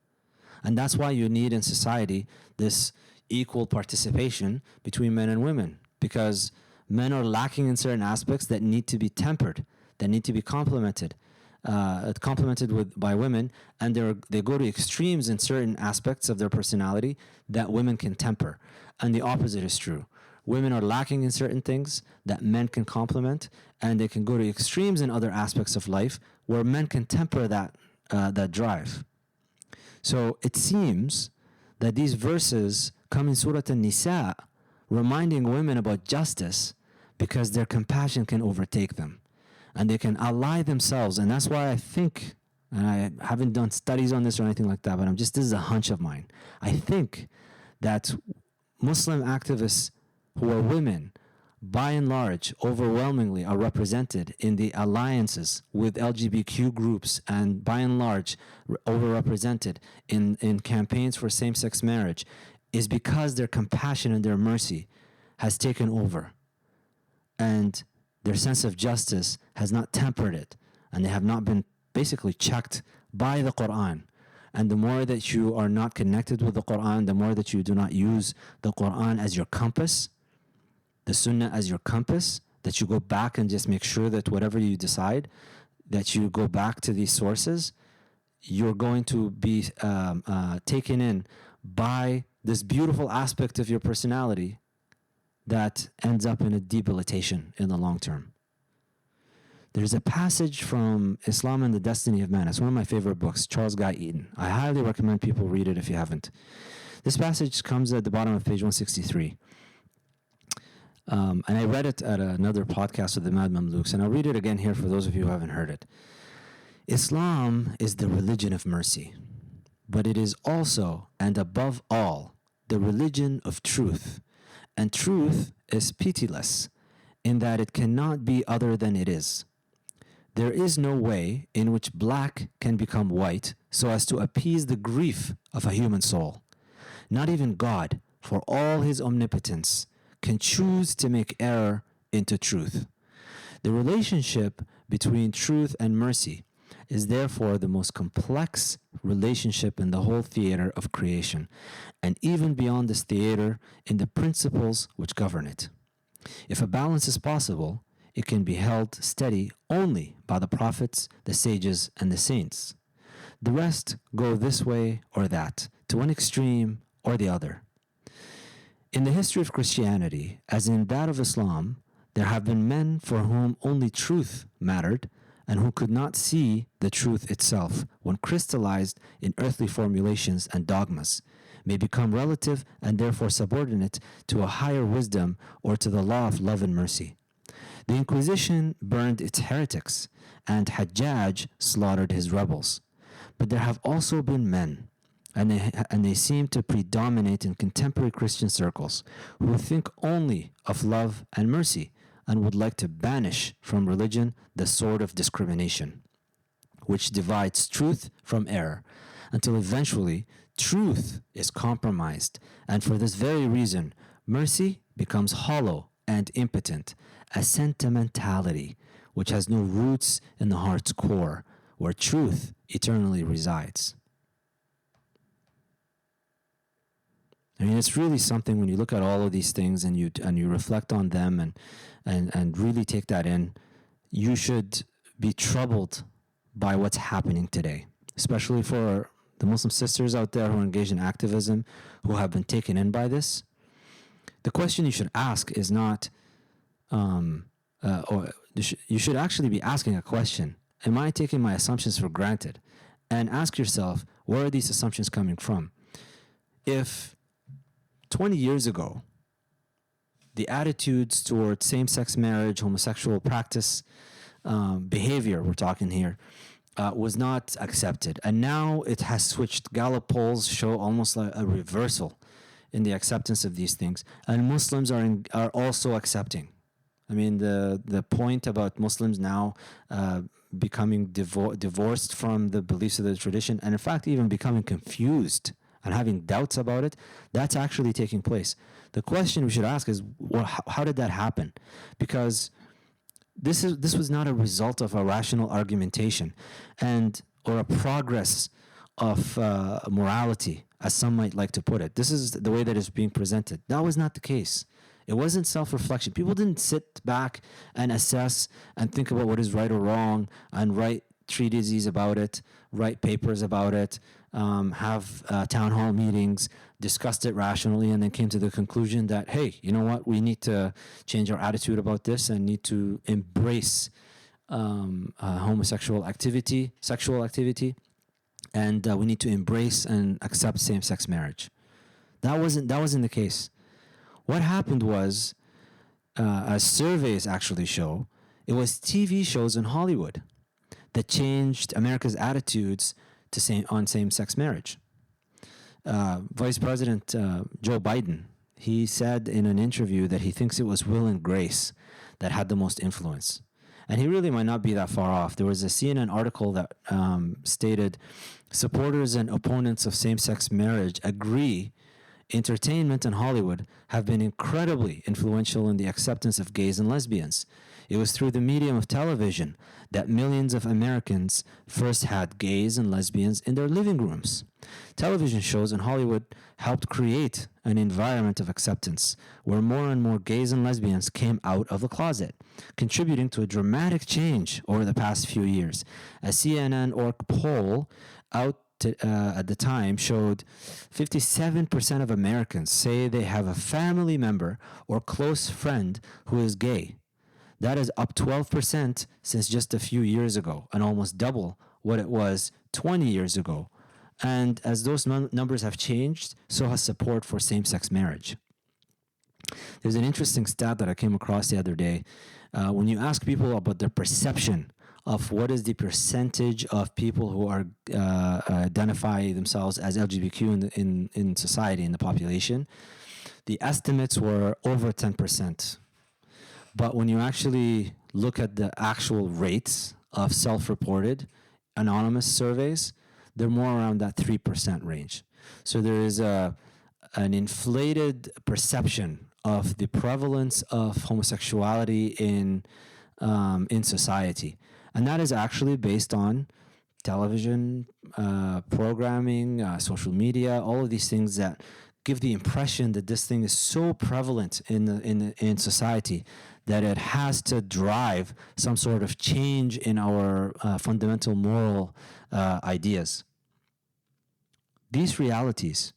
Speaker 4: And that's why you need in society this equal participation between men and women, because men are lacking in certain aspects that need to be tempered, that need to be complemented by women, and they go to extremes in certain aspects of their personality that women can temper. And the opposite is true. Women are lacking in certain things that men can complement, and they can go to extremes in other aspects of life where men can temper that drive. So it seems that these verses come in Surah An-Nisa, reminding women about justice because their compassion can overtake them and they can ally themselves. And that's why I think, and I haven't done studies on this or anything like that, but this is a hunch of mine. I think that Muslim activists who are women, by and large, overwhelmingly are represented in the alliances with LGBTQ groups, and by and large overrepresented in campaigns for same-sex marriage, is because their compassion and their mercy has taken over, and their sense of justice has not tempered it, and they have not been basically checked by the Quran. And the more that you are not connected with the Quran, the more that you do not use the Quran as your compass, the Sunnah as your compass, that you go back and just make sure that whatever you decide, that you go back to these sources, you're going to be taken in by this beautiful aspect of your personality that ends up in a debilitation in the long term. There's a passage from Islam and the Destiny of Man. It's one of my favorite books, Charles Guy Eaton. I highly recommend people read it if you haven't. This passage comes at the bottom of page 163. And I read it at another podcast with the Mad Mamluks, and I'll read it again here for those of you who haven't heard it. Islam is the religion of mercy, but it is also, and above all, the religion of truth. And truth is pitiless, in that it cannot be other than it is. There is no way in which black can become white so as to appease the grief of a human soul. Not even God, for all his omnipotence, can choose to make error into truth. The relationship between truth and mercy is therefore the most complex relationship in the whole theater of creation, and even beyond this theater in the principles which govern it. If a balance is possible, it can be held steady only by the prophets, the sages, and the saints. The rest go this way or that, to one extreme or the other. In the history of Christianity, as in that of Islam, there have been men for whom only truth mattered and who could not see the truth itself, when crystallized in earthly formulations and dogmas, may become relative and therefore subordinate to a higher wisdom or to the law of love and mercy. The Inquisition burned its heretics, and Hajjaj slaughtered his rebels. But there have also been men, and they seem to predominate in contemporary Christian circles, who think only of love and mercy and would like to banish from religion the sword of discrimination, which divides truth from error, until eventually truth is compromised, and for this very reason, mercy becomes hollow and impotent, a sentimentality which has no roots in the heart's core, where truth eternally resides. I mean, it's really something when you look at all of these things and you reflect on them and really take that in. You should be troubled by what's happening today, especially for the Muslim sisters out there who are engaged in activism, who have been taken in by this. The question you should ask is not, you should actually be asking a question. Am I taking my assumptions for granted? And ask yourself, where are these assumptions coming from? If 20 years ago, the attitudes towards same-sex marriage, homosexual practice, behavior, we're talking here, was not accepted. And now it has switched. Gallup polls show almost like a reversal in the acceptance of these things. And Muslims are also accepting. I mean, the point about Muslims now becoming divorced from the beliefs of the tradition, and in fact even becoming confused and having doubts about it, that's actually taking place. The question we should ask is, well, how did that happen? Because this was not a result of a rational argumentation or a progress of morality, as some might like to put it. This is the way that it's being presented. That was not the case. It wasn't self-reflection. People didn't sit back and assess and think about what is right or wrong and write treatises about it, write papers about it, have town hall meetings, discussed it rationally, and then came to the conclusion that, hey, you know what, we need to change our attitude about this and need to embrace homosexual activity, sexual activity, and we need to embrace and accept same-sex marriage. That wasn't the case. What happened was, as surveys actually show, it was TV shows in Hollywood that changed America's attitudes to on same-sex marriage. Vice President Joe Biden, he said in an interview that he thinks it was Will and Grace that had the most influence. And he really might not be that far off. There was a CNN article that stated, supporters and opponents of same-sex marriage agree entertainment and Hollywood have been incredibly influential in the acceptance of gays and lesbians. It was through the medium of television that millions of Americans first had gays and lesbians in their living rooms. Television shows in Hollywood helped create an environment of acceptance where more and more gays and lesbians came out of the closet, contributing to a dramatic change over the past few years. A CNN Org poll out at the time showed 57% of Americans say they have a family member or close friend who is gay. That is up 12% since just a few years ago, and almost double what it was 20 years ago. And as those numbers have changed, so has support for same-sex marriage. There's an interesting stat that I came across the other day. When you ask people about their perception of what is the percentage of people who are identify themselves as LGBTQ in society, in the population, the estimates were over 10%. But when you actually look at the actual rates of self-reported anonymous surveys, they're more around that 3% range. So there is an inflated perception of the prevalence of homosexuality in society. And that is actually based on television, programming, social media, all of these things that give the impression that this thing is so prevalent in society that it has to drive some sort of change in our fundamental moral ideas. These realities,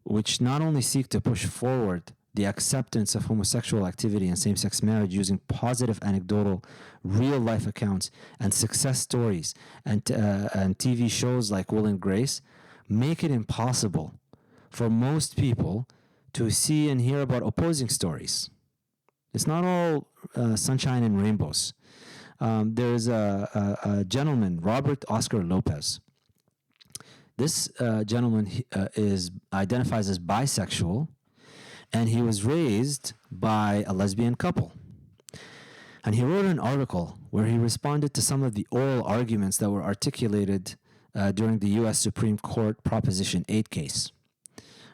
Speaker 4: which not only seek to push forward the acceptance of homosexual activity and same-sex marriage using positive anecdotal real-life accounts and success stories and TV shows like Will and Grace, make it impossible for most people to see and hear about opposing stories. It's not all sunshine and rainbows. There's a gentleman, Robert Oscar Lopez. This gentleman identifies as bisexual, and he was raised by a lesbian couple. And he wrote an article where he responded to some of the oral arguments that were articulated during the U.S. Supreme Court Proposition 8 case.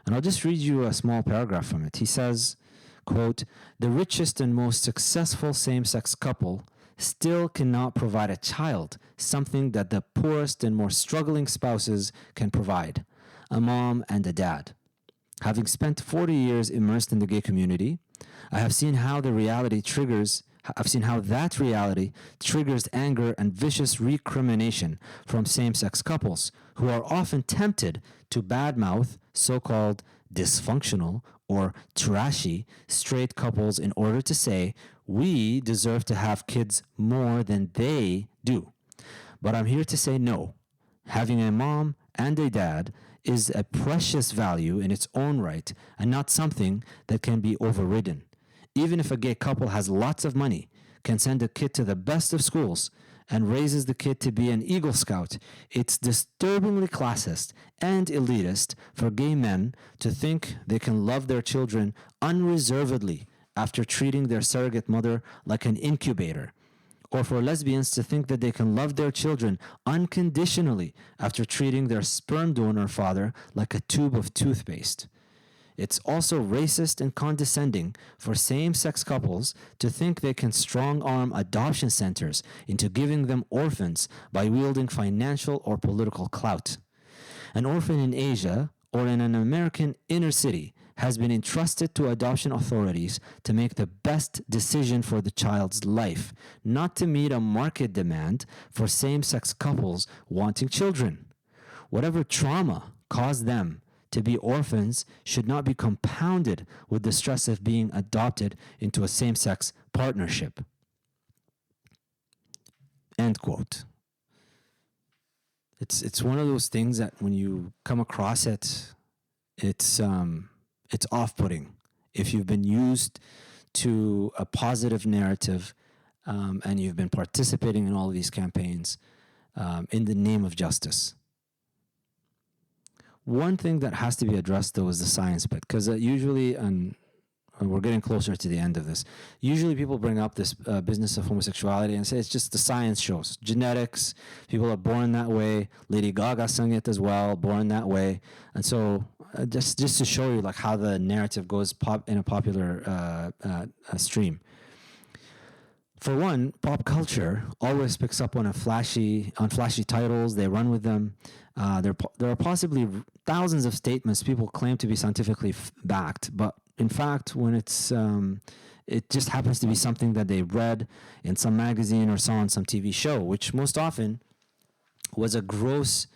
Speaker 4: And I'll just read you a small paragraph from it. He says, quote, "The richest and most successful same-sex couple still cannot provide a child, something that the poorest and more struggling spouses can provide, a mom and a dad. Having spent 40 years immersed in the gay community, I have seen how that reality triggers anger and vicious recrimination from same-sex couples who are often tempted to badmouth so-called dysfunctional or trashy straight couples in order to say, we deserve to have kids more than they do. But I'm here to say no. Having a mom and a dad is a precious value in its own right and not something that can be overridden. Even if a gay couple has lots of money, can send a kid to the best of schools, and raises the kid to be an Eagle Scout, it's disturbingly classist and elitist for gay men to think they can love their children unreservedly after treating their surrogate mother like an incubator, or for lesbians to think that they can love their children unconditionally after treating their sperm donor father like a tube of toothpaste. It's also racist and condescending for same-sex couples to think they can strong-arm adoption centers into giving them orphans by wielding financial or political clout. An orphan in Asia or in an American inner city has been entrusted to adoption authorities to make the best decision for the child's life, not to meet a market demand for same-sex couples wanting children. Whatever trauma caused them to be orphans should not be compounded with the stress of being adopted into a same-sex partnership. End quote. It's one of those things that when you come across it, it's off-putting. If you've been used to a positive narrative and you've been participating in all of these campaigns in the name of justice. One thing that has to be addressed, though, is the science bit, because usually, and we're getting closer to the end of this, usually people bring up this business of homosexuality and say it's just the science shows. Genetics, people are born that way. Lady Gaga sang it as well, born that way. And so just to show you like how the narrative goes in a popular stream. For one, pop culture always picks up on flashy titles. They run with them. There are possibly thousands of statements people claim to be scientifically backed, but in fact, when it just happens to be something that they read in some magazine or saw on some TV show, which most often was a gross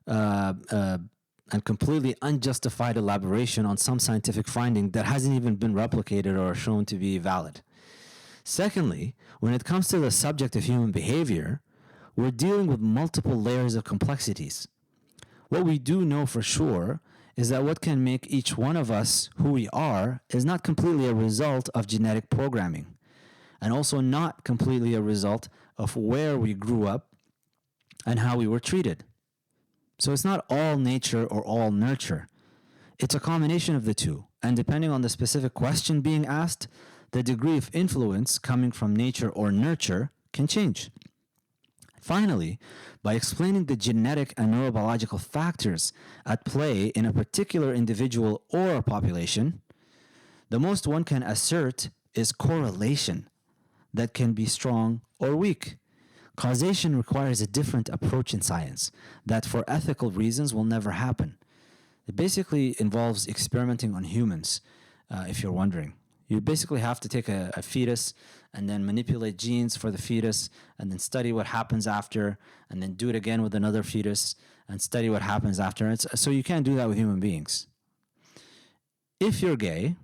Speaker 4: and completely unjustified elaboration on some scientific finding that hasn't even been replicated or shown to be valid. Secondly, when it comes to the subject of human behavior, we're dealing with multiple layers of complexities. What we do know for sure is that what can make each one of us who we are is not completely a result of genetic programming, and also not completely a result of where we grew up and how we were treated. So it's not all nature or all nurture. It's a combination of the two, and depending on the specific question being asked, the degree of influence coming from nature or nurture can change. Finally, by explaining the genetic and neurobiological factors at play in a particular individual or a population, the most one can assert is correlation that can be strong or weak. Causation requires a different approach in science that for ethical reasons will never happen. It basically involves experimenting on humans, if you're wondering. You basically have to take a fetus and then manipulate genes for the fetus and then study what happens after and then do it again with another fetus and study what happens after. So you can't do that with human beings. If you're gay,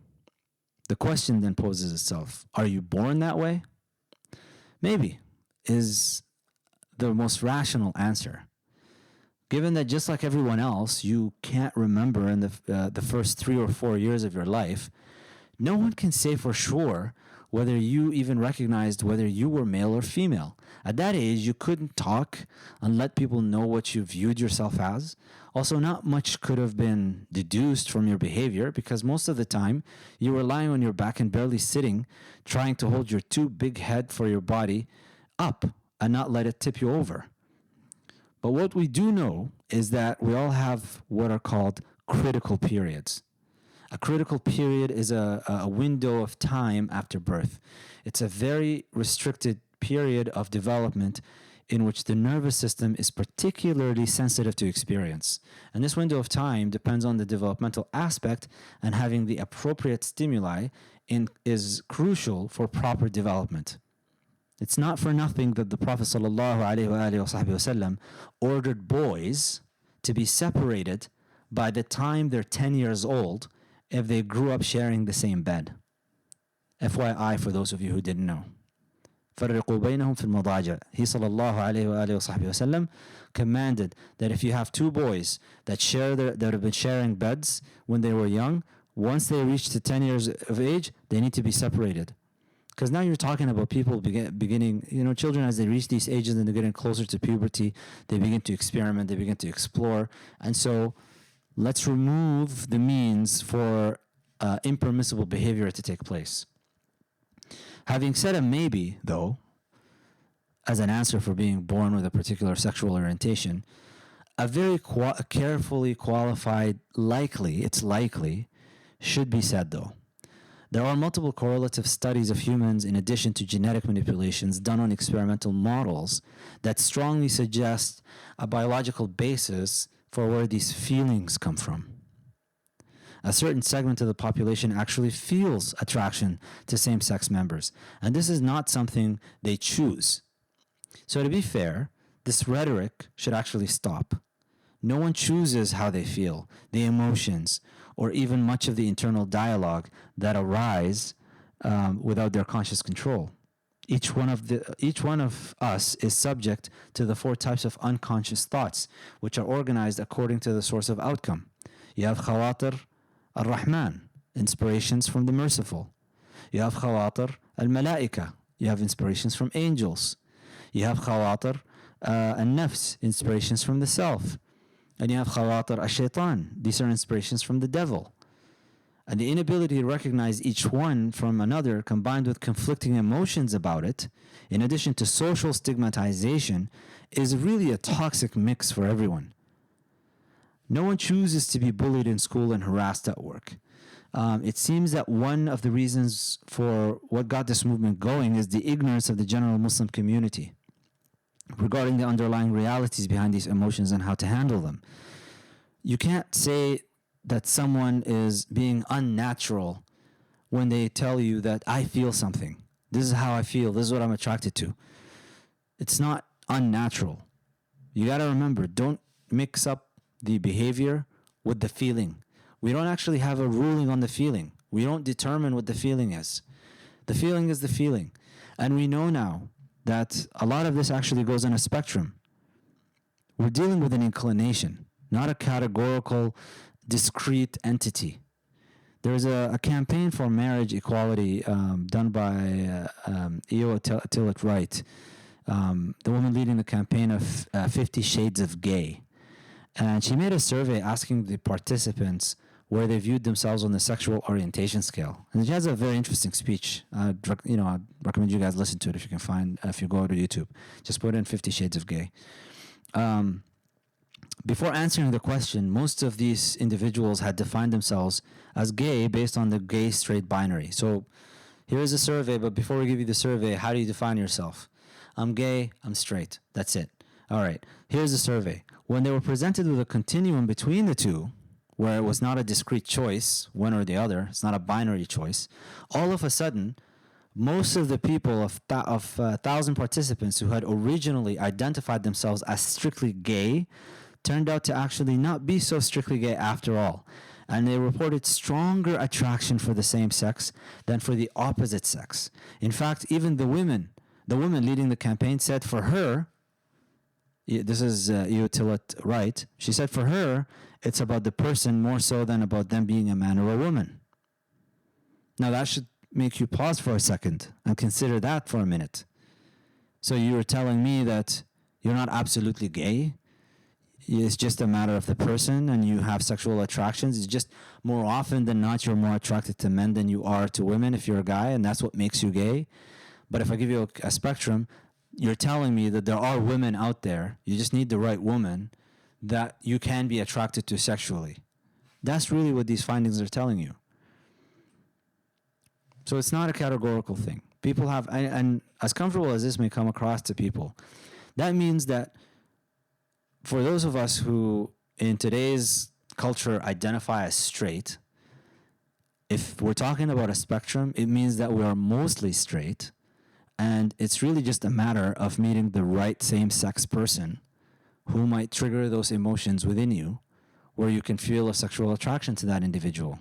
Speaker 4: the question then poses itself. Are you born that way? Maybe is the most rational answer. Given that just like everyone else, you can't remember in the first 3 or 4 years of your life, no one can say for sure whether you even recognized whether you were male or female. At that age, you couldn't talk and let people know what you viewed yourself as. Also, not much could have been deduced from your behavior because most of the time, you were lying on your back and barely sitting, trying to hold your too big head for your body up and not let it tip you over. But what we do know is that we all have what are called critical periods. A critical period is a window of time after birth. It's a very restricted period of development in which the nervous system is particularly sensitive to experience. And this window of time depends on the developmental aspect, and having the appropriate stimuli is crucial for proper development. It's not for nothing that the Prophet ﷺ ordered boys to be separated by the time they're 10 years old if they grew up sharing the same bed. FYI for those of you who didn't know. فَرِّقُوا بَيْنَهُمْ فِي الْمَضَاجِعِ. He ﷺ commanded that if you have two boys that have been sharing beds when they were young, once they reach to 10 years of age, they need to be separated. Because now you're talking about people beginning, children as they reach these ages and they're getting closer to puberty, they begin to experiment, they begin to explore. And so let's remove the means for impermissible behavior to take place. Having said a maybe, though, as an answer for being born with a particular sexual orientation, a very carefully qualified likely should be said, though. There are multiple correlative studies of humans in addition to genetic manipulations done on experimental models that strongly suggest a biological basis for where these feelings come from. A certain segment of the population actually feels attraction to same-sex members, and this is not something they choose. So to be fair, this rhetoric should actually stop. No one chooses how they feel, the emotions, or even much of the internal dialogue that arise without their conscious control. Each one of us is subject to the 4 types of unconscious thoughts, which are organized according to the source of outcome. You have khawatir al-Rahman, inspirations from the merciful. You have khawatir al-Malaika, you have inspirations from angels. You have khawatir al-Nafs, inspirations from the self. And you have khawatir al-Shaitan, these are inspirations from the devil. And the inability to recognize each one from another, combined with conflicting emotions about it, in addition to social stigmatization, is really a toxic mix for everyone. No one chooses to be bullied in school and harassed at work. It seems that one of the reasons for what got this movement going is the ignorance of the general Muslim community regarding the underlying realities behind these emotions and how to handle them. You can't say that someone is being unnatural when they tell you that I feel something. This is how I feel. This is what I'm attracted to. It's not unnatural. You got to remember, don't mix up the behavior with the feeling. We don't actually have a ruling on the feeling. We don't determine what the feeling is. The feeling is the feeling. And we know now that a lot of this actually goes on a spectrum. We're dealing with an inclination, not a categorical, discrete entity. There's a campaign for marriage equality done by Untitled Chapter, the woman leading the campaign of 50 Shades of Gay. And she made a survey asking the participants where they viewed themselves on the sexual orientation scale. And she has a very interesting speech. I'd recommend you guys listen to it if you can find, if you go to YouTube. Just put in 50 Shades of Gay. Before answering the question, most of these individuals had defined themselves as gay based on the gay-straight binary. So here's a survey, but before we give you the survey, how do you define yourself? I'm gay, I'm straight. That's it. All right, here's the survey. When they were presented with a continuum between the two, where it was not a discrete choice, one or the other, it's not a binary choice, all of a sudden, most of the people of 1,000 participants who had originally identified themselves as strictly gay turned out to actually not be so strictly gay after all. And they reported stronger attraction for the same sex than for the opposite sex. In fact, even the woman leading the campaign said for her, this is Untitled right, she said for her, it's about the person more so than about them being a man or a woman. Now that should make you pause for a second and consider that for a minute. So you're telling me that you're not absolutely gay? It's just a matter of the person and you have sexual attractions. It's just more often than not you're more attracted to men than you are to women if you're a guy, and that's what makes you gay. But if I give you a spectrum, you're telling me that there are women out there, you just need the right woman, that you can be attracted to sexually. That's really what these findings are telling you. So it's not a categorical thing. People have, and as comfortable as this may come across to people, that means that for those of us who in today's culture identify as straight, if we're talking about a spectrum, it means that we are mostly straight, and it's really just a matter of meeting the right same-sex person who might trigger those emotions within you where you can feel a sexual attraction to that individual.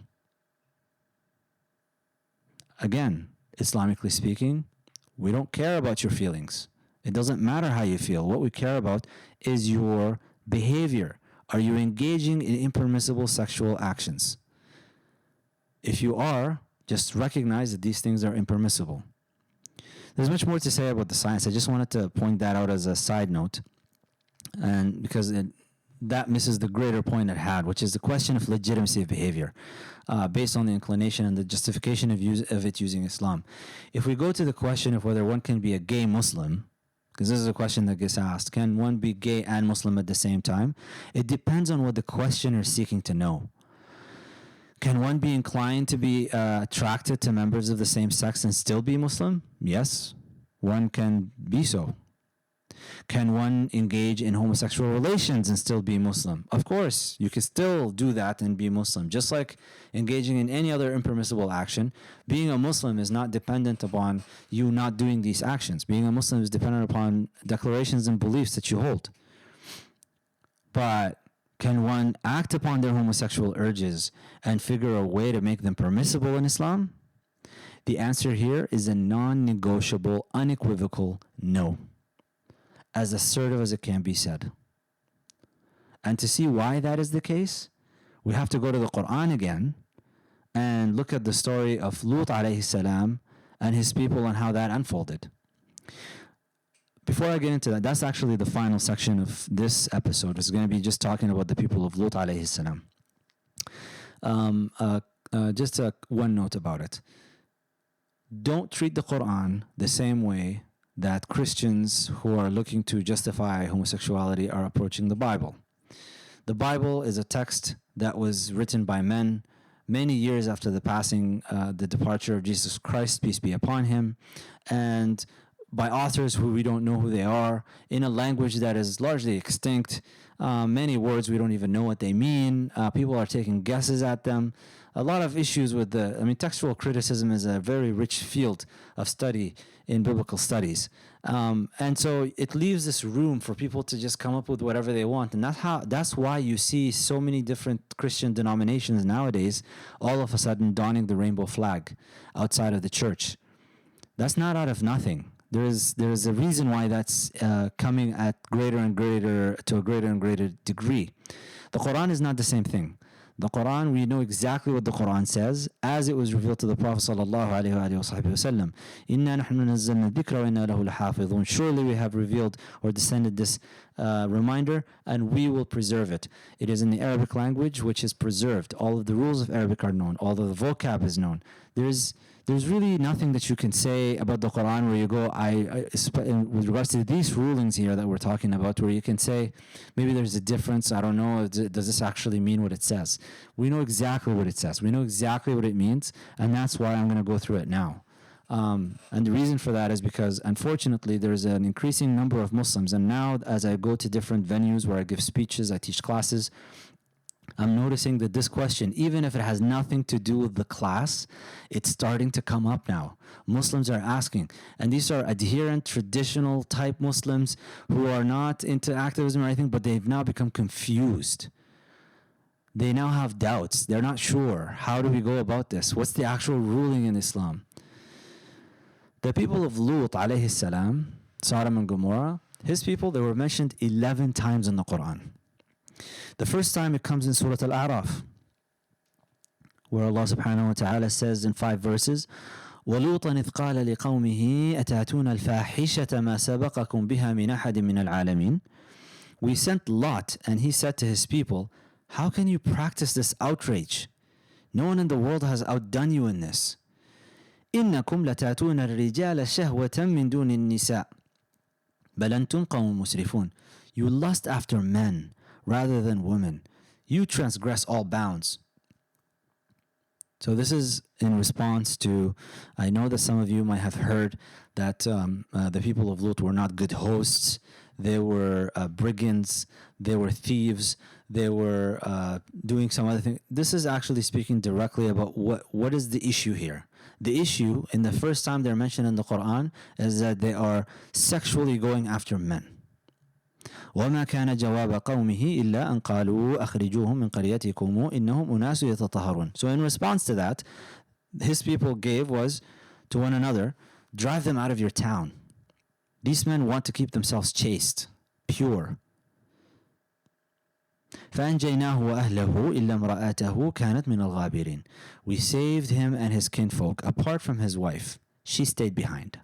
Speaker 4: Again, Islamically speaking, we don't care about your feelings. It doesn't matter how you feel. What we care about is your behavior. Are you engaging in impermissible sexual actions? If you are, just recognize that these things are impermissible. There's much more to say about the science. I just wanted to point that out as a side note, and because that misses the greater point at hand, which is the question of legitimacy of behavior based on the inclination and the justification of it using Islam. If we go to the question of whether one can be a gay Muslim, because this is a question that gets asked, can one be gay and Muslim at the same time? It depends on what the questioner is seeking to know. Can one be inclined to be attracted to members of the same sex and still be Muslim? Yes, one can be so. Can one engage in homosexual relations and still be Muslim? Of course, you can still do that and be Muslim. Just like engaging in any other impermissible action, being a Muslim is not dependent upon you not doing these actions. Being a Muslim is dependent upon declarations and beliefs that you hold. But can one act upon their homosexual urges and figure a way to make them permissible in Islam? The answer here is a non-negotiable, unequivocal no. As assertive as it can be said. And to see why that is the case, we have to go to the Quran again and look at the story of Lut alayhi salam and his people and how that unfolded. Before I get into that, that's actually the final section of this episode. It's going to be just talking about the people of Lut alayhi salam. Just one note about it. Don't treat the Quran the same way that Christians who are looking to justify homosexuality are approaching the Bible. The Bible is a text that was written by men many years after the departure of Jesus Christ, peace be upon him, and by authors who we don't know who they are, in a language that is largely extinct. Many words we don't even know what they mean. People are taking guesses at them. A lot of issues with textual criticism is a very rich field of study in biblical studies. And so it leaves this room for people to just come up with whatever they want. And that's why you see so many different Christian denominations nowadays all of a sudden donning the rainbow flag outside of the church. That's not out of nothing. There's a reason why that's coming at to a greater and greater degree. The Quran is not the same thing. The Quran, we know exactly what the Quran says as it was revealed to the Prophet sallallahu alaihi wasallam. Inna nahnu nazzalna dhikra wa inna lahu lahafidhun. Surely we have revealed or descended this reminder, and we will preserve it. It is in the Arabic language, which is preserved. All of the rules of Arabic are known. All of the vocab is known. There's really nothing that you can say about the Quran where you go, with regards to these rulings here that we're talking about, where you can say, maybe there's a difference, I don't know, does this actually mean what it says? We know exactly what it says. We know exactly what it means, and that's why I'm going to go through it now. And the reason for that is because, unfortunately, there's an increasing number of Muslims, and now as I go to different venues where I give speeches, I teach classes, I'm noticing that this question, even if it has nothing to do with the class, it's starting to come up now. Muslims are asking, and these are adherent, traditional type Muslims who are not into activism or anything, but they've now become confused. They now have doubts. They're not sure. How do we go about this? What's the actual ruling in Islam? The people of Lut alayhi salam, Sodom and Gomorrah, his people, they were mentioned 11 times in the Quran. The first time it comes in Surah Al-A'raf, where Allah subhanahu wa ta'ala says in 5 verses, وَلُوطًا إِذْ قَالَ لِقَوْمِهِ أَتَأْتُونَ الْفَاحِشَةَ مَا سَبَقَكُمْ بِهَا مِنْ أَحَدٍ مِنَ الْعَالَمِينَ. We sent Lot, and he said to his people, how can you practice this outrage? No one in the world has outdone you in this. إِنَّكُمْ لَتَأْتُونَ الرِّجَالَ شَهْوَةً مِنْ دُونِ النِّسَاءِ بَلْ أَنْتُمْ قَوْمٌ مُسْرِفُونَ. You lust after men rather than women. You transgress all bounds. So this is in response to, I know that some of you might have heard that the people of Lut were not good hosts. They were brigands. They were thieves. They were doing some other thing. This is actually speaking directly about what is the issue here. The issue, in the first time they're mentioned in the Quran, is that they are sexually going after men. وما كان جواب قومه إلا أن قالوا أخرجوهم من قريتكم إنهم أناس يتطهرون. So in response to that, his people gave was to one another, drive them out of your town. These men want to keep themselves chaste, pure. فأنجيناه وأهله إلا امرأته كانت من الغابرين. We saved him and his kinfolk apart from his wife. She stayed behind.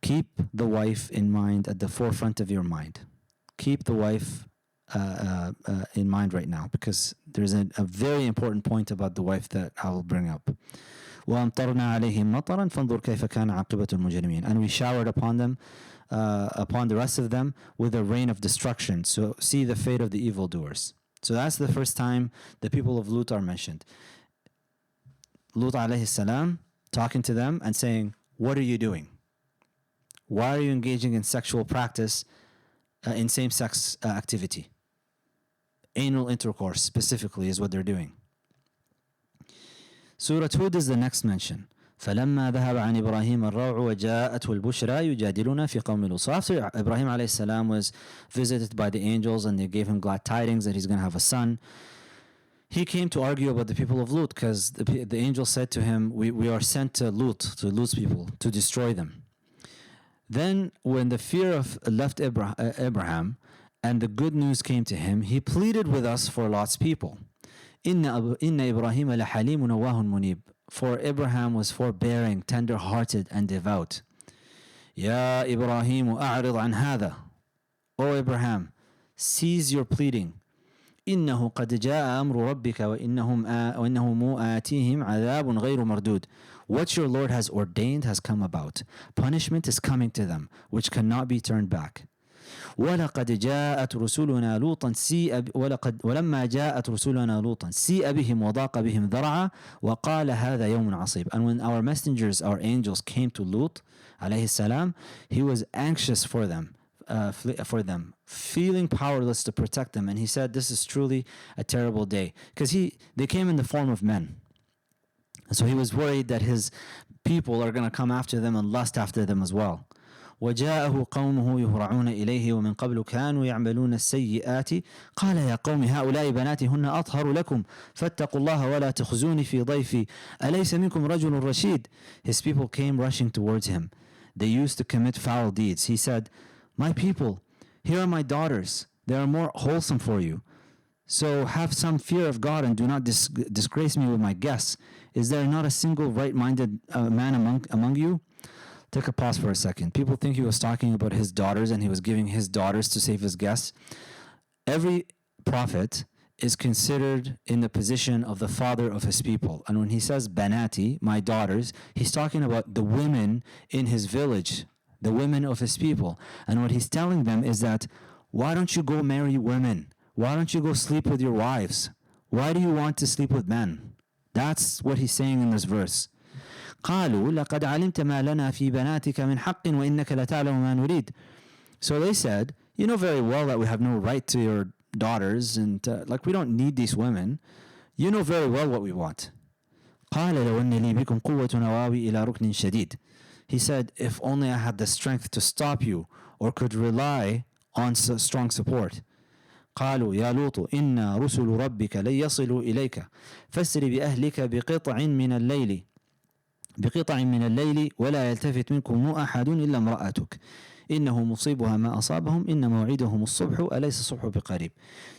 Speaker 4: Keep the wife in mind at the forefront of your mind. Keep the wife in mind right now, because there's a very important point about the wife that I will bring up. وَأَمْطَرْنَا عَلَيْهِمْ مَطَرًا فَانْظُرْ كَيْفَ كَانَ عَاقِبَةُ الْمُجْرِمِينَ. And we showered upon them, upon the rest of them, with a rain of destruction. So see the fate of the evildoers. So that's the first time the people of Lut are mentioned. Lut alayhi salam talking to them and saying, what are you doing? Why are you engaging in sexual practice, in same-sex activity? Anal intercourse specifically is what they're doing. Surah Hud is the next mention. فلما ذهب عن إبراهيم الروع وجاءته البشرى يجادلنا في قوم لوط. So after Ibrahim alayhi salam was visited by the angels and they gave him glad tidings that he's going to have a son, he came to argue about the people of Lut, because the angel said to him, we are sent to Lut's people, to destroy them. Then when the fear left Abraham and the good news came to him, he pleaded with us for Lot's people. إن إبراهيم لحليم نواه منيب. For Abraham was forbearing, tender-hearted, and devout. يا إبراهيم أعرض عن هذا. O Abraham, cease your pleading. إنه قد جاء أمر ربك وإنهم آتيهم عذاب غير مردود. What your Lord has ordained has come about. Punishment is coming to them, which cannot be turned back. ولقد جاءت رسلنا لوطا ولما جاءت رسلنا لوطا سيء بهم وضاق بهم ذرعا وقال هذا يوم عصيب. And when our messengers, our angels, came to Lut alayhi salam, he was anxious for them, feeling powerless to protect them, and he said, this is truly a terrible day, because they came in the form of men. And so he was worried that his people are going to come after them and lust after them as well. وجاءه قومه يهرعون إليه ومن قبل كانوا يعملون السيئات قال يا قوم هؤلاء بناتي هن أطهر لكم فاتقوا الله ولا تخزوني في ضيفي أليس منكم رجل رشيد. His people came rushing towards him. They used to commit foul deeds. He said, my people, here are my daughters. They are more wholesome for you. So have some fear of God and do not disgrace me with my guests. Is there not a single right-minded man among you? Take a pause for a second. People think he was talking about his daughters and he was giving his daughters to save his guests. Every prophet is considered in the position of the father of his people. And when he says banati, my daughters, he's talking about the women in his village, the women of his people. And what he's telling them is that, why don't you go marry women? Why don't you go sleep with your wives? Why do you want to sleep with men? That's what he's saying in this verse. قالوا لقد علمت ما لنا في بناتك من حق وإنك لتعلم ما نريد. So they said, you know very well that we have no right to your daughters, and we don't need these women. You know very well what we want. قال لو أن لي بكم قوة نواوي إلى ركن شديد. He said, if only I had the strength to stop you or could rely on strong support. قالوا يا لوط إن رسل ربك لن يصلوا إليك فاسر بأهلك بقطع من الليل ولا يلتفت منكم أحد إلا امرأتك إنه مصيبها ما أصابهم إن موعدهم الصبح أليس الصبح بقريب.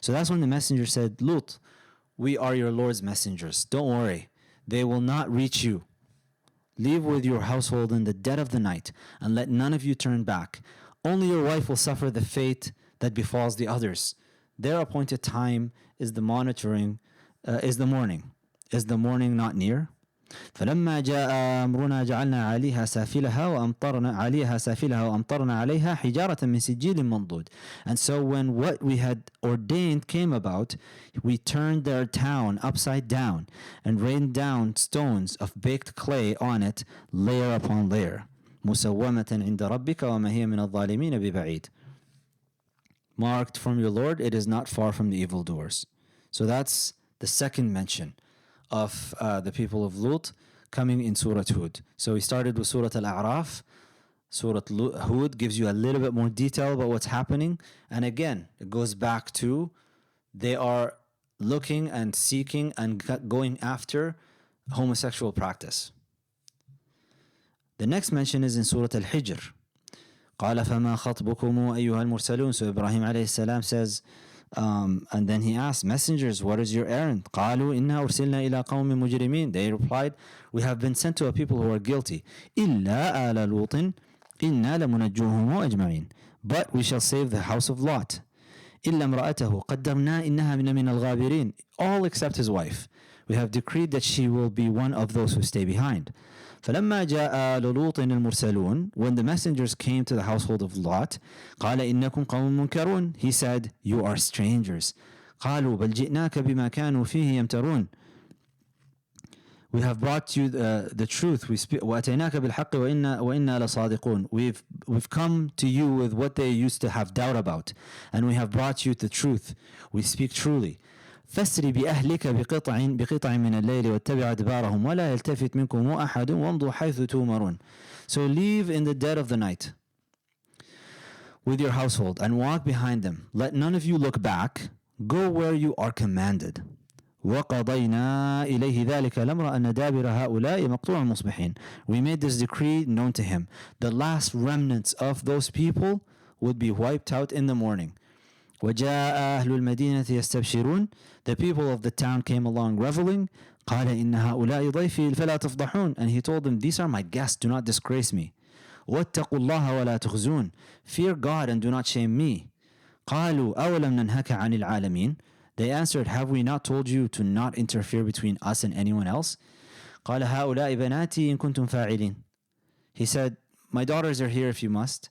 Speaker 4: So that's when the messenger said, Lut, we are your Lord's messengers. Don't worry, they will not reach you. Leave with your household in the dead of the night and let none of you turn back. Only your wife will suffer the fate that befalls the others. Their appointed time is the morning. Is the morning not near? فلما جاء أمرنا جعلنا عليها سافلها وأمطرنا عليها حجارة من سجيل منضود. And so when what we had ordained came about, we turned their town upside down and rained down stones of baked clay on it, layer upon layer. مسومة عند ربك وما هي من الظالمين ببعيد. Marked from your Lord, it is not far from the evildoers. So that's the second mention of the people of Lut coming in Surah Hud. So we started with Surah Al-A'raf. Surah Hud gives you a little bit more detail about what's happening. And again, it goes back to they are looking and seeking and going after homosexual practice. The next mention is in Surah Al-Hijr. قال فما خطبكم أيها المرسلون. So Ibrahim alayhi salam says, and then he asked, messengers, what is your errand? قالوا إنا أرسلنا إلى قوم مجرمين. They replied, we have been sent to a people who are guilty. إلا آل لوط إنا لمنجوهم أجمعين. But we shall save the house of Lot. إلا امرأته قدرنا إنها من الغابرين. All except his wife. We have decreed that she will be one of those who stay behind. فلما جاء آل لوط المرسلون, when the messengers came to the household of Lot, قال إنكم قوم منكرون. He said, you are strangers. قالوا بل جئناك بما كانوا فيه يمترون. We have brought you the truth. وَأَتَيْنَاكَ بِالْحَقِّ وَإِنَّا لَصَادِقُونَ. We've come to you with what they used to have doubt about, and we have brought you the truth. We speak truly. فَاسْرِ بِأَهْلِكَ بِقِطَعٍ مِنَ اللَّيْلِ وَاتَّبِعْ أَدْبَارَهُمْ وَلَا يَلْتَفِتْ مِنكُمْ أَحَدٌ وَامْضُوا حَيْثُ تُؤْمَرُونَ. So leave in the dead of the night with your household and walk behind them. Let none of you look back. Go where you are commanded. وَقَضَيْنَا إِلَيْهِ ذَلِكَ الْأَمْرَ أَنَّ دَابِرَ هَؤُلَاءِ مَقْطُوعٌ مُصْبِحِينَ. We made this decree known to him. The last remnants of those people would be wiped out in the morning. وَجَاءَ أَهْلُ الْمَدِينَةِ يَسْتَبْشِرُونَ. The people of the town came along reveling. قَالَ إِنَّ هَؤُلَاءِ ضَيْفِي فَلَا تَفْضَحُونَ. And he told them, these are my guests, do not disgrace me. وَاتَّقُوا اللَّهَ وَلَا تُخْزُونَ. Fear God and do not shame me. قَالُوا أَوَلَمْ نَنْهَكَ عَنِ الْعَالَمِينَ. They answered, have we not told you to not interfere between us and anyone else? قَالَ هَؤُلَاءِ بَنَاتِي إِن كُنتُمْ فَاعِلِينَ. He said, my daughters are here if you must.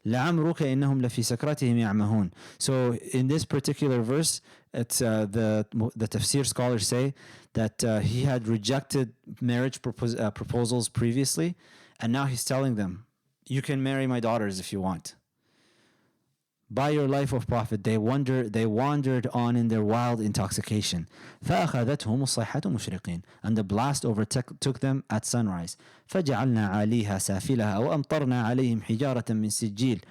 Speaker 4: لَعَمْرُكَ إِنَّهُمْ لَفِي سَكْرَتِهِمْ يَعْمَهُونَ. So in this particular verse, it's the tafsir scholars say that he had rejected marriage proposals previously, and now he's telling them, you can marry my daughters if you want. By your life of Prophet, they wandered on in their wild intoxication. فَأَخَذَتْهُمُ الصَّيْحَةُ مُشْرِقِينَ. And the blast overtook them at sunrise. فَجَعَلْنَا عَلِيهَا سَافِلَهَا وَأَمْطَرْنَا عَلَيْهِمْ حِجَارَةً مِّن سِجِّيلٍ.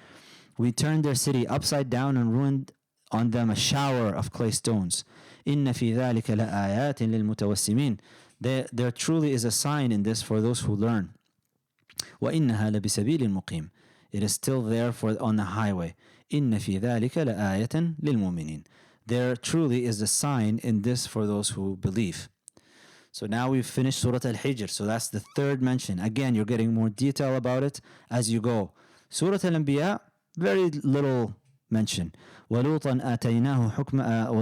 Speaker 4: We turned their city upside down and ruined on them a shower of clay stones. إِنَّ فِي ذَلِكَ لَآيَاتٍ لِلْمُتَوَسِّمِينَ. There truly is a sign in this for those who learn. وَإِنَّهَا لَبِسَبِيلٍ مُقِيمٍ. It is still there on the highway. إِنَّ فِي ذَلِكَ لَآيَةً لِلْمُؤْمِنِينَ. There truly is a sign in this for those who believe. So now we've finished Surah Al-Hijr. So that's the third mention. Again, you're getting more detail about it as you go. Surah Al-Anbiya, very little mention. وَلُوطًا آتَيْنَاهُ حُكْمًا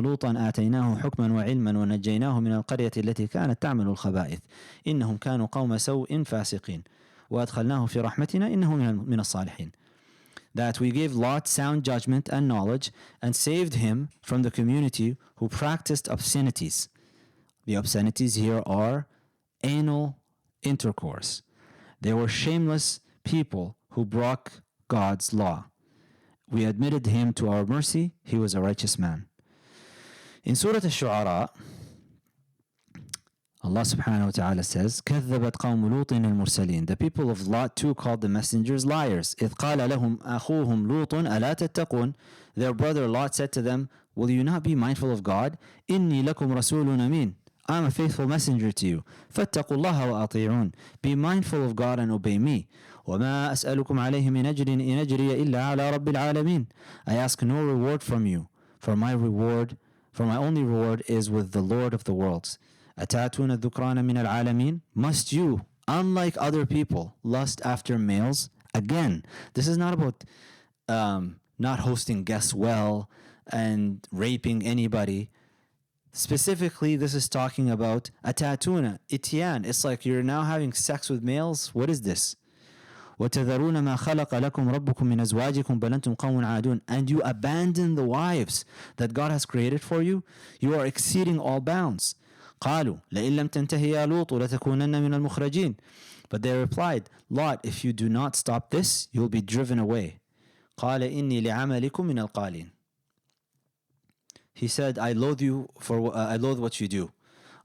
Speaker 4: وَعِلْمًا وَنَجَّيْنَاهُ مِنَ الْقَرْيَةِ التي كانت تعمل الخبائث إنهم كانوا قوم سوء فاسقين وأدخلناه في رحمتنا إنه من الصالحين. That we gave Lot sound judgment and knowledge and saved him from the community who practiced obscenities. The obscenities here are anal intercourse. They were shameless people who broke God's law. We admitted him to our mercy. He was a righteous man. In Surah Al-Shu'ara, Allah subhanahu wa ta'ala says, كَذَّبَتْ قَوْمُ لُوطٍ الْمُرْسَلِينَ. The people of Lot too called the messengers liars. إِذْ قَالَ لَهُمْ أَخُوهُمْ لُوطٌ أَلَا تَتَّقُونَ. Their brother Lot said to them, will you not be mindful of God? إِنِّي لَكُمْ رَسُولٌ أَمِينٌ. I'm a faithful messenger to you. فَاتَّقُوا اللَّهَ وَأَطِيعُونَ. Be mindful of God and obey me. وَمَا أَسْأَلُكُمْ عَلَيْهِ مِنْ أَجْرٍ إِنْ أَجْرِيَ إِلَّا عَلَى رَبِّ الْعَالَمِينَ. I ask no reward from you, for my only reward is with the Lord of the worlds. أَتَأْتُونَ الذُّكْرَانَ مِنَ الْعَالَمِينَ. Must you, unlike other people, lust after males? Again, this is not about not hosting guests well and raping anybody. Specifically, this is talking about أَتَأْتُونَ إِتْيَان. It's like you're now having sex with males. What is this? وَتَذَرُونَ مَا خَلَقَ لَكُمْ رَبُّكُمْ مِنْ أَزْوَاجِكُمْ بَلْ أَنْتُمْ قَوْمٌ عَادُونَ. And you abandon the wives that God has created for you. You are exceeding all bounds. قالوا لئن لم تنتهي يا لوط لتكونن من المخرجين. But they replied, Lot, if you do not stop this, you'll be driven away. قال إني لعملكم من القالين. He said, I loathe what you do.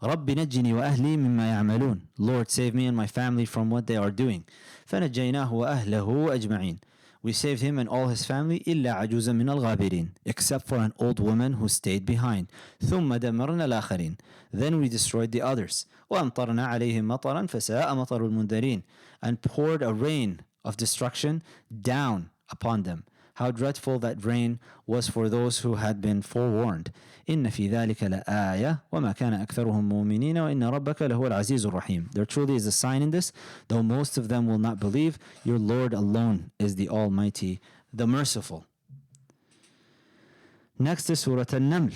Speaker 4: رب نجني وأهلي مما يعملون. Lord, save me and my family from what they are doing. فنجيناه وأهله أجمعين. We saved him and all his family إلا عجوزا من الغابرين, except for an old woman who stayed behind. ثم دمرنا الآخرين. Then we destroyed the others. وأمطرنا عليهم مطرا فساء مطر المنذرين. And poured a rain of destruction down upon them. How dreadful that rain was for those who had been forewarned. إن في ذلك لآية وما كان أكثرهم مؤمنين وإن ربك لهو العزيز الرحيم. There truly is a sign in this, though most of them will not believe. Your Lord alone is the Almighty, the Merciful. Next is Surah Al-Naml.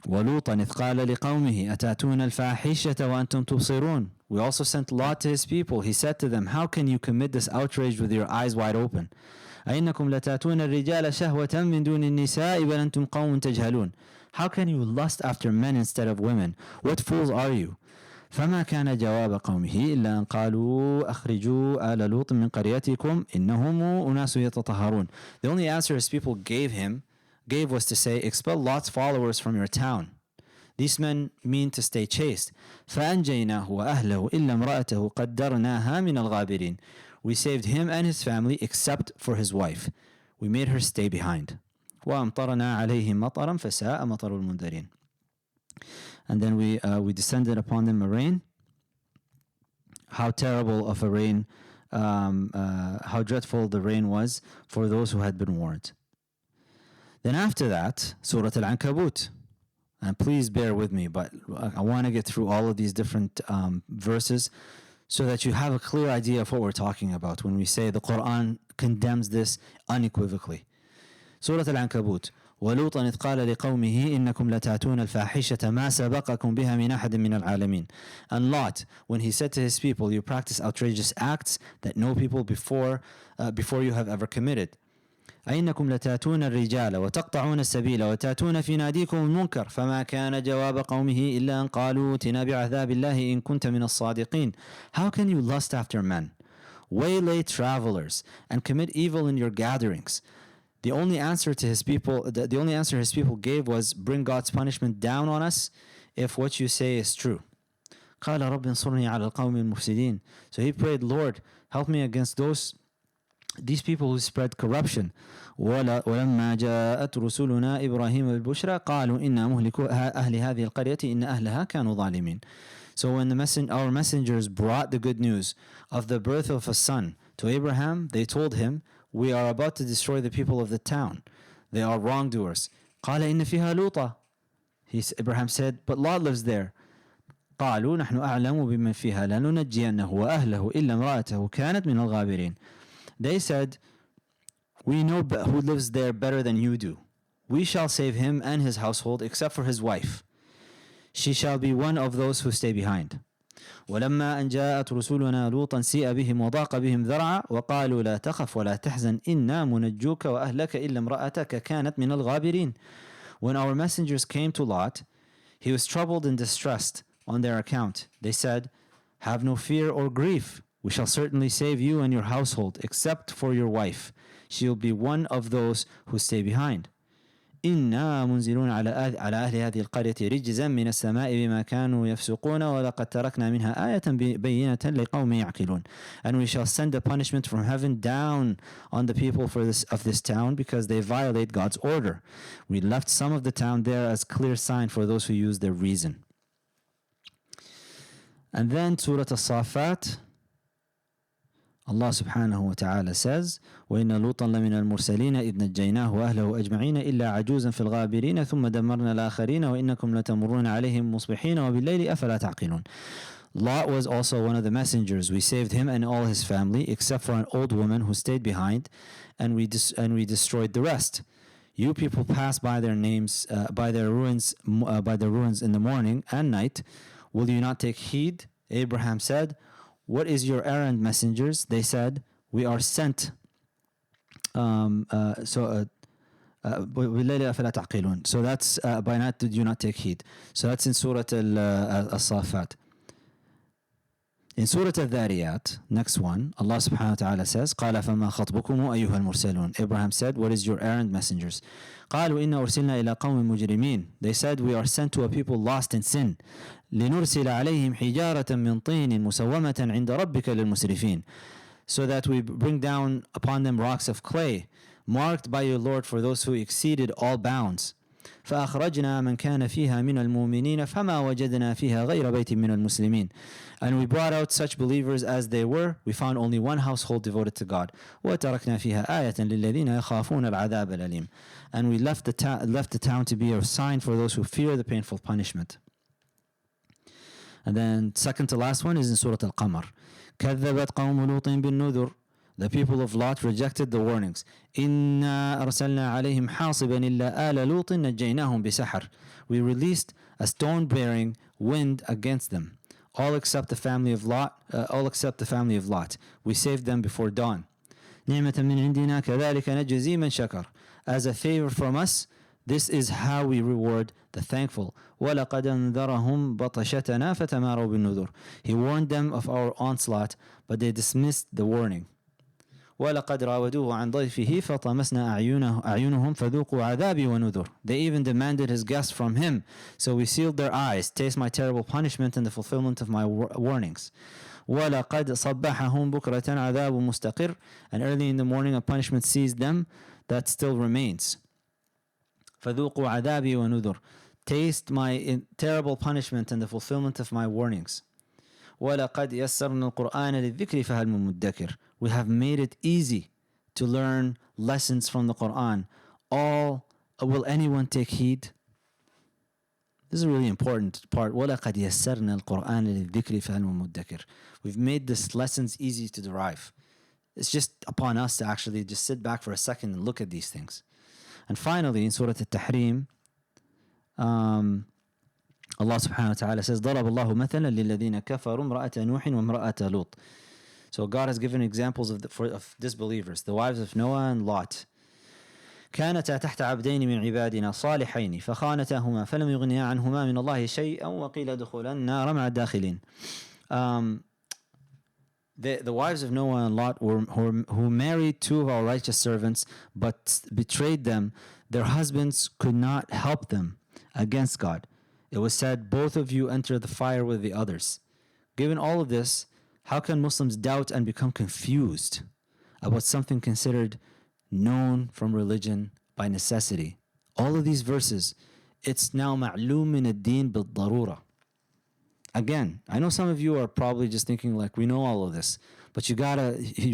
Speaker 4: وَلُوطًا إِذْ قَالَ لِقَوْمِهِ أَتَأْتُونَ الْفَاحِشَةَ وَأَنْتُمْ تُبْصِرُونَ. We also sent Lot to his people. He said to them, how can you commit this outrage with your eyes wide open? أَإِنَّكُمْ لَتَأْتُونَ الرِّجَالَ شَهْوَةً مِّن دُونِ النِّسَاءِ بَلْ أَنْتُمْ قَوْمٌ تَجْهَلُونَ. How can you lust after men instead of women? What fools are you? فما كان جواب قومه إلا أن قالوا أخرجوا آل لوط من قريتكم إنهم أناس يتطهرون. The only answer his people gave was to say, expel Lot's followers from your town. These men mean to stay chaste. فأنجيناه وأهله إلا امرأته قدرناها من الغابرين. We saved him and his family except for his wife. We made her stay behind. وأمطرنا عليهم مطرا فساء مطر المنذرين. And then we descended upon them a rain. How terrible of a rain, how dreadful the rain was for those who had been warned. Then after that, Surah Al-Ankabut. And please bear with me, but I want to get through all of these different verses so that you have a clear idea of what we're talking about when we say the Quran condemns this unequivocally. Surah Al-Ankabut. ولوطا إذ قال لقومه إنكم لتأتون الفاحشة ما سبقكم بها من أحد من العالمين. And Lot, when he said to his people, you practice outrageous acts that no people before you have ever committed. أئنكم لتأتون الرجال وتقطعون السبيل وتأتون في ناديكم المنكر فما كان جواب قومه إلا أن قالوا ائتنا بعذاب الله إن كنت من الصادقين. How can you lust after men, waylay travelers, and commit evil in your gatherings? The only answer his people gave was, bring God's punishment down on us if what you say is true. قال رب انصرني على القوم المفسدين. So he prayed, Lord, help me against these people who spread corruption. ولما جاءت رسلنا إبراهيم بالبشرى قالوا إنا مهلكو أهل هذه القرية إن أهلها كانوا ظالمين. So when our messengers brought the good news of the birth of a son to Abraham, they told him, we are about to destroy the people of the town. They are wrongdoers. قال إن فيها لوطا. Abraham said, but Lot lives there. قالوا نحن أعلم بمن فيها لننجينه وأهله إلا امرأته كانت من الغابرين. They said, we know who lives there better than you do. We shall save him and his household except for his wife. She shall be one of those who stay behind. ولما أن جاءت رسلنا لوطا سيء بهم وضاق بهم ذرعا وقالوا لا تخف ولا تحزن إنا منجوك وأهلك إلا امرأتك كانت من الغابرين. When our messengers came to Lot, he was troubled and distressed on their account. They said, have no fear or grief. We shall certainly save you and your household, except for your wife. She will be one of those who stay behind. إنا منزلون على أهل هذه القرية رجزا من السماء بما كانوا يفسقون ولقد تركنا منها آية بينة لقوم يعقلون. And we shall send a punishment from heaven down on the people of this town because they violate God's order. We left some of the town there as clear sign for those who use their reason. And then Surah As-Saffat, Allah subhanahu wa ta'ala says, وَإِنَّ لُوطًا لَمِنَ الْمُرْسَلِينَ إِذْ نَجَّيْنَاهُ وَأَهْلَهُ أَجْمَعِينَ إِلَّا عَجُوزًا فِي الْغَابِرِينَ ثُمَّ دَمَّرْنَا الْآخَرِينَ وَإِنَّكُمْ لَتَمُرُّونَ عَلَيْهِمْ مُصْبِحِينَ وَبِاللَّيْلِ أَفَلَا تَعْقِلُونَ. Lot was also one of the messengers. We saved him and all his family, except for an old woman who stayed behind, and we destroyed the rest. You people pass by their ruins in the morning and night. Will you not take heed? Abraham said, what is your errand, messengers? They said, we are sent. So that's by night did you not take heed. So that's in Surah Al-Safat. In Surah Al-Dhariyat, next one, Allah subhanahu wa ta'ala says, قَالَ فَمَا خَطْبُكُمْ أَيُّهَا الْمُرْسَلُونَ. Abraham said, what is your errand, messengers? قَالُوا إِنَّا أُرْسِلْنَا إِلَىٰ قَوْمٍ مُجْرِمِينَ. They said, we are sent to a people lost in sin. لِنُرْسِلَ عَلَيْهِمْ حِجَارَةً مِّن طِينٍ مُسَوَّمَةً عِنْدَ رَبِّكَ لِلْمُسْرِفِينَ. So that we bring down upon them rocks of clay, marked by your Lord for those who exceeded all bounds. فأخرجنا من كان فيها من المؤمنين فما وجدنا فيها غير بيت من المسلمين. And we brought out such believers as they were. We found only one household devoted to God. وتركنا فيها آية للذين يخافون العذاب الأليم. And we left the town to be a sign for those who fear the painful punishment. And then second to last one is in Surah Al-Qamar. كذبت قوم لوط بالنذر. The people of Lot rejected the warnings. إِنَّا أَرْسَلْنَا عَلَيْهِمْ حَاصِبًا إِلَّا آلَ لُوطٍ نَجَّيْنَاهُمْ بِسَحَرٍ. We released a stone-bearing wind against them, all except the family of Lot. We saved them before dawn. نِعْمَةً مِّنْ عِنْدِنَا كَذَلِكَ نَجْزِي مَنْ شَكَرَ. As a favor from us, This is how we reward the thankful. وَلَقَدْ أَنذَرَهُمْ بَطَشَتَنَا فَتَمَارَوْا بِالنُّذُرِ. He warned them of our onslaught, but they dismissed the warning. وَلَقَدْ رَاوَدُوهُ عَنْ ضَيْفِهِ فَطَمَسْنَا أَعْيُنَهُمْ فَذُوقُوا عَذَابِي وَنُذُرِ. They even demanded his guest from him, so we sealed their eyes. Taste my terrible punishment and the fulfillment of my warnings. وَلَقَدْ صَبَّحَهُمْ بُكْرَةً عَذَابٌ مُسْتَقِرٌ. And early in the morning a punishment seized them that still remains. فَذُوقُوا عَذَابِي وَنُذُرِ. Taste my terrible punishment and the fulfillment of my warnings. وَلَقَدْ يَسَّرْنَا الْقُرْآنَ لِلذِّكْرِ فَهَلْ مِن مُدَّكِرٍ. We have made it easy to learn lessons from the Quran. Will anyone take heed? This is a really important part. وَلَقَدْ يَسَّرْنَا الْقُرْآنَ لِلذِّكْرِ فَهَلْ مِن مُدَّكِرٍ. We've made this lessons easy to derive. It's just upon us to actually just sit back for a second and look at these things. And finally, in Surah At-Tahrim, Allah subhanahu wa ta'ala says, ضرب الله مثلا للذين كفروا امرأة نوح وامرأة لوط. So God has given examples of disbelievers, the wives of Noah and Lot. كانتا تحت عبدين من عبادنا صالحين فخانتاهما فلم يغنيا عنهما من الله شيئا وقيل ادخلا النار مع الداخلين. The wives of Noah and Lot who married two of our righteous servants but betrayed them. Their husbands could not help them against God. It was said, both of you enter the fire with the others. Given all of this, how can Muslims doubt and become confused about something considered known from religion by necessity? All of these verses, it's now ma'loom min ad-din bil-darura. Again, I know some of you are probably just thinking like, we know all of this, but you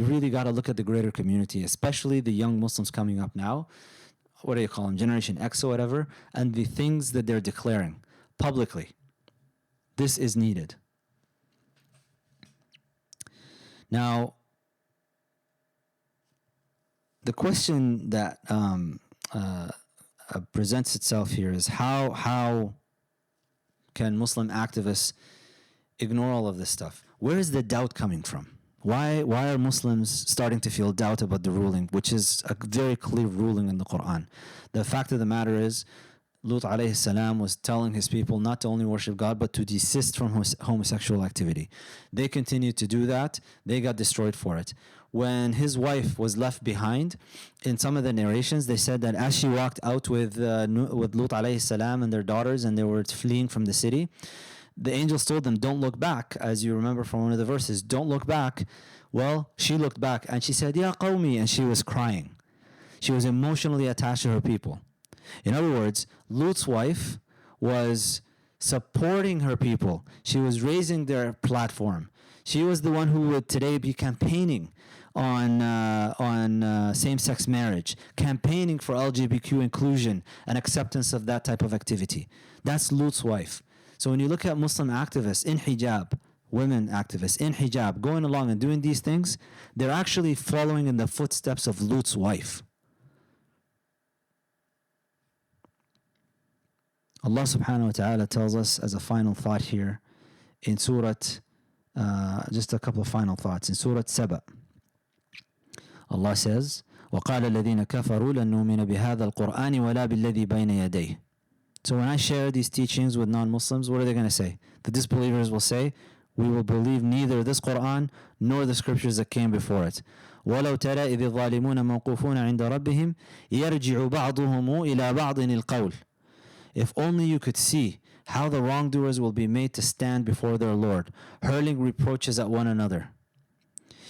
Speaker 4: really gotta look at the greater community, especially the young Muslims coming up now. What do you call them? Generation X or whatever, and the things that they're declaring publicly. This is needed. Now, the question that presents itself here is how can Muslim activists ignore all of this stuff? Where is the doubt coming from? Why are Muslims starting to feel doubt about the ruling, which is a very clear ruling in the Quran? The fact of the matter is, Lut alayhi salam was telling his people not to only worship God, but to desist from homosexual activity. They continued to do that. They got destroyed for it. When his wife was left behind, in some of the narrations, they said that as she walked out with Lut alayhi salam and their daughters, and they were fleeing from the city, the angels told them, don't look back. As you remember from one of the verses, don't look back. Well, she looked back and she said, Ya qawmi, and she was crying. She was emotionally attached to her people. In other words, Lut's wife was supporting her people. She was raising their platform. She was the one who would today be campaigning on same-sex marriage, campaigning for LGBTQ inclusion and acceptance of that type of activity. That's Lut's wife. So when you look at Muslim activists in hijab, women activists in hijab, going along and doing these things, they're actually following in the footsteps of Lut's wife. Allah subhanahu wa ta'ala tells us as a final thought here in Surah, just a couple of final thoughts. In Surah Saba, Allah says, وَقَالَ الَّذِينَ كَفَرُوا لَن نُؤْمِنَ بِهَذَا الْقُرْآنِ وَلَا بِالَّذِي بَيْنَ يَدَيْهِ. So when I share these teachings with non-Muslims, what are they going to say? The disbelievers will say, we will believe neither this Quran nor the scriptures that came before it. وَلَوْ تَرَى إِذِ الظَّالِمُونَ مَوْقُوفُونَ عِنْدَ رَبِّهِمْ يَرْجِعُ بَعْضُهُمْ إِلَى بَعْضٍ الْقَوْلِ. If only you could see how the wrongdoers will be made to stand before their Lord, hurling reproaches at one another.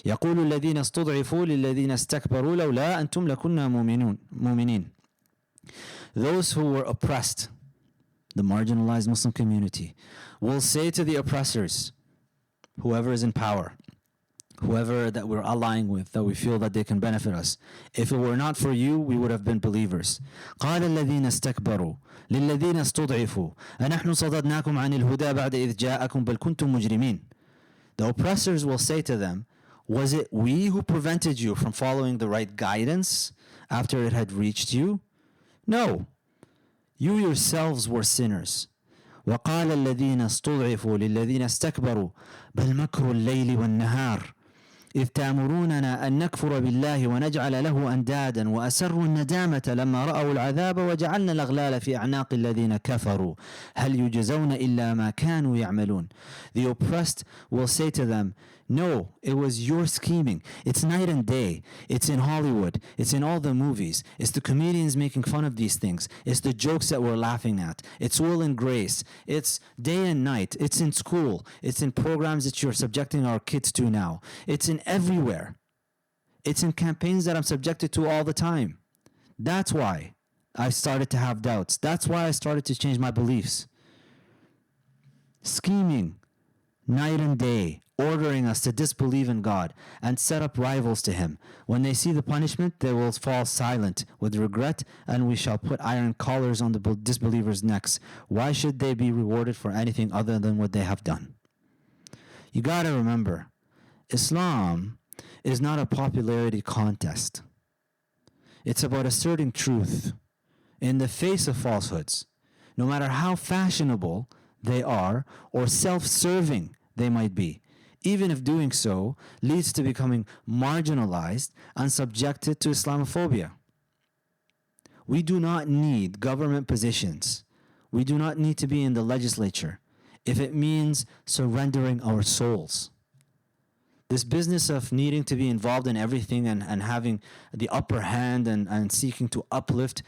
Speaker 4: يقول الذين استضعفوا للذين استكبروا لولا أنتم لكنا مؤمنين. Those who were oppressed, the marginalized Muslim community, will say to the oppressors, whoever is in power, whoever that we're allying with, that we feel that they can benefit us, if it were not for you, we would have been believers. قال الذين استكبروا للذين استضعفوا أنحن صددناكم عن الهدى بعد إذ جاءكم بل كنتم مجرمين. The oppressors will say to them, was it we who prevented you from following the right guidance after it had reached you? No, you yourselves were sinners. وقال الذين استضعفوا للذين استكبروا بل مكر الليل والنهار إذ تأمروننا أن نكفر بالله ونجعل له أندادا وأسروا الندامة لما رأوا العذاب وجعلنا الأغلال في أعناق الذين كفروا هل يجزون إلا ما كانوا يعملون. The oppressed will say to them, no, it was your scheming. It's night and day. It's in Hollywood. It's in all the movies. It's the comedians making fun of these things. It's the jokes that we're laughing at. It's Will and Grace. It's day and night. It's in school. It's in programs that you're subjecting our kids to now. It's in everywhere. It's in campaigns that I'm subjected to all the time. That's why I started to have doubts. That's why I started to change my beliefs. Scheming night and day, ordering us to disbelieve in God and set up rivals to Him. When they see the punishment, they will fall silent with regret, and we shall put iron collars on the disbelievers' necks. Why should they be rewarded for anything other than what they have done? You got to remember, Islam is not a popularity contest. It's about asserting truth in the face of falsehoods, no matter how fashionable they are or self-serving they might be, even if doing so leads to becoming marginalized and subjected to Islamophobia. We do not need government positions. We do not need to be in the legislature if it means surrendering our souls. This business of needing to be involved in everything and having the upper hand and seeking to uplift,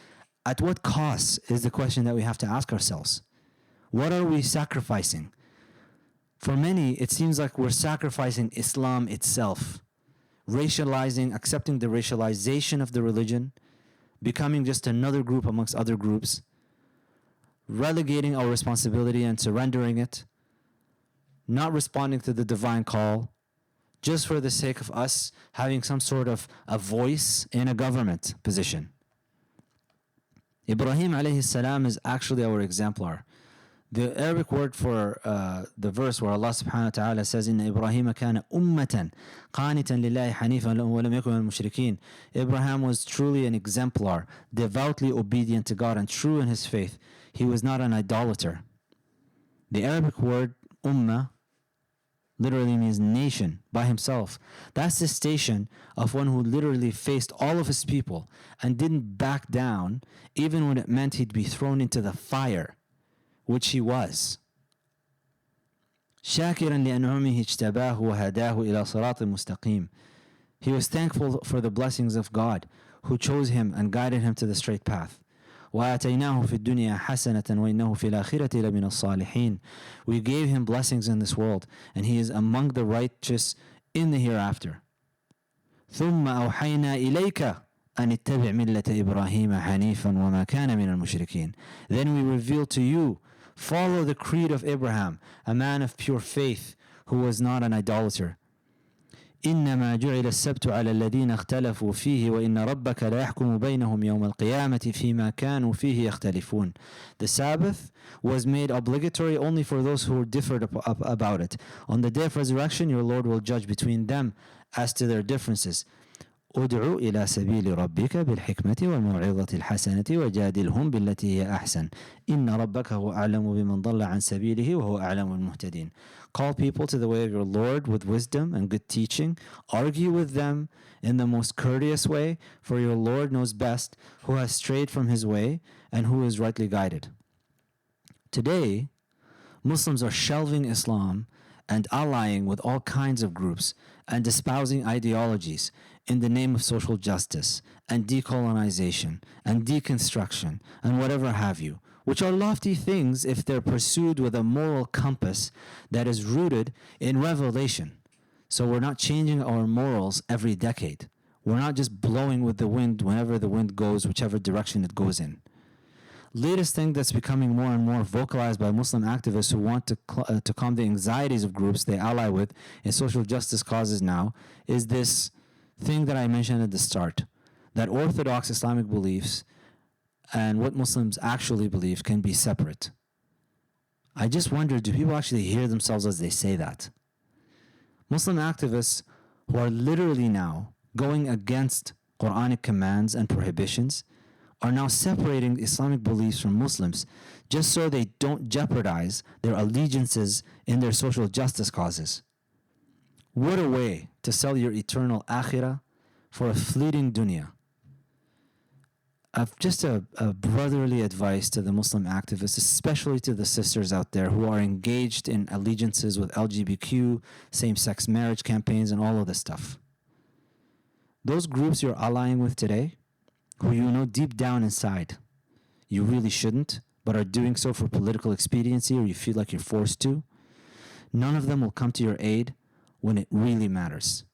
Speaker 4: at what cost is the question that we have to ask ourselves. What are we sacrificing? For many, it seems like we're sacrificing Islam itself, racializing, accepting the racialization of the religion, becoming just another group amongst other groups, relegating our responsibility and surrendering it, not responding to the divine call, just for the sake of us having some sort of a voice in a government position. Ibrahim alayhi salam is actually our exemplar. The Arabic word for the verse where Allah subhanahu wa ta'ala says, إِنَّ إِبْرَاهِيمَ كَانَ أُمَّةً قَانِتًا لِلَّهِ حَنِيفًا وَلَمْ يَكُنْ مِنَ الْمُشْرِكِينَ. Abraham was truly an exemplar, devoutly obedient to God and true in his faith. He was not an idolater. The Arabic word ummah literally means nation by himself. That's the station of one who literally faced all of his people and didn't back down even when it meant he'd be thrown into the fire, which he was. شاكرا لأنعمه اجتباه وهداه إلى صراط مستقيم. He was thankful for the blessings of God who chose him and guided him to the straight path. وآتيناه في الدنيا حسنة وإنه في الآخرة لمن الصالحين. We gave him blessings in this world and he is among the righteous in the hereafter. ثم أوحينا إليك أن اتبع ملة إبراهيم حنيفا وما كان من المشركين. Then we reveal to you, follow the creed of Abraham, a man of pure faith who was not an idolater. إنما جعل السبت على الذين اختلفوا فيه وإن ربك لا يحكم بينهم يوم القيامة فيما كانوا فيه يختلفون. The Sabbath was made obligatory only for those who differed about it. On the day of resurrection, your Lord will judge between them as to their differences. ادعو إلى سبيل ربك بالحكمة والموعظة الحسنة وجادلهم بالتي هي أحسن إن ربك هو أعلم بمن ضل عن سبيله وهو أعلم المهتدين. Call people to the way of your Lord with wisdom and good teaching. Argue with them in the most courteous way, for your Lord knows best who has strayed from his way and who is rightly guided. Today, Muslims are shelving Islam and allying with all kinds of groups and espousing ideologies in the name of social justice and decolonization and deconstruction and whatever have you, which are lofty things if they're pursued with a moral compass that is rooted in revelation. So we're not changing our morals every decade. We're not just blowing with the wind whenever the wind goes, whichever direction it goes in. Latest thing that's becoming more and more vocalized by Muslim activists who want to calm the anxieties of groups they ally with in social justice causes now is this thing that I mentioned at the start, that orthodox Islamic beliefs and what Muslims actually believe can be separate. I just wonder, do people actually hear themselves as they say that? Muslim activists who are literally now going against Quranic commands and prohibitions are now separating Islamic beliefs from Muslims just so they don't jeopardize their allegiances in their social justice causes. What a way to sell your eternal akhirah for a fleeting dunya. Just a brotherly advice to the Muslim activists, especially to the sisters out there who are engaged in allegiances with LGBTQ, same-sex marriage campaigns, and all of this stuff. Those groups you're allying with today, who you know deep down inside you really shouldn't, but are doing so for political expediency or you feel like you're forced to, none of them will come to your aid when it really matters.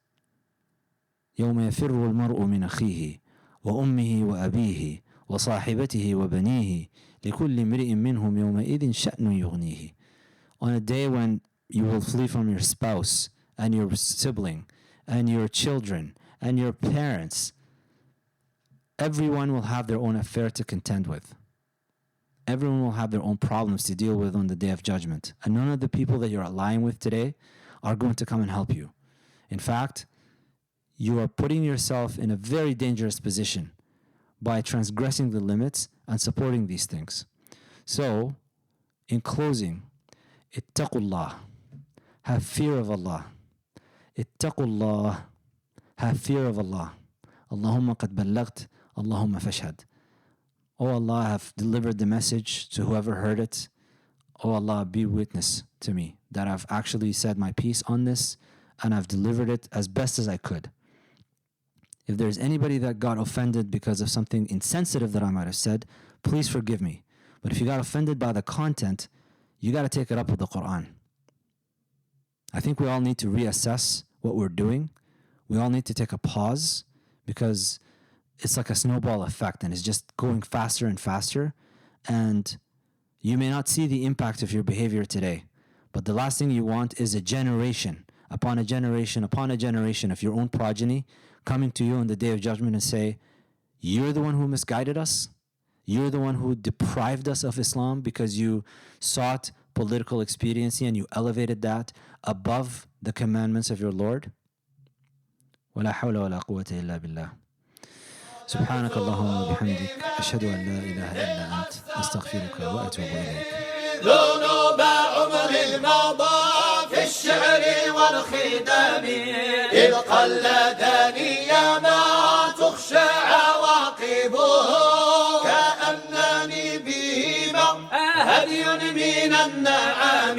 Speaker 4: يوم يفر المرء من أخيه وأمه وأبيه وصاحبته وبنيه لكل امرئ منهم يومئذ شأن يغنيه. On a day when you will flee from your spouse and your sibling and your children and your parents, everyone will have their own affair to contend with. Everyone will have their own problems to deal with on the day of judgment. And none of the people that you're allying with today are going to come and help you. In fact, you are putting yourself in a very dangerous position by transgressing the limits and supporting these things. So, in closing, ittaqullah, have fear of Allah. Ittaqullah, have fear of Allah. Allahumma qad ballagt, Allahumma fashhad. Oh Allah, I have delivered the message to whoever heard it. Oh Allah, be witness to me that I've actually said my piece on this and I've delivered it as best as I could. If there's anybody that got offended because of something insensitive that I might have said, please forgive me. But if you got offended by the content, you got to take it up with the Quran. I think we all need to reassess what we're doing. We all need to take a pause because it's like a snowball effect and it's just going faster and faster. And you may not see the impact of your behavior today, but the last thing you want is a generation upon a generation upon a generation of your own progeny coming to you on the day of judgment and say, you're the one who misguided us. You're the one who deprived us of Islam because you sought political expediency and you elevated that above the commandments of your Lord. ولا حول ولا قوة إلا بالله. سبحانك اللهم وبحمدك أشهد أن لا إله إلا أنت أستغفرك وأتوب إليك.
Speaker 3: ذنوب عمر الماضى في الشعر والخدام إذ قلدني ما تخشى عواقبه كأنني بهما هدي من النعام